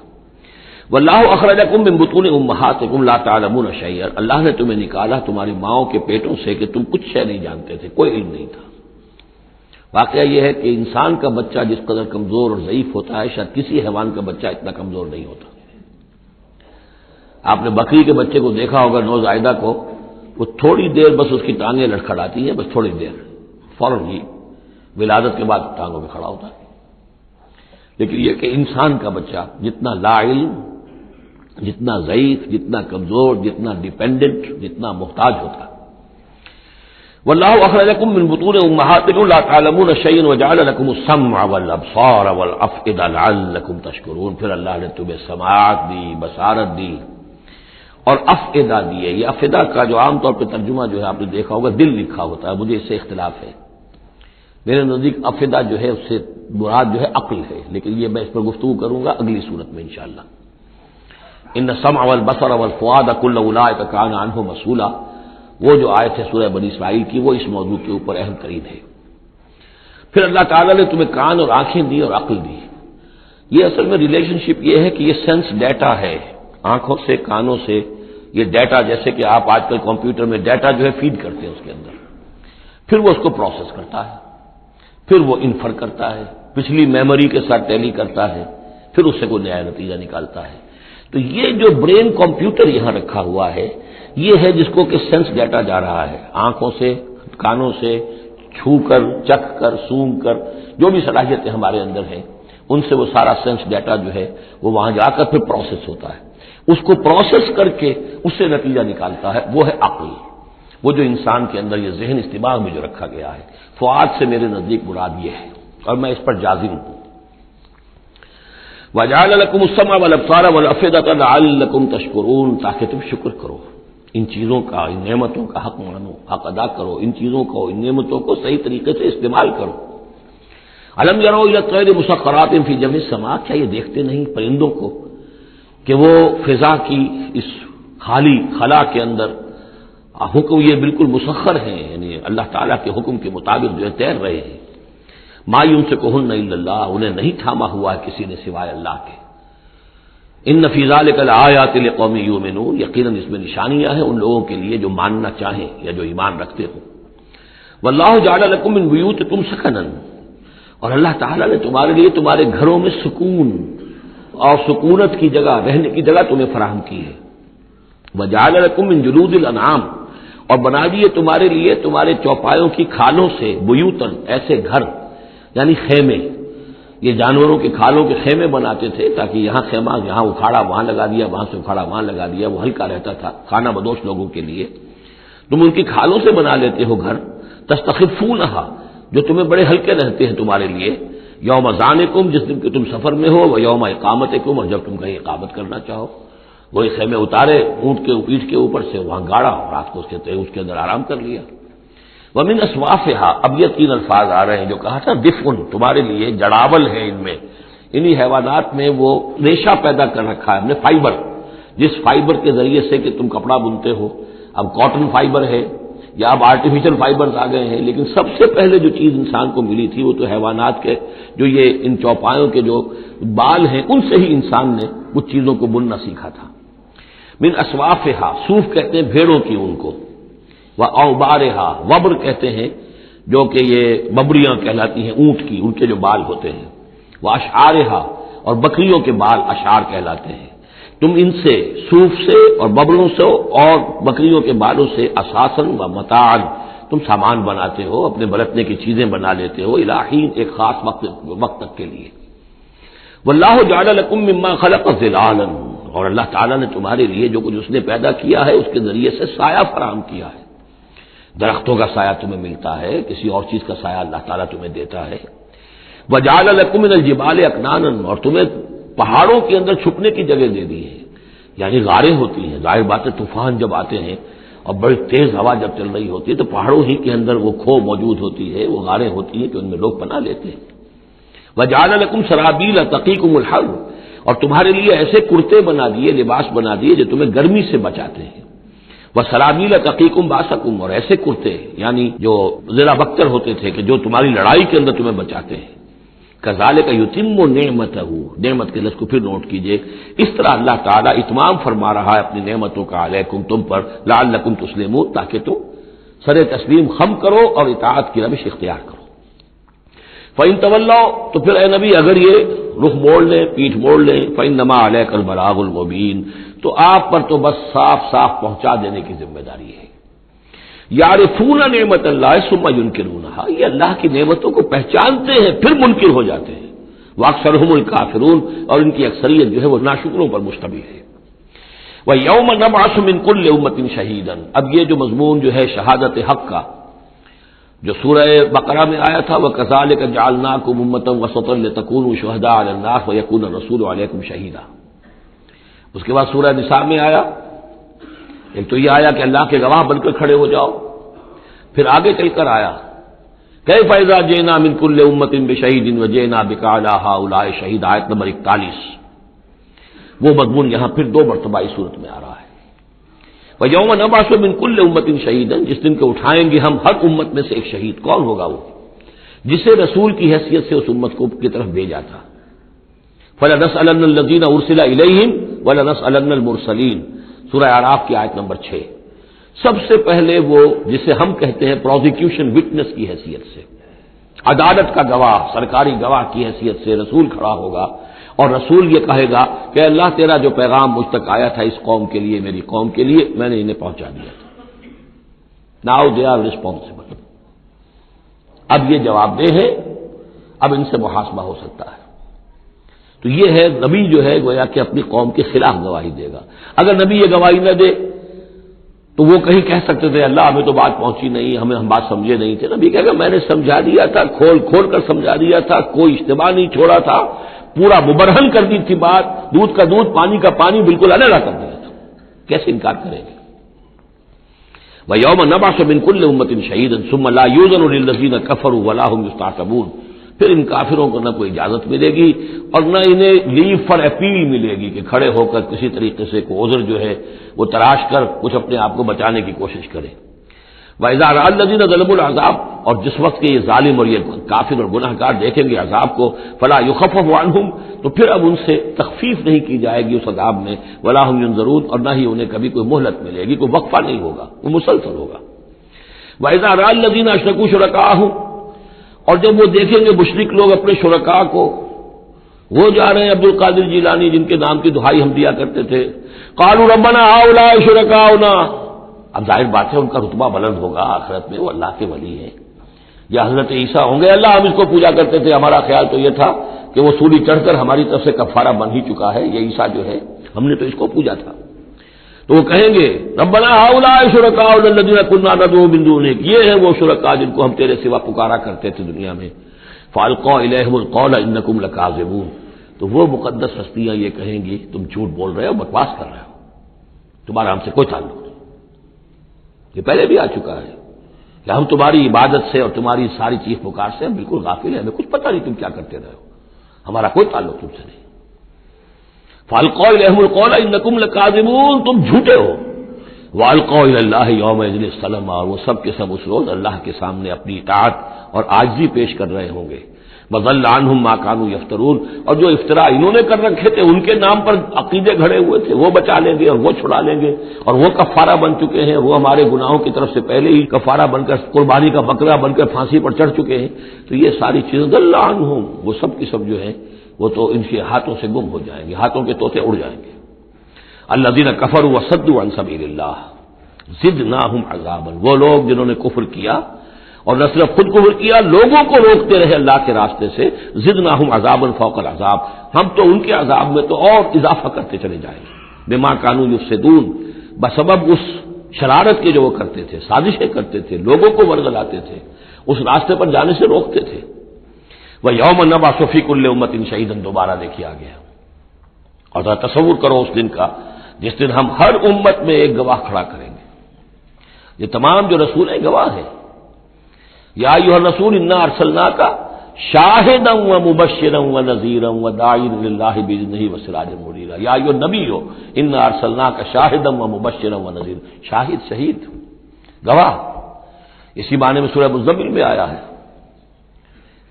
واللہ اخرجکم من بطون امہاتکم لا تعلمون شیئا، اللہ نے تمہیں نکالا تمہاری ماؤں کے پیٹوں سے کہ تم کچھ شے نہیں جانتے تھے، کوئی علم نہیں تھا۔ واقعہ یہ ہے کہ انسان کا بچہ جس قدر کمزور اور ضعیف ہوتا ہے، شاید کسی حیوان کا بچہ اتنا کمزور نہیں ہوتا۔ آپ نے بکری کے بچے کو دیکھا ہوگا، نوزائیدہ کو، وہ تھوڑی دیر بس اس کی ٹانگیں لڑکھڑاتی ہیں، بس تھوڑی دیر، فوراً ہی ولادت کے بعد ٹانگوں میں کھڑا ہوتا ہے۔ لیکن یہ کہ انسان کا بچہ جتنا لا علم، جتنا ضعیف، جتنا کمزور، جتنا ڈیپینڈنٹ، جتنا محتاج ہوتا ہے۔ واللہ اخرجکم من بطون امہاتکم لا تعلمون شیئا وجعل لکم السمع والابصار والافئدہ لعلکم تشکرون، پھر اللہ نے تمہیں سماعت دی، بصارت دی اور افئدہ دیے۔ یہ افئدہ کا جو عام طور پہ ترجمہ جو ہے آپ نے دیکھا ہوگا دل لکھا ہوتا ہے، مجھے اس سے اختلاف ہے، میرے نزدیک افئدہ جو ہے اس سے مراد جو ہے عقل ہے، لیکن یہ میں اس پر گفتگو کروں گا اگلی صورت میں انشاءاللہ۔ ان السمع والبصر والفؤاد كل اولئک کان عنہ مسئولا، وہ جو آیت ہے سورہ بنی اسرائیل کی، وہ اس موضوع کے اوپر اہم ترین ہے۔ پھر اللہ تعالیٰ نے تمہیں کان اور آنکھیں دی اور عقل دی۔ یہ اصل میں ریلیشن شپ یہ ہے کہ یہ سینس ڈیٹا ہے، آنکھوں سے، کانوں سے، یہ ڈیٹا جیسے کہ آپ آج کل کمپیوٹر میں ڈیٹا جو ہے فیڈ کرتے ہیں اس کے اندر، پھر وہ اس کو پروسیس کرتا ہے، پھر وہ انفر کرتا ہے، پچھلی میموری کے ساتھ ٹیلی کرتا ہے، پھر اس سے کوئی نیا نتیجہ نکالتا ہے۔ تو یہ جو برین کمپیوٹر یہاں رکھا ہوا ہے، یہ ہے جس کو کہ سینس ڈیٹا جا رہا ہے، آنکھوں سے، کانوں سے، چھو کر، چکھ کر، سونگھ کر، جو بھی صلاحیتیں ہمارے اندر ہیں ان سے وہ سارا سینس ڈیٹا جو ہے وہ وہاں جا کر پھر پروسیس ہوتا ہے، اس کو پروسیس کر کے اس سے نتیجہ نکالتا ہے، وہ ہے عقل، وہ جو انسان کے اندر یہ ذہن اس دماغ میں جو رکھا گیا ہے۔ فؤاد سے میرے نزدیک مراد یہ ہے اور میں اس پر جازم ہوں۔ وَجَعَلَ لَكُمُ السَّمْعَ وَالْأَبْصَارَ وَالْأَفْئِدَةَ لَعَلَّكُمْ تَشْكُرُونَ، تاکہ تم شکر کرو، ان چیزوں کا، ان نعمتوں کا حق مانو، حق ادا کرو، ان چیزوں کو، ان نعمتوں کو صحیح طریقے سے استعمال کرو۔ أَلَمْ يَرَوْا إِلَى الطَّيْرِ مُسَخَّرَاتٍ فِي جَوِّ السَّمَاءِ، کیا یہ دیکھتے نہیں پرندوں کو کہ وہ فضا کی اس خالی خلا کے اندر حکم یہ بالکل مسخر ہیں، یعنی اللہ تعالیٰ کے حکم کے مطابق جو ہے تیر رہے ہیں۔ ما یمسکہن الا اللہ، انہیں نہیں تھاما ہوا ہے کسی نے سوائے اللہ کے۔ ان فی ذلک لآیات لقوم یؤمنون، یقیناً اس میں نشانیاں ہیں ان لوگوں کے لیے جو ماننا چاہیں یا جو ایمان رکھتے ہوں۔ واللہ جعل لکم من بیوتکم سکنا، اور اللہ تعالیٰ نے تمہارے لیے تمہارے گھروں میں سکون اور سکونت کی جگہ، رہنے کی جگہ تمہیں فراہم کی ہے۔ وجعل لکم من جلود الانعام، اور بنا دیے تمہارے لیے تمہارے چوپایوں کی کھالوں سے بیوتن، ایسے گھر یعنی خیمے، یہ جانوروں کے کھالوں کے خیمے بناتے تھے تاکہ یہاں خیمہ، یہاں اکھاڑا وہاں لگا دیا، وہاں سے اکھاڑا وہاں لگا دیا، وہ ہلکا رہتا تھا خانہ بدوش لوگوں کے لیے۔ تم ان کی کھالوں سے بنا لیتے ہو گھر، تستخفونہا، جو تمہیں بڑے ہلکے رہتے ہیں تمہارے لیے، یوم ذانکم، جس دن کہ تم سفر میں ہو، و یوم اقامتکم، اور جب تم کہیں اقامت کرنا چاہو۔ وہی خیمے اتارے اونٹ کے پیٹھ کے اوپر سے، وہاں گاڑا، رات کو اس کے اندر آرام کر لیا۔ ومن اصوافہا، اب یہ تین الفاظ آ رہے ہیں جو کہا تھا دفن، تمہارے لیے جڑاول ہے ان میں، انہی حیوانات میں وہ ریشہ پیدا کر رکھا ہے ہم نے، فائبر، جس فائبر کے ذریعے سے کہ تم کپڑا بنتے ہو، اب کاٹن فائبر ہے یا اب آرٹیفیشل فائبرز آ گئے ہیں، لیکن سب سے پہلے جو چیز انسان کو ملی تھی وہ تو حیوانات کے جو یہ ان چوپایوں کے جو بال ہیں ان سے ہی انسان نے کچھ چیزوں کو بننا سیکھا تھا۔ من اصوافہا، صوف کہتے ہیں بھیڑوں کی ان کو، واوبارہا، وبر کہتے ہیں جو کہ یہ ببریاں کہلاتی ہیں اونٹ کی، ان کے جو بال ہوتے ہیں، واشعارہا، اور بکریوں کے بال اشعار کہلاتے ہیں۔ تم ان سے، صوف سے اور ببروں سے اور بکریوں کے بالوں سے، اساساً و متاعاً، تم سامان بناتے ہو، اپنے برتنے کی چیزیں بنا لیتے ہو، الی حین، ایک خاص وقت تک کے لیے۔ واللہ جعل لکم مما خلق ظلالا، اور اللہ تعالیٰ نے تمہارے لیے جو کچھ اس نے پیدا کیا ہے اس کے ذریعے سے سایہ فراہم کیا ہے، درختوں کا سایہ تمہیں ملتا ہے، کسی اور چیز کا سایہ اللہ تعالیٰ تمہیں دیتا ہے۔ وجعل لکم من الجبال اکنانا، اور تمہیں پہاڑوں کے اندر چھپنے کی جگہ دے دی ہے، یعنی غاریں ہوتی ہیں، ظاہر بات ہے طوفان جب آتے ہیں اور بڑی تیز ہوا جب چل رہی ہوتی ہے تو پہاڑوں ہی کے اندر وہ کھو موجود ہوتی ہے، وہ غاریں ہوتی ہیں کہ ان میں لوگ پناہ لیتے ہیں۔ وجعل لکم سرابیل تقیکم الحر، اور تمہارے لیے ایسے کرتے بنا دیے، لباس بنا دیے جو تمہیں گرمی سے بچاتے ہیں۔ وسرابیل تقیکم باسکم، اور ایسے کرتے یعنی جو ذرا بختر ہوتے تھے کہ جو تمہاری لڑائی کے اندر تمہیں بچاتے ہیں۔ کذالک یتم نعمتہ، نعمت کے لفظ کو پھر نوٹ کیجئے، اس طرح اللہ تعالیٰ اتمام فرما رہا ہے اپنی نعمتوں کا علیکم، تم پر، لعلکم تسلمون، تاکہ تم سر تسلیم خم کرو اور اطاعت کی روش اختیار کرو۔ فَإِن تَوَلَّوْا، تو پھر اے نبی اگر یہ رخ موڑ لیں، پیٹھ موڑ لیں، فَإِنَّمَا عَلَيْكَ الْبَلَاغُ الْمُبِينُ، تو آپ پر تو بس صاف صاف پہنچا دینے کی ذمہ داری ہے۔ یعرفون نعمت اللہ ثم ینکرونہا، یہ اللہ کی نعمتوں کو پہچانتے ہیں پھر منکر ہو جاتے ہیں۔ واکثرہم الکافرون، اور ان کی اکثریت جو ہے وہ ناشکروں پر مشتمل ہے۔ وَيَوْمَ نَبْعَثُ مِن كُلِّ أُمَّةٍ شَهِيدًا، اب یہ جو مضمون جو ہے شہادت حق کا جو سورہ بقرہ میں آیا تھا، وَكَذَلِكَ جَعَلْنَاكُمْ أُمَّةً وَسَطًا لِتَكُونُوا شُهَدَاءَ عَلَى النَّاسِ وَيَكُونَ الرَّسُولُ عَلَيْكُمْ شَهِيدًا۔ اس کے بعد سورہ نساء میں آیا، ایک تو یہ آیا کہ اللہ کے گواہ بن کر کھڑے ہو جاؤ، پھر آگے چل کر آیا کیف اذا جئنا من كل امة بشهيد وجئنا بك على هؤلاء شهيدا، آیت نمبر 41۔ وہ مضمون یہاں پھر دو مرتبہ اس صورت میں آ رہا ہے۔ وَيَوْمَ نَبْعَثُ مِن كُلِّ أُمَّةٍ شَهِيدًا، جس دن کو اٹھائیں گے ہم ہر امت میں سے ایک شہید۔ کون ہوگا وہ؟ جسے رسول کی حیثیت سے اس امت کو کی طرف بھیجا تھا۔ فَلَنَسْأَلَنَّ الَّذِينَ أُرْسِلَ إِلَيْهِمْ وَلَنَسْأَلَنَّ الْمُرْسَلِينَ، سورہ اعراف کی آیت نمبر 6۔ سب سے پہلے وہ جسے ہم کہتے ہیں پروزیکیوشن وٹنس کی حیثیت سے، عدالت کا گواہ، سرکاری گواہ کی حیثیت سے رسول کھڑا ہوگا، اور رسول یہ کہے گا کہ اللہ تیرا جو پیغام مجھ تک آیا تھا اس قوم کے لیے، میری قوم کے لیے، میں نے انہیں پہنچا دیا تھا. Now they are responsible. اب یہ جواب دہ ہے، اب ان سے محاسبہ ہو سکتا ہے. تو یہ ہے نبی جو ہے گویا کہ اپنی قوم کے خلاف گواہی دے گا. اگر نبی یہ گواہی نہ دے تو وہ کہیں کہہ سکتے تھے اللہ ہمیں تو بات پہنچی نہیں، ہم بات سمجھے نہیں تھے. نبی کہے گا میں نے سمجھا دیا تھا، کھول کھول کر سمجھا دیا تھا، کوئی اشتباہ نہیں چھوڑا تھا، پورا مبرہن کر دی تھی بات، دودھ کا دودھ پانی کا پانی بالکل علیحدہ کر دیا تھا. کیسے انکار کریں گے؟ وَيَوْمَ نَبْعَثُ مِنْ كُلِّ أُمَّةٍ شَهِيدًا ثُمَّ لَا يُؤْذَنُ لِلَّذِينَ كَفَرُوا وَلَا هُمْ يُسْتَعْتَبُونَ. پھر ان کافروں کو نہ کوئی اجازت ملے گی اور نہ انہیں لیو فار اپیل ملے گی کہ کھڑے ہو کر کسی طریقے سے کوئی عذر جو ہے وہ تلاش کر کچھ اپنے آپ کو بچانے کی کوشش کرے. وَإِذَا رَأَى الَّذِينَ ظَلَمُوا الْعَذَابَ، اور جس وقت کہ یہ ظالم اور یہ کافر اور گناہ گار دیکھیں گے عذاب کو، فَلَا يُخَفَّفُ عَنْهُمْ، تو پھر اب ان سے تخفیف نہیں کی جائے گی اس عذاب میں، وَلَا هُمْ يُنظَرُونَ، اور نہ ہی انہیں کبھی کوئی مہلت ملے گی، کوئی وقفہ نہیں ہوگا، وہ مسلسل ہوگا. وَإِذَا رَأَى الَّذِينَ أَشْرَكُوا شُرَكَاءَهُمْ، اور جب وہ دیکھیں گے مشرک لوگ اپنے شرکاء کو، وہ جا رہے ہیں عبد القادر جیلانی جن کے نام کی دہائی ہم دیا کرتے تھے، قالوا ربنا هؤلاء شركاؤنا، اب ظاہر بات ہے ان کا رتبہ بلند ہوگا آخرت میں، وہ اللہ کے ولی ہیں. یا حضرت عیسیٰ ہوں گے اللہ ہم اس کو پوجا کرتے تھے، ہمارا خیال تو یہ تھا کہ وہ سولی چڑھ کر ہماری طرف سے کفارہ بن ہی چکا ہے، یہ عیسیٰ جو ہے ہم نے تو اس کو پوجا تھا. تو وہ کہیں گے ربنا هؤلاء شركاؤنا الذين كنا ندعو من دونك، یہ ہیں وہ شرکاء جن کو ہم تیرے سوا پکارا کرتے تھے دنیا میں. فالقوا الیہم القول انکم لکاذبون، تو وہ مقدس ہستیاں یہ کہیں گی تم جھوٹ بول رہے ہو، بکواس کر رہے ہو، تمہارا ہم سے کوئی تعلق نہیں. یہ پہلے بھی آ چکا ہے کہ ہم تمہاری عبادت سے اور تمہاری ساری چیخ پکار سے ہم بالکل غافل ہیں، ہمیں کچھ پتہ نہیں تم کیا کرتے رہے ہو، ہمارا کوئی تعلق تم سے نہیں. فالقوا الیہم القول انکم لکاذبون، تم جھوٹے ہو. والقوا الی اللہ یومئذ السلام، اور وہ سب کے سب اس روز اللہ کے سامنے اپنی اطاعت اور عاجزی پیش کر رہے ہوں گے. وضل عنہم ما كانوا یفترون، اور جو افطرا انہوں نے کر رکھے تھے، ان کے نام پر عقیدے گھڑے ہوئے تھے، وہ بچا لیں گے اور وہ چھڑا لیں گے، اور وہ کفارہ بن چکے ہیں، وہ ہمارے گناہوں کی طرف سے پہلے ہی کفارہ بن کر قربانی کا بکرا بن کر پھانسی پر چڑھ چکے ہیں. تو یہ ساری چیزیں ضل عنہم، وہ سب کی سب جو ہیں وہ تو ان کے ہاتھوں سے گم ہو جائیں گے، ہاتھوں کے طوطے اڑ جائیں گے. الذین کفروا وصدوا عن سبیل اللہ زدناہم عذابا، وہ لوگ جنہوں نے کفر کیا اور نہ صرف خود کفر کیا، لوگوں کو روکتے رہے اللہ کے راستے سے، زدناہم عذابا فوق العذاب، ہم تو ان کے عذاب میں تو اور اضافہ کرتے چلے جائیں گے. بما کانوا یفسدون، بسبب اس شرارت کے جو وہ کرتے تھے، سازشیں کرتے تھے، لوگوں کو ورگلاتے تھے، اس راستے پر جانے سے روکتے تھے. وَيَوْمَ نَبْعَثُ فِي كُلِّ أُمَّةٍ شَهِيدًا، دوبارہ دیکھیے آ گیا. اور ذرا تصور کرو اس دن کا جس دن ہم ہر امت میں ایک گواہ کھڑا کریں گے. یہ تمام جو رسول ہیں گواہ ہیں. یا ایھا الرسول انا ارسلناک شاہدا ومبشرا ونذیرا وداعیا الی اللہ باذنہ وسراجا منیرا. یا ایھا النبی انا ارسلناک شاہدا ومبشرا ونذیرا، شاہد شہید گواہ، اسی معنی میں سورہ مزمل میں آیا ہے.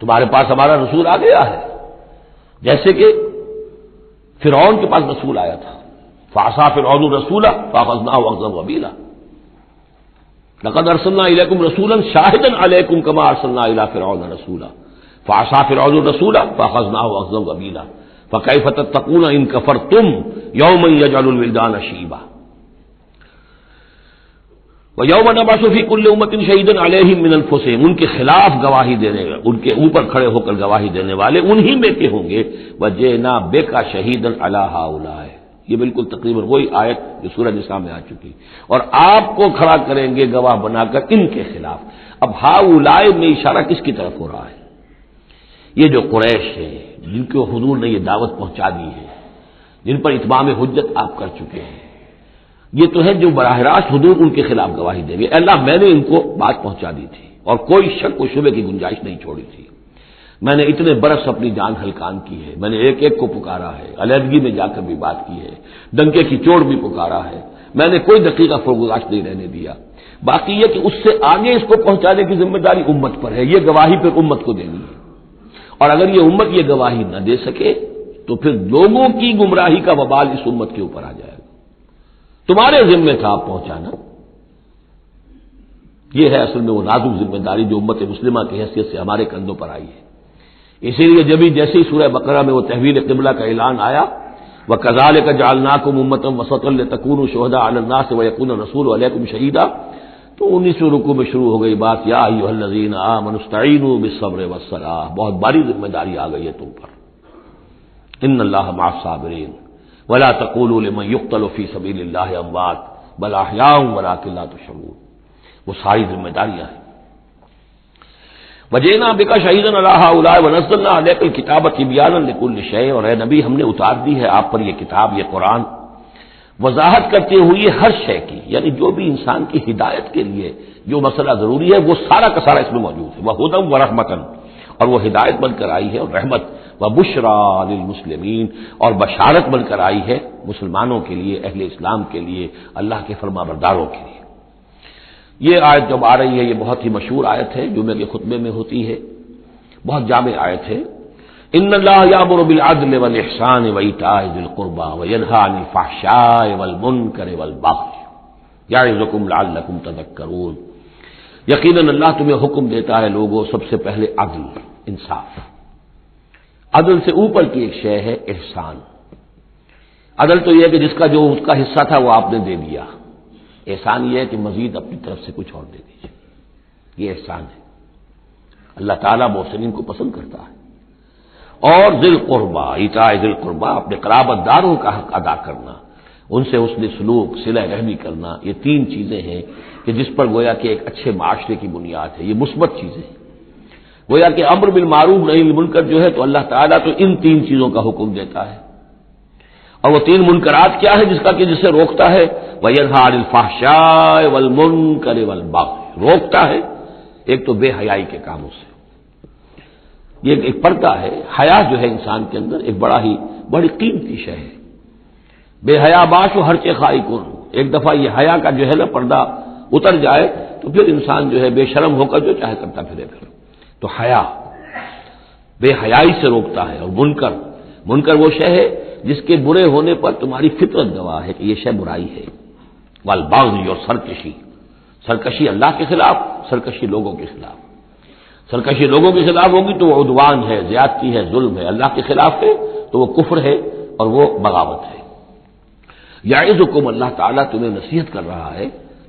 تمہارے پاس ہمارا رسول آ گیا ہے، جیسے کہ فرعون کے پاس رسول آیا تھا. فعصى فرعون الرسول فاخذناه اخذا وبيلا. لقد ارسلنا اليكم رسولا شاهدا عليكم كما ارسلنا الى فرعون رسولا فعصى فرعون الرسول فاخذناه اخذا وبيلا فكيف تتقون ان كفرتم يوما يجعل الولدان شيبا. وَيَوْمَ نَبْعَثُ فِي كُلِّ أُمَّةٍ شَهِيدًا عَلَيْهِمْ مِنَ أَنفُسِهِمْ، ان کے خلاف گواہی دینے، ان کے اوپر کھڑے ہو کر گواہی دینے والے انہی میں کے ہوں گے. وَجِئْنَا بِكَ شَهِيدًا عَلَىٰ هَٰؤُلَاءِ، یہ بالکل تقریباً وہی آیت جو سورہ نساء میں آ چکی. اور آپ کو کھڑا کریں گے گواہ بنا کر ان کے خلاف. اب ہؤلاء میں اشارہ کس کی طرف ہو رہا ہے؟ یہ جو قریش ہے جن کو حضور نے یہ دعوت پہنچا دی ہے، جن پر اتمام حجت آپ کر چکے ہیں، یہ تو ہے جو براہ راست حضور ان کے خلاف گواہی دیں گے. اللہ میں نے ان کو بات پہنچا دی تھی اور کوئی شک و شبے کی گنجائش نہیں چھوڑی تھی. میں نے اتنے برس اپنی جان ہلکان کی ہے، میں نے ایک ایک کو پکارا ہے، علیحدگی میں جا کر بھی بات کی ہے، ڈنکے کی چوٹ بھی پکارا ہے، میں نے کوئی دقیقہ فرگزاشت نہیں رہنے دیا. باقی یہ کہ اس سے آگے اس کو پہنچانے کی ذمہ داری امت پر ہے، یہ گواہی پھر امت کو دینی ہے. اور اگر یہ امت یہ گواہی نہ دے سکے تو پھر لوگوں کی گمراہی کا وبال اس امت کے اوپر آ جائے گا. تمہارے ذمہ تھا آپ پہنچانا. یہ ہے اصل میں وہ نازک ذمہ داری جو امت مسلمہ کی حیثیت سے ہمارے کندھوں پر آئی ہے اسی لیے جبھی جیسے ہی سورہ بقرہ میں وہ تحویل قبلہ کا اعلان آیا، وَكَذَلِكَ جَعَلْنَاكُمْ أُمَّةً وَسَطًا لِتَكُونُوا شُهَدَاءَ عَلَى النَّاسِ وَيَكُونَ الرَّسُولُ عَلَيْكُمْ شَهِيدًا، تو 19ویں رکوع میں شروع ہو گئی بات، یا ایھا الذین آمنوا استعینوا بالصبر والصلاۃ، بہت بڑی ذمہ داری آ گئی ہے تم پر، ان اللہ مع الصابرین ولا تقولوا لمن يقتل في سبيل الله اموات بل احیاء ولكن لا تشعرون، وہ ساری ذمہ داریاں ہیں۔ وجئنا بک شہیدا علی ہؤلاء ونزلنا علیک الکتاب تبیانا لکل شیء، اور اے نبی ہم نے اتار دی ہے آپ پر یہ کتاب، یہ قرآن، وضاحت کرتے ہوئے ہر شے کی، یعنی جو بھی انسان کی ہدایت کے لیے جو مسئلہ ضروری ہے وہ سارا کا سارا اس میں موجود ہے، وہدی ورحمۃ، اور وہ ہدایت بن کر آئی ہے اور رحمت، وبشریٰ للمسلمین، اور بشارت بن کر آئی ہے مسلمانوں کے لیے، اہل اسلام کے لیے، اللہ کے فرما برداروں کے لیے۔ یہ آیت جب آ رہی ہے یہ بہت ہی مشہور آیت ہے، جمعے کے خطبے میں ہوتی ہے، بہت جامع آیت ہے۔ ان اللہ یامر بالعدل والاحسان وایتاء ذی القربى وینھی عن الفحشاء والمنکر والبغی یعظکم لعلکم تذکرون، یقیناً اللہ تمہیں حکم دیتا ہے لوگوں سب سے پہلے عدل، انصاف۔ عدل سے اوپر کی ایک شے ہے احسان۔ عدل تو یہ ہے کہ جس کا جو اس کا حصہ تھا وہ آپ نے دے دیا، احسان یہ ہے کہ مزید اپنی طرف سے کچھ اور دے دیجیے، یہ احسان ہے۔ اللہ تعالیٰ محسنین کو پسند کرتا ہے۔ اور ذی القربیٰ، ایتاء ذی القربیٰ، اپنے قرابت داروں کا حق ادا کرنا، ان سے حسن سلوک، صلہ رحمی کرنا، یہ تین چیزیں ہیں کہ جس پر گویا کہ ایک اچھے معاشرے کی بنیاد ہے، یہ مثبت چیزیں ہیں۔ گویا کہ امر بالمعروف نہی عن المنکر جو ہے تو اللہ تعالیٰ تو ان تین چیزوں کا حکم دیتا ہے، اور وہ تین منکرات کیا ہے جس سے روکتا ہے، وَيَنْهَىٰ عَنِ الْفَحْشَاءِ وَالْمُنكَرِ وَالْبَغْيِ، روکتا ہے ایک تو بے حیائی کے کاموں سے، یہ ایک پردہ ہے، حیا جو ہے انسان کے اندر ایک بڑی قیمتی شے ہے۔ بے حیا باش و ہر چے خائی کن، ایک دفعہ یہ حیا کا جو ہے نا پردہ اتر جائے تو پھر انسان جو ہے بے شرم ہو کر جو چاہے کرتا پھرے پھر، تو حیا بے حیائی سے روکتا ہے۔ اور منکر وہ شے ہے جس کے برے ہونے پر تمہاری فطرت گواہ ہے کہ یہ شے برائی ہے۔ والبغی، اور سرکشی اللہ کے خلاف، سرکشی لوگوں کے خلاف۔ سرکشی لوگوں کے خلاف ہوگی تو وہ عدوان ہے، زیادتی ہے، ظلم ہے، اللہ کے خلاف ہے تو وہ کفر ہے اور وہ بغاوت ہے۔ یعظکم، اللہ تعالیٰ تمہیں نصیحت کر رہا ہے،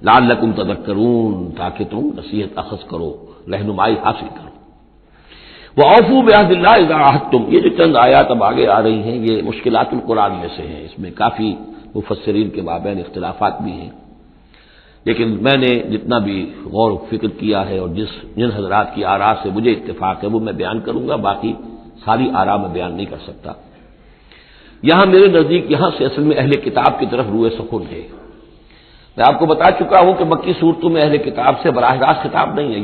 لعلکم تذکرون، تاکہ تم نصیحت اخذ کرو، رہنمائی حاصل کرو۔ وَأَوْفُوا بِعَهْدِ اللَّهِ إِذَا عَاهَدتُّمْ، یہ جو چند آیات اب آگے آ رہی ہیں یہ مشکلات القرآن میں سے ہیں، اس میں کافی مفسرین کے مابین اختلافات بھی ہیں، لیکن میں نے جتنا بھی غور و فکر کیا ہے اور جن حضرات کی آراء سے مجھے اتفاق ہے وہ میں بیان کروں گا، باقی ساری آراء میں بیان نہیں کر سکتا۔ یہاں میرے نزدیک یہاں سے اصل میں اہل کتاب کی طرف روئے سخن ہے۔ میں آپ کو بتا چکا ہوں کہ مکی صورتوں میں اہل کتاب سے براہ راست خطاب نہیں ہے،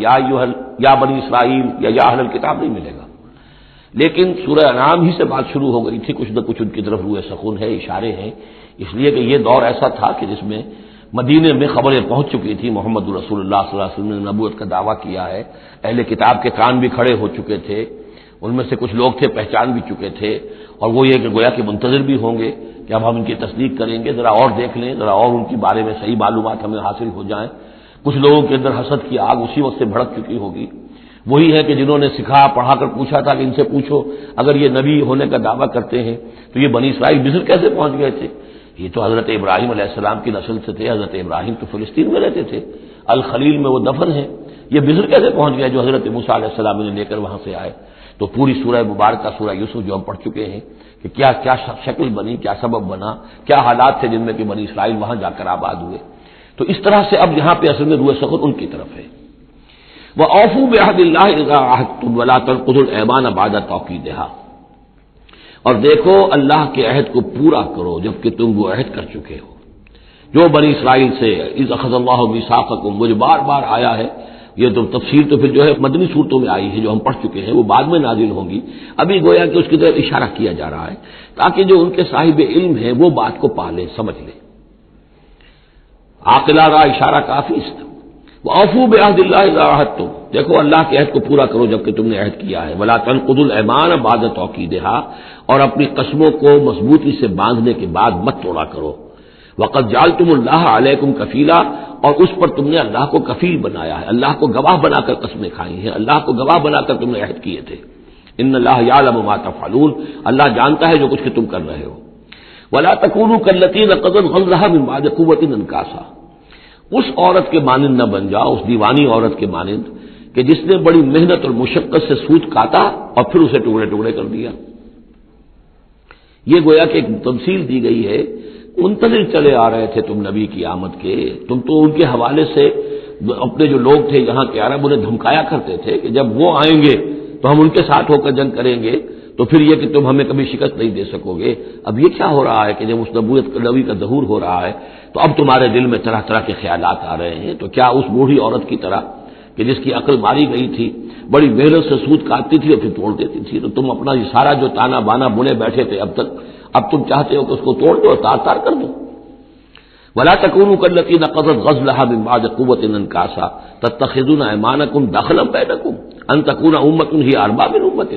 یا بنی اسرائیل یا اہل الکتاب نہیں ملے گا، لیکن سورہ انعام ہی سے بات شروع ہو گئی تھی، کچھ نہ کچھ ان کی طرف روئے سخن ہے، اشارے ہیں، اس لیے کہ یہ دور ایسا تھا کہ جس میں مدینے میں خبریں پہنچ چکی تھی، محمد رسول اللہ صلی اللہ علیہ وسلم نے نبوت کا دعویٰ کیا ہے، اہل کتاب کے کان بھی کھڑے ہو چکے تھے، ان میں سے کچھ لوگ تھے پہچان بھی چکے تھے، اور وہ یہ کہ گویا کہ منتظر بھی ہوں گے کہ اب ہم ان کی تصدیق کریں گے، ذرا اور دیکھ لیں، ذرا اور ان کے بارے میں صحیح معلومات ہمیں حاصل ہو جائیں۔ کچھ لوگوں کے اندر حسد کی آگ اسی وقت سے بھڑک چکی ہوگی، وہی ہے کہ جنہوں نے سکھا پڑھا کر پوچھا تھا کہ ان سے پوچھو اگر یہ نبی ہونے کا دعویٰ کرتے ہیں تو یہ بنی اسرائیل مصر کیسے پہنچ گئے تھے؟ یہ تو حضرت ابراہیم علیہ السلام کی نسل سے تھے، حضرت ابراہیم تو فلسطین میں رہتے تھے، الخلیل میں وہ دفن ہیں، یہ مصر کیسے پہنچ گئے جو حضرت موسیٰ علیہ السلام نے لے کر وہاں سے آئے؟ تو پوری سورہ مبارکہ سورہ یوسف جو ہم پڑھ چکے ہیں کہ کیا کیا شکل بنی، کیا سبب بنا، کیا حالات تھے جن میں کہ بنی اسرائیل وہاں جا کر آباد ہوئے۔ تو اس طرح سے اب یہاں پہ اصل میں روئے سخن ان کی طرف ہے۔ وَأَوْفُوا بِعَهْدِ اللَّهِ إِذَا عَاهَدتُّمْ وَلَا تَنقُضُوا الْأَيْمَانَ بَعْدَ تَوْكِيدِهَا، اور دیکھو اللہ کے عہد کو پورا کرو جبکہ تم وہ عہد کر چکے ہو، جو بنی اسرائیل سے اذ اخذ اللہ میثاقکم، وہ جو بار بار آیا ہے، یہ تو تفسیر تو پھر جو ہے مدنی صورتوں میں آئی ہے جو ہم پڑھ چکے ہیں، وہ بعد میں نازل ہوں گی، ابھی گویا کہ اس کی طرف اشارہ کیا جا رہا ہے تاکہ جو ان کے صاحب علم ہیں وہ بات کو پا لیں، سمجھ لیں۔ عاقلہ را اشارہ کافی است۔ وَأَوْفُوا بِعَهْدِ اللَّهِ إِذَا عَاهَدتُّمْ، دیکھو اللہ کے عہد کو پورا کرو جبکہ تم نے عہد کیا ہے۔ وَلَا تَنقُضُوا الْأَيْمَانَ بَعْدَ تَوْكِيدِهَا، اور اپنی قسموں کو مضبوطی سے باندھنے کے بعد مت توڑا کرو۔ وَقَدْ جَعَلْتُمُ اللَّهَ عَلَيْكُمْ كَفِيلًا، اور اس پر تم نے اللہ کو کفیل بنایا ہے، اللہ کو گواہ بنا کر قسمیں کھائی ہیں، اللہ کو گواہ بنا کر تم نے عہد کیے تھے۔ ان اللہ یعلم ما تفعلون، اللہ جانتا ہے جو کچھ کہ تم کر رہے ہو۔ ولا تکونوا کالتی نقضت غزلها من بعد قوة انکاسا، اس عورت کے مانند نہ بن جاؤ، اس دیوانی عورت کے مانند کہ جس نے بڑی محنت اور مشقت سے سوت کاٹا اور پھر اسے ٹکڑے ٹکڑے کر دیا۔ یہ گویا کہ ایک تمثیل دی گئی ہے، منتظر چلے آ رہے تھے تم نبی کی آمد کے، تم تو ان کے حوالے سے اپنے جو لوگ تھے یہاں کے عرب انہیں دھمکایا کرتے تھے کہ جب وہ آئیں گے تو ہم ان کے ساتھ ہو کر جنگ کریں گے، تو پھر یہ کہ تم ہمیں کبھی شکست نہیں دے سکو گے۔ اب یہ کیا ہو رہا ہے کہ جب اس نبی کا ظہور ہو رہا ہے تو اب تمہارے دل میں طرح طرح کے خیالات آ رہے ہیں، تو کیا اس بوڑھی عورت کی طرح کہ جس کی عقل ماری گئی تھی، بڑی محنت سے سود کاٹتی تھی اور پھر توڑ دیتی تھی، تو تم اپنا یہ سارا جو تانا بانا بنے بیٹھے تھے اب تک، اب تم چاہتے ہو کہ اس کو توڑ دو اور تار تار کر دو۔ ولا تکونوا کالتی نقضت غزلها من بعد قوة انکاسا تتخذون ایمانکم دخلا بینکم ان تکون امة هی اربا من امة،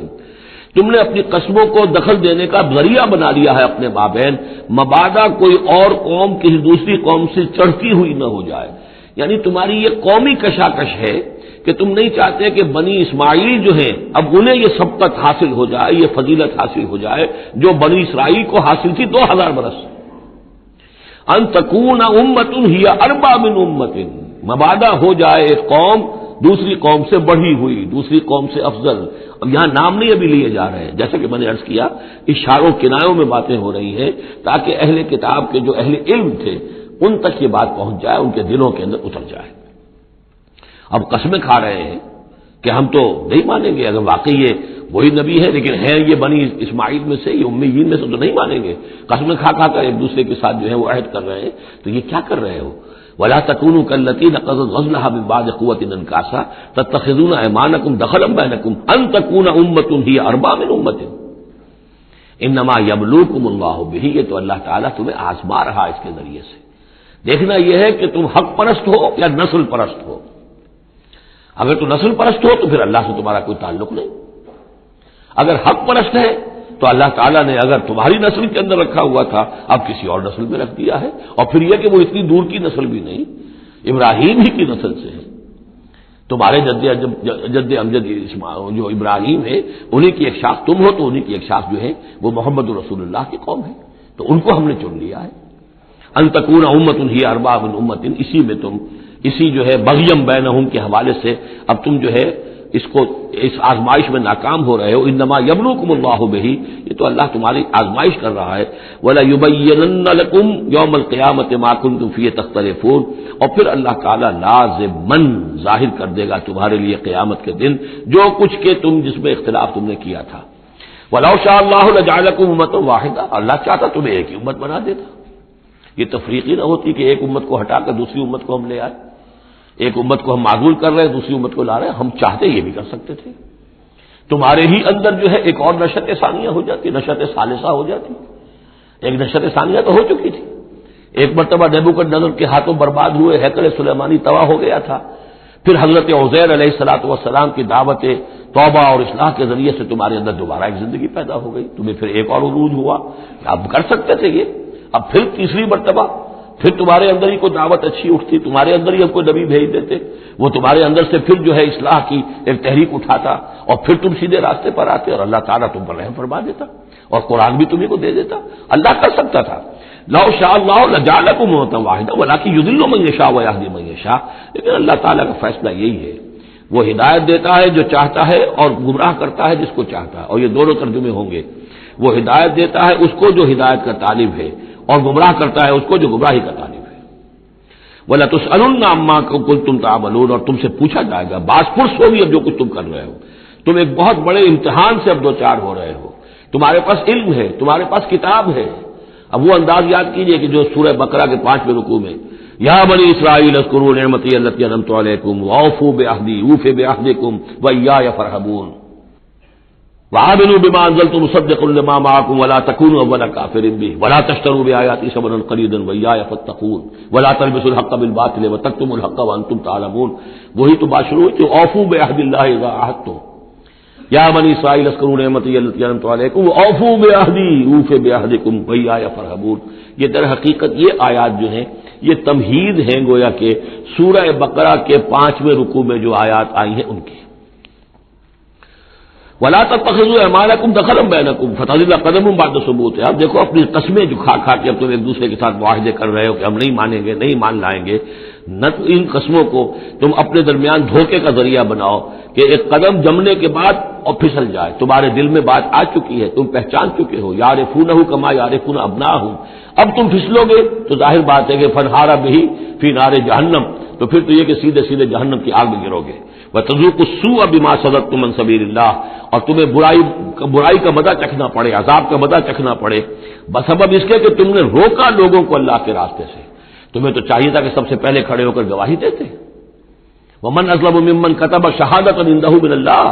تم نے اپنی قسموں کو دخل دینے کا ذریعہ بنا لیا ہے اپنے مابین، مبادا کوئی اور قوم کسی دوسری قوم سے چڑھتی ہوئی نہ ہو جائے، یعنی تمہاری یہ قومی کشاکش ہے کہ تم نہیں چاہتے کہ بنی اسماعیل جو ہیں اب انہیں یہ سبقت حاصل ہو جائے، یہ فضیلت حاصل ہو جائے جو بنی اسرائیل کو حاصل تھی 2000 برس۔ ان تکون امۃ ہی اربا من امۃ، مبادا ہو جائے ایک قوم دوسری قوم سے بڑھی ہوئی، دوسری قوم سے افضل۔ اب یہاں نام نہیں ابھی لیے جا رہے ہیں، جیسا کہ میں نے عرض کیا اشاروں کنایوں میں باتیں ہو رہی ہیں تاکہ اہل کتاب کے جو اہل علم تھے ان تک یہ بات پہنچ جائے، ان کے دلوں کے اندر اتر جائے۔ اب قسمیں کھا رہے ہیں کہ ہم تو نہیں مانیں گے، اگر واقعی یہ وہی نبی ہے لیکن ہے یہ بنی اسماعیل میں سے، یہ امیین میں سے، تو نہیں مانیں گے۔ قسمیں کھا کھا کر ایک دوسرے کے ساتھ جو ہے وہ عہد کر رہے ہیں، تو یہ کیا کر رہے ہو؟ ولا تکونوا کالتی نقضت غزلها من بعد قوة انکاسا تتخذون ایمانکم دخلا بینکم ان تکون امة ہی اربا من امة انما یبلوکم اللہ بہ، یہ تو اللہ تعالیٰ تمہیں آزما رہا اس کے ذریعے سے۔ دیکھنا یہ ہے کہ تم حق پرست ہو یا نسل پرست ہو۔ اگر تو نسل پرست ہو تو پھر اللہ سے تمہارا کوئی تعلق نہیں، اگر حق پرست ہے تو اللہ تعالیٰ نے اگر تمہاری نسل کے اندر رکھا ہوا تھا اب کسی اور نسل میں رکھ دیا ہے، اور پھر یہ کہ وہ اتنی دور کی نسل بھی نہیں، ابراہیم ہی کی نسل سے ہے۔ تمہارے جد امجد جو ابراہیم ہے انہی کی ایک شاخ تم ہو، تو انہی کی ایک شاخ جو ہے وہ محمد رسول اللہ کی قوم ہے، تو ان کو ہم نے چن لیا ہے۔ ان تکون امۃ ہی اربا من امۃ، اسی میں تم اسی جو ہے بغیم بینہم کے حوالے سے اب تم جو ہے اس آزمائش میں ناکام ہو رہے ہو۔ انما یبلوکم اللہ بہ، یہ تو اللہ تمہاری آزمائش کر رہا ہے۔ ولا یبینن لکم یوم القیامۃ ما کنتم فیہ تختلفون، اور پھر اللہ تعالیٰ لازماً ظاہر کر دے گا تمہارے لیے قیامت کے دن جو کچھ کہ تم جس میں اختلاف تم نے کیا تھا۔ ولو شاء اللہ لجعلکم امۃ واحدہ، اللہ چاہتا تمہیں ایک ہی امت بنا دیتا، یہ تفریقی نہ ہوتی کہ ایک امت کو ہٹا کر دوسری امت کو ہم لے آئے، ایک امت کو ہم معزول کر رہے ہیں دوسری امت کو لا رہے ہیں، ہم چاہتے یہ بھی کر سکتے تھے۔ تمہارے ہی اندر جو ہے ایک اور نشت ثانیہ ہو جاتی، نشت ثالثہ ہو جاتی، ایک نشت ثانیہ تو ہو چکی تھی۔ ایک مرتبہ نیبوکدنضر کے ہاتھوں برباد ہوئے ہیکل سلیمانی تباہ ہو گیا تھا، پھر حضرت عزیر علیہ الصلوۃ والسلام کی دعوت توبہ اور اصلاح کے ذریعے سے تمہارے اندر دوبارہ ایک زندگی پیدا ہو گئی، تمہیں پھر ایک اور عروج ہوا، اب کر سکتے تھے یہ، اب پھر تیسری مرتبہ پھر تمہارے اندر ہی کوئی دعوت اچھی اٹھتی، تمہارے اندر ہی ہم کوئی نبی بھیج دیتے، وہ تمہارے اندر سے پھر جو ہے اصلاح کی ایک تحریک اٹھاتا اور پھر تم سیدھے راستے پر آتے اور اللہ تعالیٰ تم پر رحم فرما دیتا اور قرآن بھی تمہیں کو دے دیتا۔ اللہ کر سکتا تھا، لو شاء اللہ لجعلکم امۃ واحدہ ولکن یضل من یشاء ویہدی من یشاء، لیکن اللہ تعالیٰ کا فیصلہ یہی ہے، وہ ہدایت دیتا ہے جو چاہتا ہے اور گمراہ کرتا ہے جس کو چاہتا ہے، اور یہ دونوں ترجمے ہوں گے، وہ ہدایت دیتا ہے اس کو جو ہدایت کا طالب ہے اور گمراہ کرتا ہے اس کو جو گمراہی کا طالب ہے۔ وَلَتُسْأَلُنَّ عَمَّا كُنتُمْ تَعْمَلُونَ، اور تم سے پوچھا جائے گا، باز پرس ہوگی اب جو کچھ تم کر رہے ہو، تم ایک بہت بڑے امتحان سے اب دو چار ہو رہے ہو، تمہارے پاس علم ہے، تمہارے پاس کتاب ہے۔ اب وہ انداز یاد کیجئے کہ جو سورہ بقرہ کے 5ویں رکوع میں یا بنی اسرائیل اذکروا نعمتی التی انعمت علیکم واوفوا بعہدی اوف بعہدکم وایای فارہبون وآمنوا بما انزلت مصدقا لما معكم ولا تكونوا اول كافر به ولا تشتروا بآياتي ثمنا قليلا وإياي فاتقون ولا تلبسوا الحق بالباطل وتكتموا الحق وانتم تعلمون، وہی تو بات شروع ہوئی، اوفوا بعہد اللہ اذا عاہدتم، یا بنی اسرائیل اذکروا نعمتی التی انعمت علیکم واوفوا بعہدی اوف بعہدکم وإیاي فارہبون۔ یہ در حقیقت یہ آیات جو ہیں یہ تمہید ہیں گویا کہ سورہ بقرہ کے 5ویں رکوع میں جو آیات آئی ہیں ان کی۔ ولا تتخذوا ايمانکم دخلا بینکم فتزل قدم بعد ثبوت. آپ دیکھو اپنی قسمیں جو کھا کھا کے اب تم ایک دوسرے کے ساتھ معاہدے کر رہے ہو کہ ہم نہیں مانیں گے، نہیں مان لائیں گے، نہ تو ان قسموں کو تم اپنے درمیان دھوکے کا ذریعہ بناؤ کہ ایک قدم جمنے کے بعد اور پھسل جائے. تمہارے دل میں بات آ چکی ہے، تم پہچان چکے ہو، یعرفونہ کما یعرفون ابناءہم. اب تم پھسلو گے تو ظاہر بات ہے کہ فنہارا بہی فی نار جہنم، تو پھر تو یہ کہ سیدھے سیدھے جہنم کی آگ میں گرو گے. وَتَذُوقُوا السُّوءَ بِمَا صَدَدتُّم عَن سَبِيلِ اللَّهِ، اور تمہیں برائی کا مزہ چکھنا پڑے، عذاب کا مزہ چکھنا پڑے بسبب اس کے کہ تم نے روکا لوگوں کو اللہ کے راستے سے. تمہیں تو چاہیے تھا کہ سب سے پہلے کھڑے ہو کر گواہی دیتے. وَمَنْ أَظْلَمُ مِمَّنْ كَتَبَ شَهَادَةً عِندَهُ مِنَ اللَّهِ.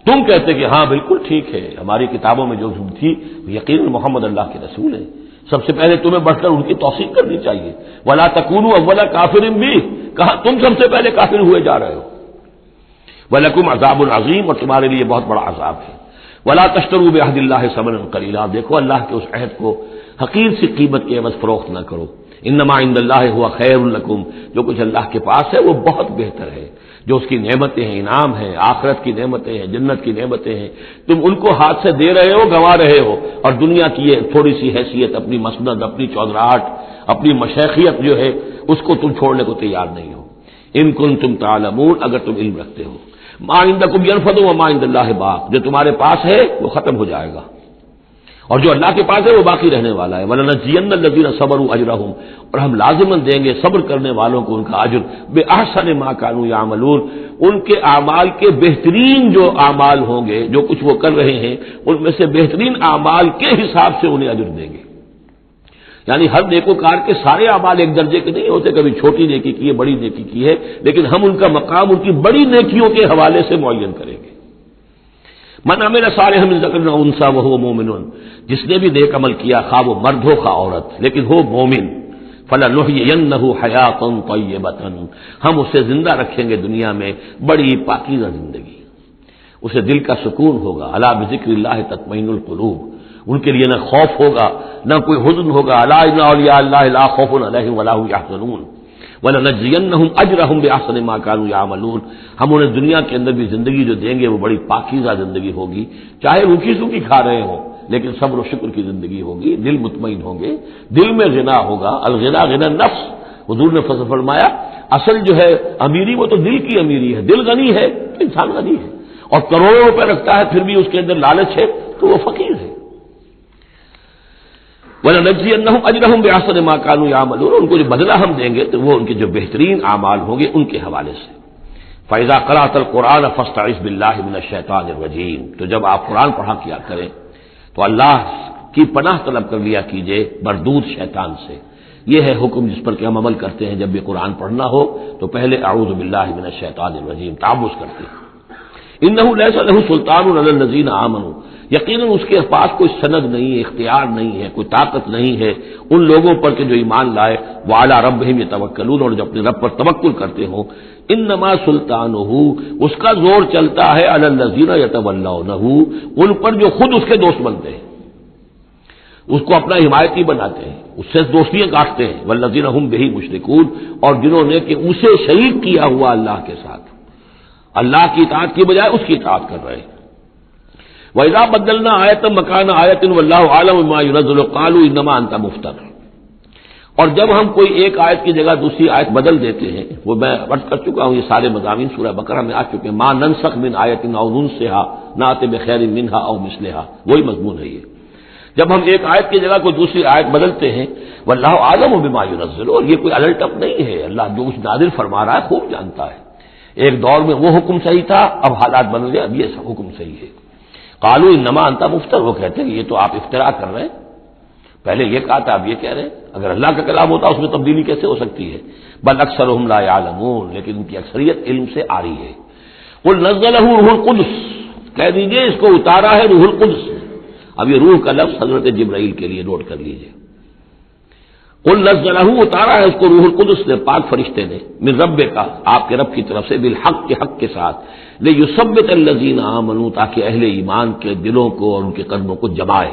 تم کہتے کہ ہاں بالکل ٹھیک ہے، ہماری کتابوں میں جو تھی یقیناً محمد اللہ کے رسول ہیں، سب سے پہلے تمہیں بڑھ کر ان کی توثیق کرنی چاہیے. وَلَا تَكُونُوا أَوَّلَ كَافِرٍ بِهِ، کہا تم سب سے پہلے کافر ہوئے جا رہے ہو. وَلَكُمْ عَذَابٌ عَظِيمٌ، اور تمہارے لیے بہت بڑا عذاب ہے. وَلَا تَشْتَرُوا بِعَهْدِ اللَّهِ ثَمَنًا قَلِيلًا، دیکھو اللہ کے اس عہد کو حقیر سی قیمت کے عوض فروخت نہ کرو. انما عند اللہ هو خیر لکم، جو کچھ اللہ کے پاس ہے وہ بہت بہتر ہے. جو اس کی نعمتیں ہیں، انعام ہیں، آخرت کی نعمتیں ہیں، جنت کی نعمتیں ہیں، تم ان کو ہاتھ سے دے رہے ہو، گنوا رہے ہو، اور دنیا کی یہ تھوڑی سی حیثیت، اپنی مسند، اپنی چودراہٹ، اپنی مشیخیت جو ہے اس کو تم چھوڑنے کو تیار نہیں ہو. ان کنتم تعلمون، اگر تم علم رکھتے ہو. ما عندکم ینفد وما عند اللہ باق، جو تمہارے پاس ہے وہ ختم ہو جائے گا، اور جو اللہ کے پاس ہے وہ باقی رہنے والا ہے. وَلَنَجْزِيَنَّ الَّذِينَ صَبَرُوا أَجْرَهُمْ، اور ہم لازماً دیں گے صبر کرنے والوں کو ان کا اجر. بِأَحْسَنِ مَا كَانُوا يَعْمَلُونَ، ان کے اعمال کے بہترین جو اعمال ہوں گے، جو کچھ وہ کر رہے ہیں ان میں سے بہترین اعمال کے حساب سے انہیں اجر دیں گے. یعنی ہر نیکوکار کے سارے اعمال ایک درجے کے نہیں ہوتے، کبھی چھوٹی نیکی کی ہے، بڑی نیکی کی ہے، لیکن ہم ان کا مقام ان کی بڑی نیکیوں کے حوالے سے معین کریں گے. من عمل صالحا من ذکر او انثى وهو مؤمن، جس نے بھی نیک عمل کیا، خواہ وہ مرد ہو خواہ عورت، لیکن ہو مومن، فلنحيينه حیاۃ طیبۃ، ہم اسے زندہ رکھیں گے دنیا میں بڑی پاکیزہ زندگی، اسے دل کا سکون ہوگا. الا بذکر اللہ تطمئن القلوب، ان کے لیے نہ خوف ہوگا نہ کوئی حزن ہوگا. الا ان اولیاء اللہ لا خوف علیہم ولا هم يحزنون وَلَنَجْزِيَنَّهُمْ أَجْرَهُمْ بِأَحْسَنِ مَا كَانُوا يَعْمَلُونَ. ہم انہیں دنیا کے اندر بھی زندگی جو دیں گے وہ بڑی پاکیزہ زندگی ہوگی، چاہے روکھی سوکھی کھا رہے ہوں لیکن صبر و شکر کی زندگی ہوگی، دل مطمئن ہوں گے، دل میں غنا ہوگا. الغنا غنا النفس، حضور نے فرمایا اصل جو ہے امیری وہ تو دل کی امیری ہے. دل غنی ہے تو انسان غنی ہے، اور کروڑوں روپے رکھتا ہے پھر بھی اس کے اندر لالچ ہے تو وہ فقیر ہے. وَلَنَجْزِيَنَّهُمْ أَجْرَهُمْ بِأَحْسَنِ مَا كَانُوا يَعْمَلُونَ، ان کو جو بدلہ ہم دیں گے تو وہ ان کے جو بہترین اعمال ہوں گے ان کے حوالے سے. فَإِذَا قَرَأْتَ الْقُرْآنَ فَاسْتَعِذْ بِاللَّهِ مِنَ الشَّيْطَانِ الرَّجِيمِ، تو جب آپ قرآن پڑھا کیا کریں تو اللہ کی پناہ طلب کر لیا کیجئے مردود شیطان سے. یہ ہے حکم جس پر کہ ہم عمل کرتے ہیں، جب بھی قرآن پڑھنا ہو تو پہلے اعوذ باللہ من الشیطان الرجیم تعوذ کرتے ہیں. انہ لیس لہ سلطان علی الذین آمنوا، یقیناً اس کے پاس کوئی سند نہیں ہے، اختیار نہیں ہے، کوئی طاقت نہیں ہے ان لوگوں پر کہ جو ایمان لائے. وعلی ربہم یتوکلون، اور جو اپنے رب پر توکل کرتے ہوں. انما سلطانہ، اس کا زور چلتا ہے علی الذین یتولونہ، ان پر جو خود اس کے دوست بنتے ہیں، اس کو اپنا حمایتی بناتے ہیں، اس سے دوستیاں کاٹتے ہیں. والذین هم بہ مشرکون، اور جنہوں نے کہ اسے شریک کیا ہوا اللہ کے ساتھ، اللہ کی اطاعت کی بجائے اس کی اطاعت کر رہے ہیں. وَإِذَا بَدَّلْنَا آیَةً مَكَانَ آیَةٍ وَاللَّهُ أَعْلَمُ بِمَا يُنَزِّلُ قَالُوا إِنَّمَا أَنتَ مُفْتَرٍ. اور جب ہم کوئی ایک آیت کی جگہ دوسری آیت بدل دیتے ہیں، وہ میں عرض کر چکا ہوں، یہ سارے مضامین سورہ بقرہ میں آ چکے ہیں. مَا نَنسَخْ مِنْ آیَةٍ أَوْ نُنسِهَا نَأْتِ بِخَيْرٍ مِنْهَا أَوْ مِثْلِهَا، وہی مضمون ہے یہ. جب ہم ایک آیت کی جگہ کوئی دوسری آیت بدلتے ہیں، واللہ اعلم بما ينزل، اور یہ کوئی الٹ اپ نہیں ہے، اللہ جو کچھ نازل فرما رہا ہے خوب جانتا ہے. ایک دور میں وہ حکم صحیح تھا، اب حالات بدل گئے، اب یہ حکم صحیح ہے. قالوا انما انت مفتر، وہ کہتے ہیں یہ تو آپ افتراء کر رہے ہیں، پہلے یہ کہا تھا اب یہ کہہ رہے ہیں. اگر اللہ کا کلام ہوتا اس میں تبدیلی کیسے ہو سکتی ہے؟ بل اکثرهم لا يعلمون، لیکن ان کی اکثریت علم سے آ رہی ہے. قل نزلہ روح القدس، کہہ دیجئے اس کو اتارا ہے روح القدس. اب یہ روح کا لفظ حضرت جبرائیل کے لیے نوٹ کر لیجئے. قل نزلہ، اتارا ہے اس کو روح القدس نے، پاک فرشتے نے، من رب کا، آپ کے رب کی طرف سے، بالحق کے حق کے ساتھ، لیثبت الذین آمنوا، تاکہ اہل ایمان کے دلوں کو اور ان کے قدموں کو جمائے.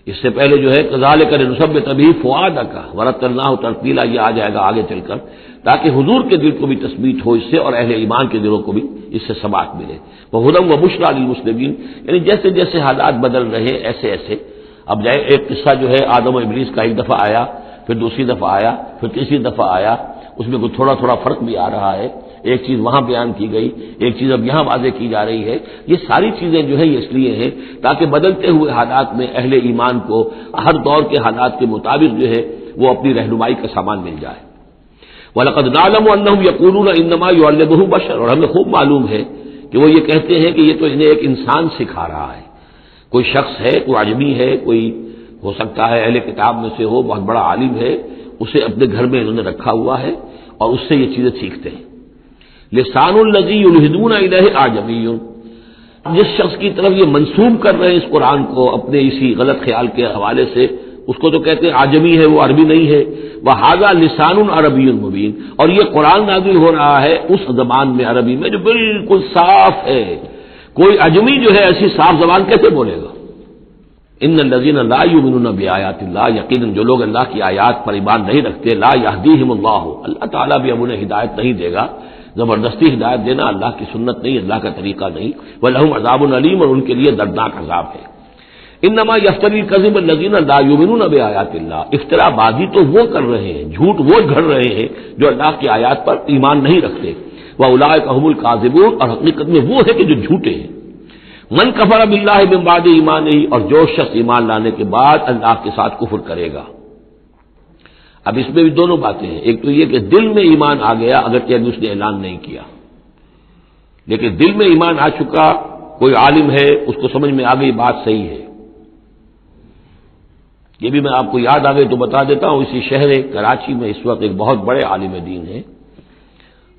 اس سے پہلے جو ہے کذالک لنثبت به فؤادک ورتلناه ترتیلا، یہ آ جائے گا آگے چل کر، تاکہ حضور کے دل کو بھی تثبیت ہو اس سے اور اہل ایمان کے دلوں کو بھی اس سے ثبات ملے۔ وہدی وبشریٰ للمسلمین، یعنی جیسے جیسے حالات بدل رہے ایسے ایسے، اب جائے ایک قصہ جو ہے آدم و ابلیس کا ایک دفعہ آیا، پھر دوسری دفعہ آیا، پھر تیسری دفعہ آیا، اس میں کوئی تھوڑا تھوڑا فرق بھی آ رہا ہے، ایک چیز وہاں بیان کی گئی، ایک چیز اب یہاں واضح کی جا رہی ہے۔ یہ ساری چیزیں جو ہے یہ اس لیے ہیں تاکہ بدلتے ہوئے حالات میں اہل ایمان کو ہر دور کے حالات کے مطابق جو ہے وہ اپنی رہنمائی کا سامان مل جائے۔ وَلَقَدْ نَعْلَمُ أَنَّهُمْ يَقُولُونَ إِنَّمَا يُعَلِّمُهُ بَشَرٌ، اور ہمیں خوب معلوم ہے کہ وہ یہ کہتے ہیں کہ یہ تو انہیں ایک انسان سکھا رہا ہے، کوئی شخص ہے، کوئی عجمی ہے، کوئی ہو سکتا ہے اہل کتاب میں سے ہو، بہت بڑا عالم ہے، اسے اپنے گھر میں انہوں نے رکھا ہوا ہے اور اس سے یہ چیزیں سیکھتے ہیں۔ لسان الذی یلحدون الیہ اعجمی، جس شخص کی طرف یہ منسوب کر رہے ہیں اس قرآن کو اپنے اسی غلط خیال کے حوالے سے، اس کو تو کہتے ہیں عجمی ہے، وہ عربی نہیں ہے۔ وہذا لسان عربی مبین، اور یہ قرآن نازل ہو رہا ہے اس زبان میں، عربی میں جو بالکل صاف ہے، کوئی عجمی جو ہے ایسی صاف زبان کیسے بولے گا؟ ان الذین لا یؤمنون بآیات اللہ، یقیناً جو لوگ اللہ کی آیات پر ایمان نہیں رکھتے، لا یہدیہم اللہ، اللہ تعالیٰ بھی اب انہیں ہدایت نہیں دے گا، زبردستی ہدایت دینا اللہ کی سنت نہیں، اللہ کا طریقہ نہیں۔ وَلَهُمْ عَذَابٌ علیم، اور ان کے لیے دردناک عذاب ہے۔ انما یفتری الکذب الذین لا یؤمنون بآیات اللہ، افترا بازی تو وہ کر رہے ہیں، جھوٹ وہ گھڑ رہے ہیں جو اللہ کی آیات پر ایمان نہیں رکھتے۔ وَأُولَٰئِکَ هُمُ الْكَاذِبُونَ، اور حقیقت میں وہ ہے کہ جو جھوٹے ہیں۔ من کفر باللہ من بعد ایمانہ، اور جو شخص ایمان لانے کے بعد اللہ کے ساتھ کفر کرے گا۔ اب اس میں بھی دونوں باتیں ہیں، ایک تو یہ کہ دل میں ایمان آ گیا اگرچہ ابھی اس نے اعلان نہیں کیا، لیکن دل میں ایمان آ چکا، کوئی عالم ہے اس کو سمجھ میں آ گئی بات صحیح ہے۔ یہ بھی میں آپ کو یاد آ گئی تو بتا دیتا ہوں، اسی شہر کراچی میں اس وقت ایک بہت بڑے عالم دین ہیں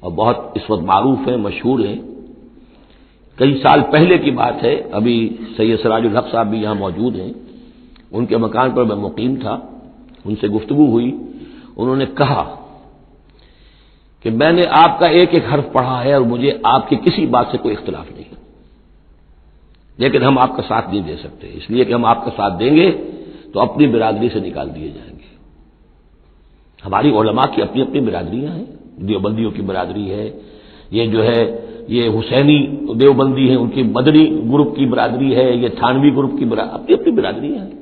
اور بہت اس وقت معروف ہیں، مشہور ہیں۔ کئی سال پہلے کی بات ہے، ابھی سید سراج الحق صاحب بھی یہاں موجود ہیں، ان کے مکان پر میں مقیم تھا، ان سے گفتگو ہوئی، انہوں نے کہا کہ میں نے آپ کا ایک ایک حرف پڑھا ہے اور مجھے آپ کی کسی بات سے کوئی اختلاف نہیں، لیکن ہم آپ کا ساتھ نہیں دے سکتے، اس لیے کہ ہم آپ کا ساتھ دیں گے تو اپنی برادری سے نکال دیے جائیں گے۔ ہماری علماء کی اپنی اپنی برادریاں ہیں، دیوبندیوں کی برادری ہے، یہ جو ہے یہ حسینی دیوبندی ہیں، ان کی مدنی گروپ کی برادری ہے، یہ تھانوی گروپ کی اپنی اپنی برادریاں ہیں،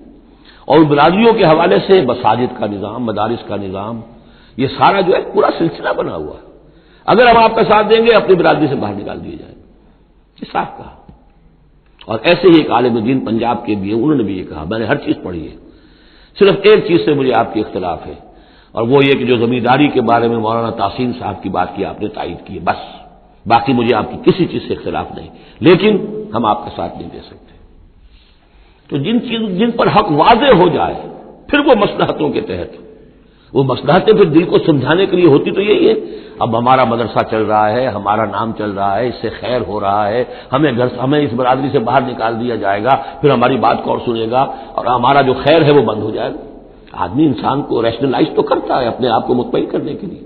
اور برادریوں کے حوالے سے مساجد کا نظام، مدارس کا نظام، یہ سارا جو ہے پورا سلسلہ بنا ہوا ہے۔ اگر ہم آپ کا ساتھ دیں گے اپنی برادری سے باہر نکال دیے جائیں گے، یہ صاف کہا۔ اور ایسے ہی ایک عالم دین پنجاب کے بھی ہیں، انہوں نے بھی یہ کہا، میں نے ہر چیز پڑھی ہے، صرف ایک چیز سے مجھے آپ کی اختلاف ہے، اور وہ یہ کہ جو زمینداری کے بارے میں مولانا تحسین صاحب کی بات کی آپ نے تائید کی ہے، بس باقی مجھے آپ کی کسی چیز سے اختلاف نہیں، لیکن ہم آپ کا ساتھ نہیں دے سکتے۔ تو جن پر حق واضح ہو جائے پھر وہ مصلحتوں کے تحت، وہ مصلحتیں پھر دل کو سمجھانے کے لیے ہوتی تو یہی ہے، اب ہمارا مدرسہ چل رہا ہے، ہمارا نام چل رہا ہے، اس سے خیر ہو رہا ہے، ہمیں اس برادری سے باہر نکال دیا جائے گا، پھر ہماری بات کو اور سنے گا اور ہمارا جو خیر ہے وہ بند ہو جائے گا۔ آدمی انسان کو ریشنلائز تو کرتا ہے اپنے آپ کو مطمئن کرنے کے لیے۔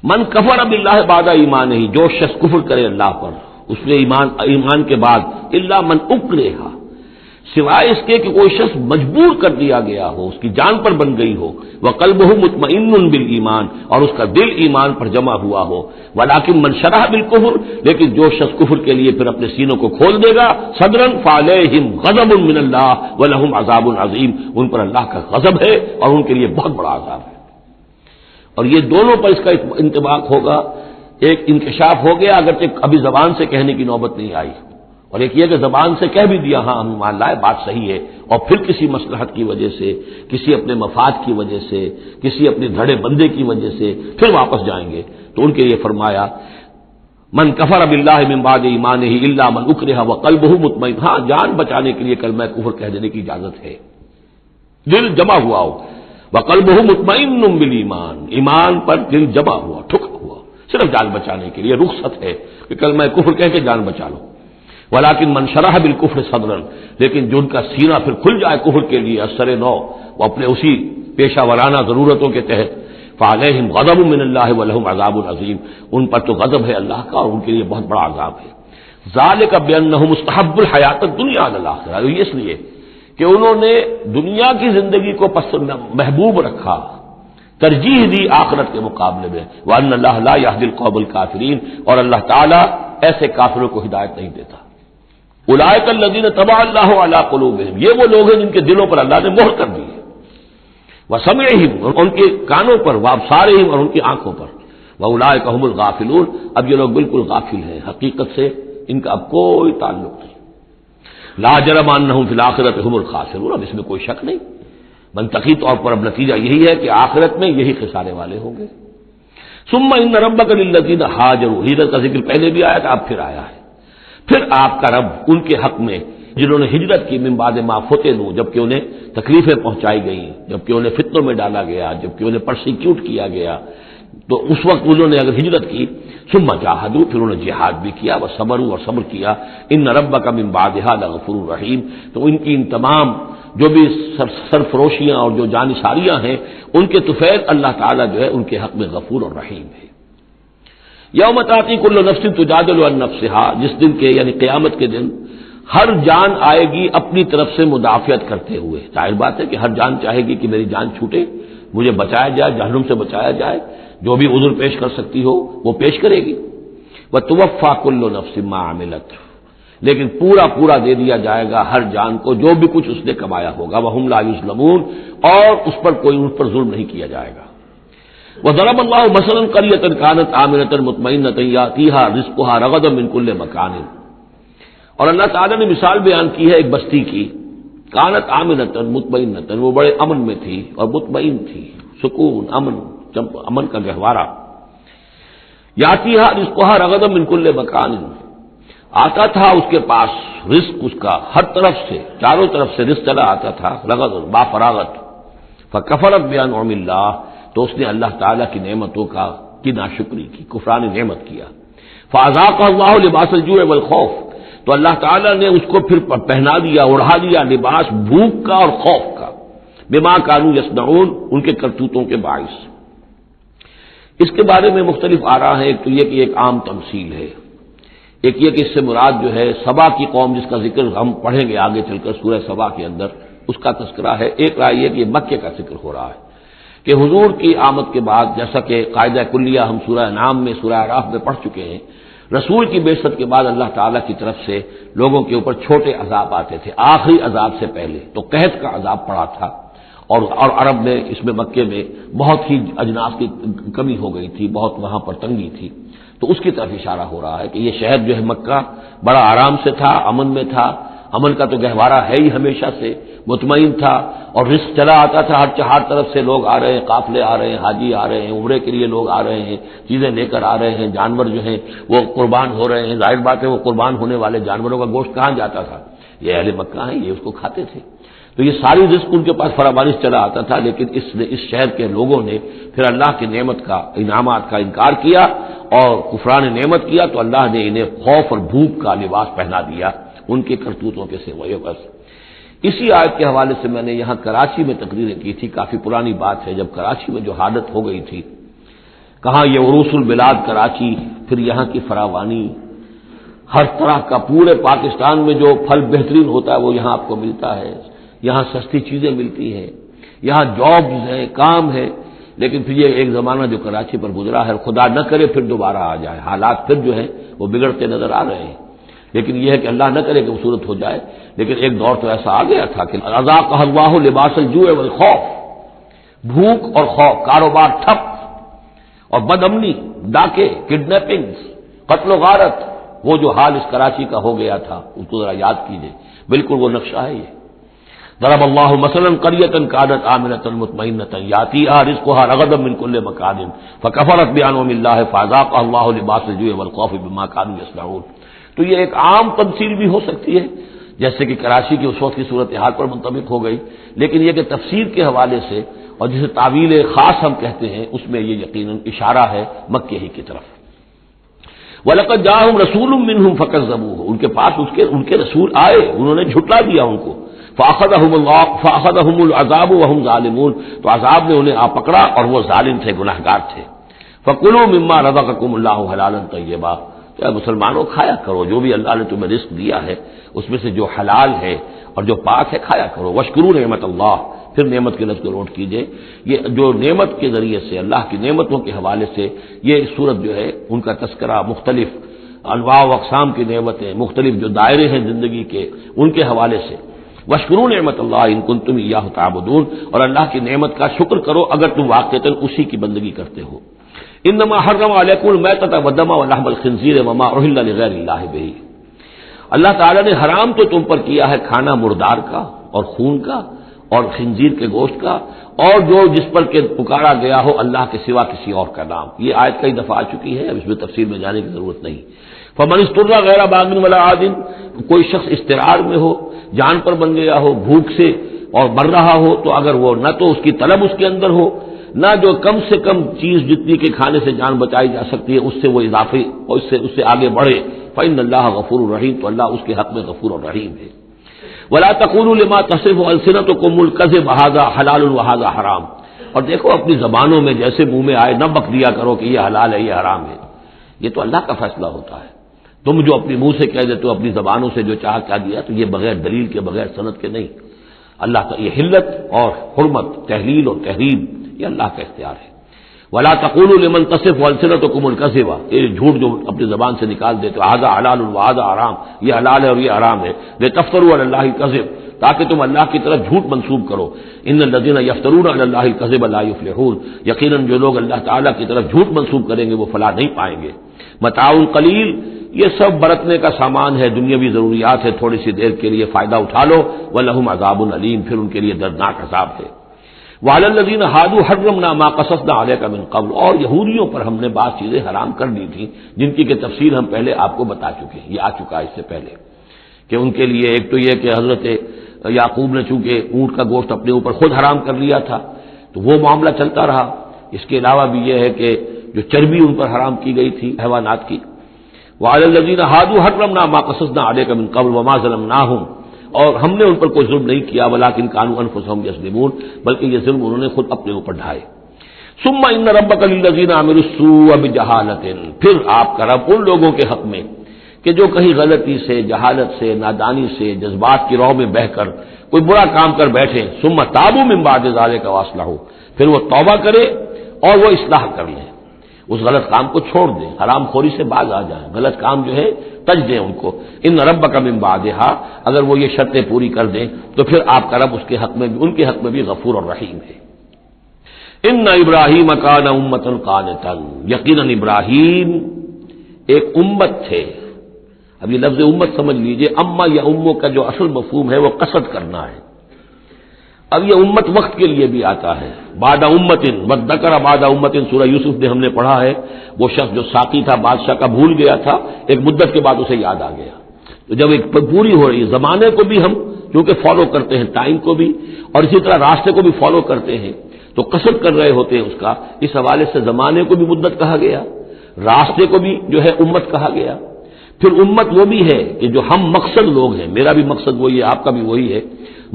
من کفر باللہ بعد ایمانہ، جو شخص کفر کرے اللہ پر اس نے ایمان کے بعد، الا من اکرہ، سوائے اس کے کہ کوئی شخص مجبور کر دیا گیا ہو، اس کی جان پر بن گئی ہو، وقلبہ مطمئن بالایمان، اور اس کا دل ایمان پر جمع ہوا ہو، ولکن من شرح بالکفر، لیکن جو شخص کفر کے لیے پھر اپنے سینوں کو کھول دے گا، صدرا فعلیہم غضب من اللہ ولہم عذاب عظیم، ان پر اللہ کا غضب ہے اور ان کے لیے بہت بڑا عذاب ہے۔ اور یہ دونوں پر اس کا انطباق ہوگا، ایک انکشاف ہو گیا اگرچہ ابھی زبان سے کہنے کی نوبت نہیں آئی، اور ایک یہ کہ زبان سے کہہ بھی دیا ہاں ہم مان لائے بات صحیح ہے، اور پھر کسی مصلحت کی وجہ سے، کسی اپنے مفاد کی وجہ سے، کسی اپنے دھڑے بندے کی وجہ سے پھر واپس جائیں گے، تو ان کے لیے فرمایا من کفر باللہ من بعد ایمانہ الا من اکرہ وقلبہ مطمئن، ہاں جان بچانے کے لیے کلمہ کفر کہہ دینے کی اجازت ہے، دل جمع ہوا ہو، وقلبہ مطمئن بالایمان، ایمان پر دل جمع ہوا، ٹھکا ہوا، صرف جان بچانے کے لیے رخصت ہے کہ کلمہ کفر کہہ کے جان بچا لو۔ ولیکن من شرح بالکفر صدرا، لیکن جن کا سینہ پھر کھل جائے کفر کے لیے اثر نو، وہ اپنے اسی پیشہ ورانہ ضرورتوں کے تحت، فعلیہم غضب من اللہ ولہم عذاب عظیم، ان پر تو غضب ہے اللہ کا اور ان کے لیے بہت بڑا عذاب ہے۔ ذالک بانہ مستحب الحیات الدنیا علی الاخرہ، اس لیے کہ انہوں نے دنیا کی زندگی کو محبوب رکھا، ترجیح دی آخرت کے مقابلے میں، وَأَنَّ اللَّهَ لَا يَهْدِي الْقَوْمَ الْكَافِرِينَ، اور اللہ تعالیٰ ایسے کافروں کو ہدایت نہیں دیتا۔ اولئک الذین طبع اللہ علی قلوبہم، یہ وہ لوگ ہیں جن کے دلوں پر اللہ نے مہر کر دی ہے، وسمعہم، اور ان کے کانوں پر، وابصارہم، اور ان کی آنکھوں پر، واولئک هم الغافلون، اب یہ لوگ بالکل غافل ہیں، حقیقت سے ان کا اب کوئی تعلق نہیں۔ لا جرم انہم فی الآخرۃ هم الخاسرون، اب اس میں کوئی شک نہیں، منطقی طور پر اب نتیجہ یہی ہے کہ آخرت میں یہی خسارے والے ہوں گے۔ ثم ان ربک للذین ہاجروا، ہجرت کا ذکر پہلے بھی آیا تھا، اب پھر آیا ہے، پھر آپ کا رب ان کے حق میں جنہوں نے ہجرت کی من بعد ما فتنوا، جبکہ انہیں تکلیفیں پہنچائی گئیں، جبکہ انہیں فتنوں میں ڈالا گیا، جبکہ انہیں پرسیکیوٹ کیا گیا، تو اس وقت انہوں نے اگر ہجرت کی، ثم جاہدوا، پھر انہوں نے جہاد بھی کیا، وصبروا، اور صبر کیا، ان ربک من بعدها لغفور رحیم، تو ان کی ان تمام جو بھی سرفروشیاں اور جو جانثاریاں ہیں، ان کے طفیل اللہ تعالیٰ جو ہے ان کے حق میں غفور اور رحیم ہے۔ یوم تاتی کل نفس تجادل عن نفسها، جس دن کے یعنی قیامت کے دن ہر جان آئے گی اپنی طرف سے مدافعت کرتے ہوئے، ظاہر بات ہے کہ ہر جان چاہے گی کہ میری جان چھوٹے، مجھے بچایا جائے، جہنم سے بچایا جائے، جو بھی عذر پیش کر سکتی ہو وہ پیش کرے گی۔ وتوفى كل نفس ما عملت، لیکن پورا پورا دے دیا جائے گا ہر جان کو جو بھی کچھ اس نے کمایا ہوگا، وهم لا يظلمون، اور اس پر کوئی ان پر ظلم نہیں کیا جائے گا۔ وضرب اللہ مثلا قریۃ کانت آمنۃ مطمئنۃ یاتیھا رزقھا رغدا من کل مکان، اور اللہ تعالیٰ نے مثال بیان کی ہے ایک بستی کی، کانت آمنۃ مطمئنۃ، وہ بڑے امن میں تھی اور مطمئن تھی، سکون، امن کا گہوارہ، یاتیھا رزقھا رغدا من کل مکان، آتا تھا اس کے پاس رزق اس کا ہر طرف سے، چاروں طرف سے رزق چلا آتا تھا، رغد، با فراغت، فکفرت بانعم اللہ، تو اس نے اللہ تعالیٰ کی نعمتوں کی ناشکری کی، کفران نعمت کیا، فاذاقہ اللہ لباس الجوع والخوف، تو اللہ تعالیٰ نے اس کو پھر پہنا دیا، اڑا دیا لباس بھوک کا اور خوف کا، بما کانوا یصنعون، ان کے کرتوتوں کے باعث۔ اس کے بارے میں مختلف آراء ہیں، ایک تو یہ کہ ایک عام تمثیل ہے، ایک یہ کہ اس سے مراد جو ہے سبا کی قوم جس کا ذکر ہم پڑھیں گے آگے چل کر سورہ سبا کے اندر، اس کا تذکرہ ہے۔ ایک رائے یہ کہ یہ مکے کا ذکر ہو رہا ہے کہ حضور کی آمد کے بعد، جیسا کہ قاعدہ کلیہ ہم سورہ انعام میں، سورہ اعراف میں پڑھ چکے ہیں، رسول کی بعثت کے بعد اللہ تعالیٰ کی طرف سے لوگوں کے اوپر چھوٹے عذاب آتے تھے، آخری عذاب سے پہلے تو قحط کا عذاب پڑا تھا، اور عرب میں اس میں مکے میں بہت ہی اجناس کی کمی ہو گئی تھی، بہت وہاں پر تنگی تھی، تو اس کی طرف اشارہ ہو رہا ہے کہ یہ شہر جو ہے مکہ بڑا آرام سے تھا، امن میں تھا، امن کا تو گہوارہ ہے ہی ہمیشہ سے، مطمئن تھا، اور رزق چلا آتا تھا، ہر طرف سے لوگ آ رہے ہیں، قافلے آ رہے ہیں، حاجی آ رہے ہیں، عمرے کے لیے لوگ آ رہے ہیں، چیزیں لے کر آ رہے ہیں، جانور جو ہیں وہ قربان ہو رہے ہیں، ظاہر بات ہے وہ قربان ہونے والے جانوروں کا گوشت کہاں جاتا تھا، یہ اہل مکہ ہیں، یہ اس کو کھاتے تھے، تو یہ ساری رزق ان کے پاس فراوانش چلا آتا تھا، لیکن اس شہر کے لوگوں نے پھر اللہ کی نعمت کا، انعامات کا انکار کیا اور کفران نعمت کیا، تو اللہ نے انہیں خوف اور بھوک کا لباس پہنا دیا ان کے کرتوتوں کے سوائے بس۔ اسی آیت کے حوالے سے میں نے یہاں کراچی میں تقریریں کی تھی، کافی پرانی بات ہے، جب کراچی میں جو حالت ہو گئی تھی، کہاں یہ عروس البلاد کراچی، پھر یہاں کی فراوانی، ہر طرح کا پورے پاکستان میں جو پھل بہترین ہوتا ہے وہ یہاں آپ کو ملتا ہے، یہاں سستی چیزیں ملتی ہیں، یہاں جابز ہیں، کام ہے، لیکن پھر یہ ایک زمانہ جو کراچی پر گزرا ہے، خدا نہ کرے پھر دوبارہ آ جائے، حالات پھر جو ہیں وہ بگڑتے نظر آ رہے ہیں، لیکن یہ ہے کہ اللہ نہ کرے کہ وہ صورت ہو جائے، لیکن ایک دور تو ایسا آ گیا تھا کہ اذاقہ اللہ لباس الجوع والخوف، بھوک اور خوف، کاروبار ٹھپ، اور بد امنی، ڈاکے، کڈنیپنگز، قتل و غارت، وہ جو حال اس کراچی کا ہو گیا تھا اس کو ذرا یاد کیجئے، بالکل وہ نقشہ ہے یہ۔ ضرب اللہ مثلا قریۃ کانت آمنۃ مطمئنۃ یاتیھا رزقھا رغدا من کل مکان فکفرت بانعم اللہ فاذاقھا اللہ لباس الجوع والخوف بما کانوا یصنعون۔ تو یہ ایک عام تمثیل بھی ہو سکتی ہے، جیسے کہ کراچی کی اس وقت کی صورتحال پر منطبق ہو گئی، لیکن یہ کہ تفسیر کے حوالے سے اور جسے تعویل خاص ہم کہتے ہیں، اس میں یہ یقیناً اشارہ ہے مکے ہی کی طرف۔ وَلَقَدْ جَاءَهُمْ رَسُولٌ مِّنْهُمْ فَكَذَّبُوهُ، ان کے پاس ان کے رسول آئے، انہوں نے جھٹلا دیا ان کو، فَأَخَذَهُمُ الْعَذَابُ وَهُمْ ظَالِمُونَ، تو عذاب نے انہیں آ پکڑا اور وہ ظالم تھے، گنہگار تھے۔ فَكُلُوا مِمَّا رَزَقَكُمُ اللَّهُ حَلَالًا طَيِّبًا، تو مسلمانوں کھایا کرو جو بھی اللہ نے تمہیں رزق دیا ہے اس میں سے جو حلال ہے اور جو پاک ہے کھایا کرو. واشکروا نعمت اللہ، پھر نعمت کے لفظ کو نوٹ کیجئے. یہ جو نعمت کے ذریعے سے اللہ کی نعمتوں کے حوالے سے یہ سورت جو ہے ان کا تذکرہ، مختلف انواع و اقسام کی نعمتیں، مختلف جو دائرے ہیں زندگی کے ان کے حوالے سے. واشکروا نعمت اللہ ان کنتم ایاہ تعبدون، اور اللہ کی نعمت کا شکر کرو اگر تم واقعتاً اسی کی بندگی کرتے ہو. انما حرم علیکم المیتۃ والدم ولحم الخنزیر وما اہل لغیر اللہ بہ، اللہ تعالیٰ نے حرام تو تم پر کیا ہے کھانا مردار کا اور خون کا اور خنزیر کے گوشت کا، اور جو جس پر کہ پکارا گیا ہو اللہ کے سوا کسی اور کا نام. یہ آیت کئی دفعہ آ چکی ہے، اب اس میں تفصیل میں جانے کی ضرورت نہیں. فمن اضطر غیر باغ ولا عاد، کوئی شخص اضطرار میں ہو، جان پر بن گیا ہو، بھوک سے اور مر رہا ہو، تو اگر وہ نہ تو اس کی طلب اس کے اندر ہو، نہ جو کم سے کم چیز جتنی کے کھانے سے جان بچائی جا سکتی ہے اس سے وہ اضافی اور اس سے آگے بڑھے، فإن اللہ غفور الرحیم، تو اللہ اس کے حق میں غفور الرحیم ہے. ولا تقولوا لما تصف السنتكم الكذب هذا حلال وهذا حرام، اور دیکھو اپنی زبانوں میں جیسے منہ میں آئے نہ بک دیا کرو کہ یہ حلال ہے یہ حرام ہے. یہ تو اللہ کا فیصلہ ہوتا ہے. تم جو اپنی منہ سے کہہ دیتے ہو اپنی زبانوں سے جو چاہ کہہ دیا، تو یہ بغیر دلیل کے بغیر سند کے نہیں. اللہ کا یہ حلت اور حرمت، تحلیل اور تحریم، یہ اللہ کا اختیار ہے. ولا تقولوا لمن تصف السنتكم الكذب، یہ جھوٹ جو اپنی زبان سے نکال دیتے ہو، هذا حلال وهذا حرام، یہ حلال ہے اور یہ حرام ہے، لتفتروا علی اللہ الكذب، تاکہ تم اللہ کی طرف جھوٹ منسوب کرو. ان الذين يفترون علی اللہ الكذب لا يفلحون، یقیناً جو لوگ اللہ تعالیٰ کی طرف جھوٹ منسوب کریں گے وہ فلاح نہیں پائیں گے. متاع قلیل، یہ سب برتنے کا سامان ہے، دنیاوی ضروریات ہے، تھوڑی سی دیر کے لیے فائدہ اٹھا لو. ولہم عذاب علیم، پھر ان کے لیے دردناک عذاب ہے. وعلی الذین ہادوا حرمنا ما قصصنا علیک من قبل، اور یہودیوں پر ہم نے بعض چیزیں حرام کر دی تھیں جن کی کہ تفصیل ہم پہلے آپ کو بتا چکے ہیں. یہ آ چکا ہے اس سے پہلے کہ ان کے لیے ایک تو یہ کہ حضرت یعقوب نے چونکہ اونٹ کا گوشت اپنے اوپر خود حرام کر لیا تھا تو وہ معاملہ چلتا رہا. اس کے علاوہ بھی یہ ہے کہ جو چربی ان پر حرام کی گئی تھی حیوانات کی. وعلی الذین ہادوا حرمنا ما قصصنا علیک من قبل وما ظلمناہم، اور ہم نے ان پر کوئی ظلم نہیں کیا، ولکن کانوا انفسہم یظلمون، بلکہ یہ ظلم انہوں نے خود اپنے اوپر ڈھائے. ثم ان ربک للذین عملوا السوء بجہالۃ، پھر آپ کا رب ان لوگوں کے حق میں کہ جو کہیں غلطی سے، جہالت سے، نادانی سے، جذبات کی راہ میں بہہ کر کوئی برا کام کر بیٹھے، ثم تابوا من بعد ذلک واصلحوا، پھر وہ توبہ کرے اور وہ اصلاح کر لیں، اس غلط کام کو چھوڑ دیں، حرام خوری سے باز آ جائیں، غلط کام جو ہے تج دیں ان کو. ان ربک من بعدھا، اگر وہ یہ شرطیں پوری کر دیں تو پھر آپ کا رب اس کے حق میں بھی، ان کے حق میں بھی غفور اور رحیم ہے. ان ابراہیم کان امۃ قانتا، یقیناً ابراہیم ایک امت تھے. اب یہ لفظ امت سمجھ لیجئے، اما یا امو کا جو اصل مفہوم ہے وہ قصد کرنا ہے. اب یہ امت وقت کے لیے بھی آتا ہے. بعد امتن وذکر بعد امتن، سورہ یوسف میں ہم نے پڑھا ہے، وہ شخص جو ساقی تھا بادشاہ کا بھول گیا تھا، ایک مدت کے بعد اسے یاد آ گیا. تو جب ایک پوری ہو رہی ہے، زمانے کو بھی ہم کیونکہ فالو کرتے ہیں، ٹائم کو بھی، اور اسی طرح راستے کو بھی فالو کرتے ہیں، تو قصد کر رہے ہوتے ہیں اس کا. اس حوالے سے زمانے کو بھی مدت کہا گیا، راستے کو بھی جو ہے امت کہا گیا. پھر امت وہ بھی ہے کہ جو ہم مقصد لوگ ہیں، میرا بھی مقصد وہی ہے، آپ کا بھی وہی ہے،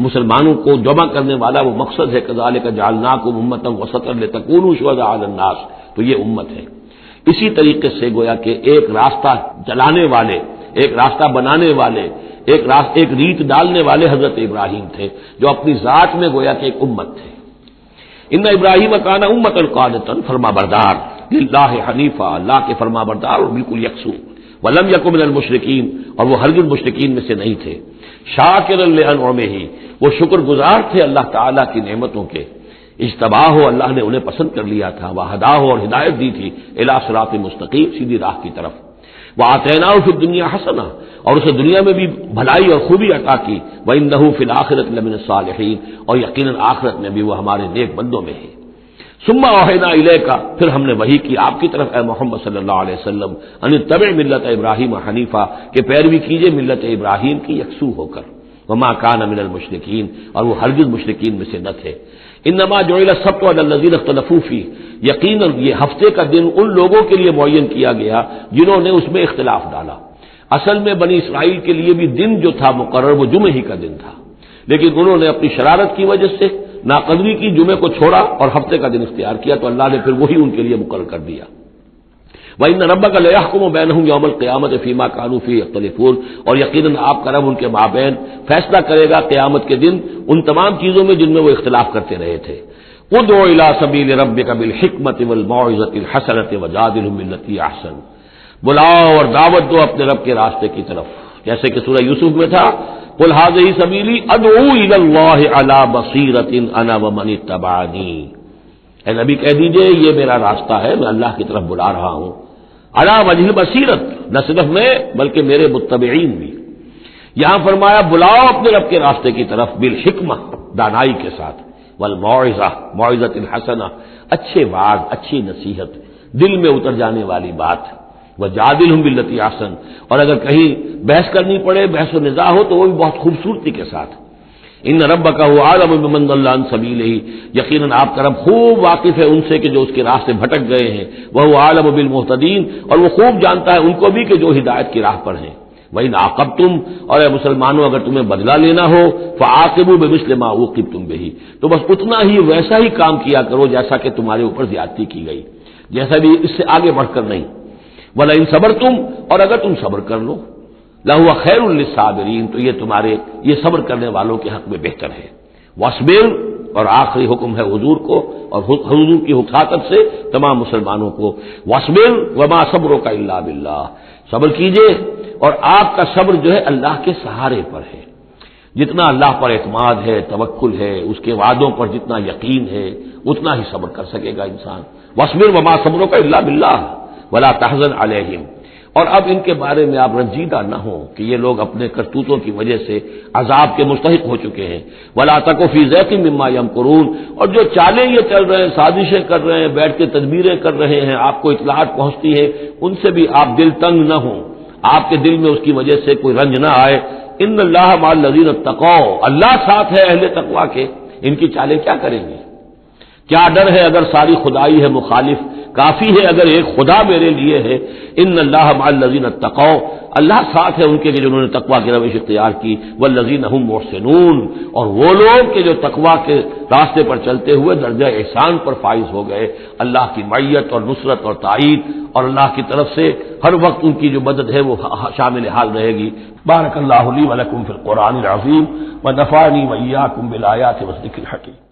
مسلمانوں کو جمع کرنے والا وہ مقصد ہے. کذالک جعلناکم امۃ وسطا لتکونوا شہداء علی الناس، تو یہ امت ہے. اسی طریقے سے گویا کہ ایک راستہ چلانے والے، ایک راستہ بنانے والے، ایک ریت ڈالنے والے حضرت ابراہیم تھے، جو اپنی ذات میں گویا کہ ایک امت تھے. ان ابراہیم کان امۃ قانتا، فرما بردار، للہ حنیفا، اللہ کے فرما بردار اور بالکل یکسو. ولم یکن من المشرکین، اور وہ ہرگز مشرکین میں سے نہیں تھے. شاکرا لانعمہ، وہ شکر گزار تھے اللہ تعالیٰ کی نعمتوں کے. اجتباہ ہو، اللہ نے انہیں پسند کر لیا تھا. وہداہ ہو، اور ہدایت دی تھی، الی صراط مستقیم، سیدھی راہ کی طرف. وآتیناہ فی الدنیا حسنہ، اور اسے دنیا میں بھی بھلائی اور خوبی عطا کی. وإنہ فی الآخرۃ لمن الصالحین، اور یقیناً آخرت میں بھی وہ ہمارے نیک بندوں میں ہے. ثم اوحینا الیک، پھر ہم نے وحی کی آپ کی طرف اے محمد صلی اللہ علیہ وسلم، ان اتبع ملت ابراہیم حنیفا، کہ پیروی کیجئے ملت ابراہیم کی یکسو ہو کر. وما کان من المشرکین، اور وہ ہرگز مشرکین میں سے نہ تھے. انما جعل السبت علی الذین اختلفوا فیہ، یقیناً یہ ہفتے کا دن ان لوگوں کے لیے معین کیا گیا جنہوں نے اس میں اختلاف ڈالا. اصل میں بنی اسرائیل کے لیے بھی دن جو تھا مقرر وہ جمعہ ہی کا دن تھا، لیکن انہوں نے اپنی شرارت کی وجہ سے ناقدری کی، جمعے کو چھوڑا اور ہفتے کا دن اختیار کیا، تو اللہ نے پھر وہی ان کے لیے مقرر کر دیا. وَإِنَّ رَبَّكَ لَيَحْكُمُ بَيْنَهُمْ يَوْمَ الْقِيَامَةِ فِيمَا كَانُوا فِيهِ يَخْتَلِفُونَ، اور یقیناً آپ کا رب ان کے مابین فیصلہ کرے گا قیامت کے دن ان تمام چیزوں میں جن میں وہ اختلاف کرتے رہے تھے۔ ادع الى سبیل ربک بالحکمۃ والموعظۃ الحسنۃ وجادلھم باللتی احسن، بلاؤ اور دعوت دو اپنے رب کے راستے کی طرف، جیسے کہ سورہ یوسف میں تھا قل ھذہ سبیلی ادعو الی اللہ علی بصیرۃ انا ومن اتبعنی، اے نبی کہہ دیجئے یہ میرا راستہ ہے، میں اللہ کی طرف بلا رہا ہوں، علی وجہ البصیرۃ، نہ صرف میں بلکہ میرے متبعین بھی۔ یہاں فرمایا بلاؤ اپنے رب کے راستے کی طرف بالحکمہ، دانائی کے ساتھ، والموعظہ، موعظۃ الحسنہ، اچھے واعظ، اچھی نصیحت، دل میں اتر جانے والی بات، وجادلھم باللتی احسن، اور اگر کہیں بحث کرنی پڑے، بحث و نزاع ہو تو وہ بھی بہت خوبصورتی کے ساتھ۔ ان ربک هو اعلم بمن ضل عن سبیلہ، یقیناً آپ کا رب خوب واقف ہے ان سے کہ جو اس کے راستے بھٹک گئے ہیں، وهو اعلم بالمہتدین، اور وہ خوب جانتا ہے ان کو بھی کہ جو ہدایت کی راہ پر ہیں۔ وَإِنْ عَاقَبْتُمْ، اور اے مسلمانوں اگر تمہیں بدلہ لینا ہو، فَعَاقِبُوا بِمِثْلِ مَا عُوقِبْتُمْ بِهِ، تو بس اتنا ہی ویسا ہی کام کیا کرو جیسا کہ تمہارے اوپر زیادتی کی گئی، جیسا بھی اس سے آگے بڑھ کر نہیں۔ وَلَئِنْ صَبَرْتُمْ، اور اگر تم صبر کر لو، لَهُوَ خَيْرٌ لِّلصَّابِرِينَ، تو یہ تمہارے یہ صبر کرنے والوں کے حق میں بہتر ہے۔ وَاصْبِرْ، اور آخری حکم ہے حضور کو اور حضور کی حکاکت سے تمام مسلمانوں کو، وَاصْبِرْ وَمَا صَبْرُكَ إِلَّا بِاللَّهِ، صبر کیجئے اور آپ کا صبر جو ہے اللہ کے سہارے پر ہے، جتنا اللہ پر اعتماد ہے، توکل ہے، اس کے وعدوں پر جتنا یقین ہے، اتنا ہی صبر کر سکے گا انسان۔ وَاصْبِرْ وَمَا صَبْرُكَ إِلَّا بِاللَّهِ وَلَا تَحْزَنْ عَلَيْهِمْ، اور اب ان کے بارے میں آپ رنجیدہ نہ ہوں کہ یہ لوگ اپنے کرتوتوں کی وجہ سے عذاب کے مستحق ہو چکے ہیں۔ وَلَا تَكُ فِي ضَيْقٍ مِّمَّا يَمْكُرُونَ، اور جو چالیں یہ چل رہے ہیں، سازشیں کر رہے ہیں، بیٹھ کے تدبیریں کر رہے ہیں، آپ کو اطلاعات پہنچتی ہے، ان سے بھی آپ دل تنگ نہ ہوں، آپ کے دل میں اس کی وجہ سے کوئی رنج نہ آئے۔ ان اللہ مع الذین اتقوا، اللہ ساتھ ہے اہل تقوی کے، ان کی چالیں کیا کریں گے؟ کیا ڈر ہے اگر ساری خدائی ہے مخالف، کافی ہے اگر ایک خدا میرے لیے ہے۔ ان اللہ مع الذین اتقوا، اللہ ساتھ ہے ان کے جنہوں نے تقوی کی روش اختیار کی، والذین هم محسنون، اور وہ لوگ کہ جو تقوی کے راستے پر چلتے ہوئے درجہ احسان پر فائز ہو گئے، اللہ کی معیت اور نصرت اور تائید اور اللہ کی طرف سے ہر وقت ان کی جو مدد ہے وہ شامل حال رہے گی۔ بارک اللہ لی و لکم فی القرآن العظیم ونفعنی وإیاکم بالآیات والذکر الحکیم۔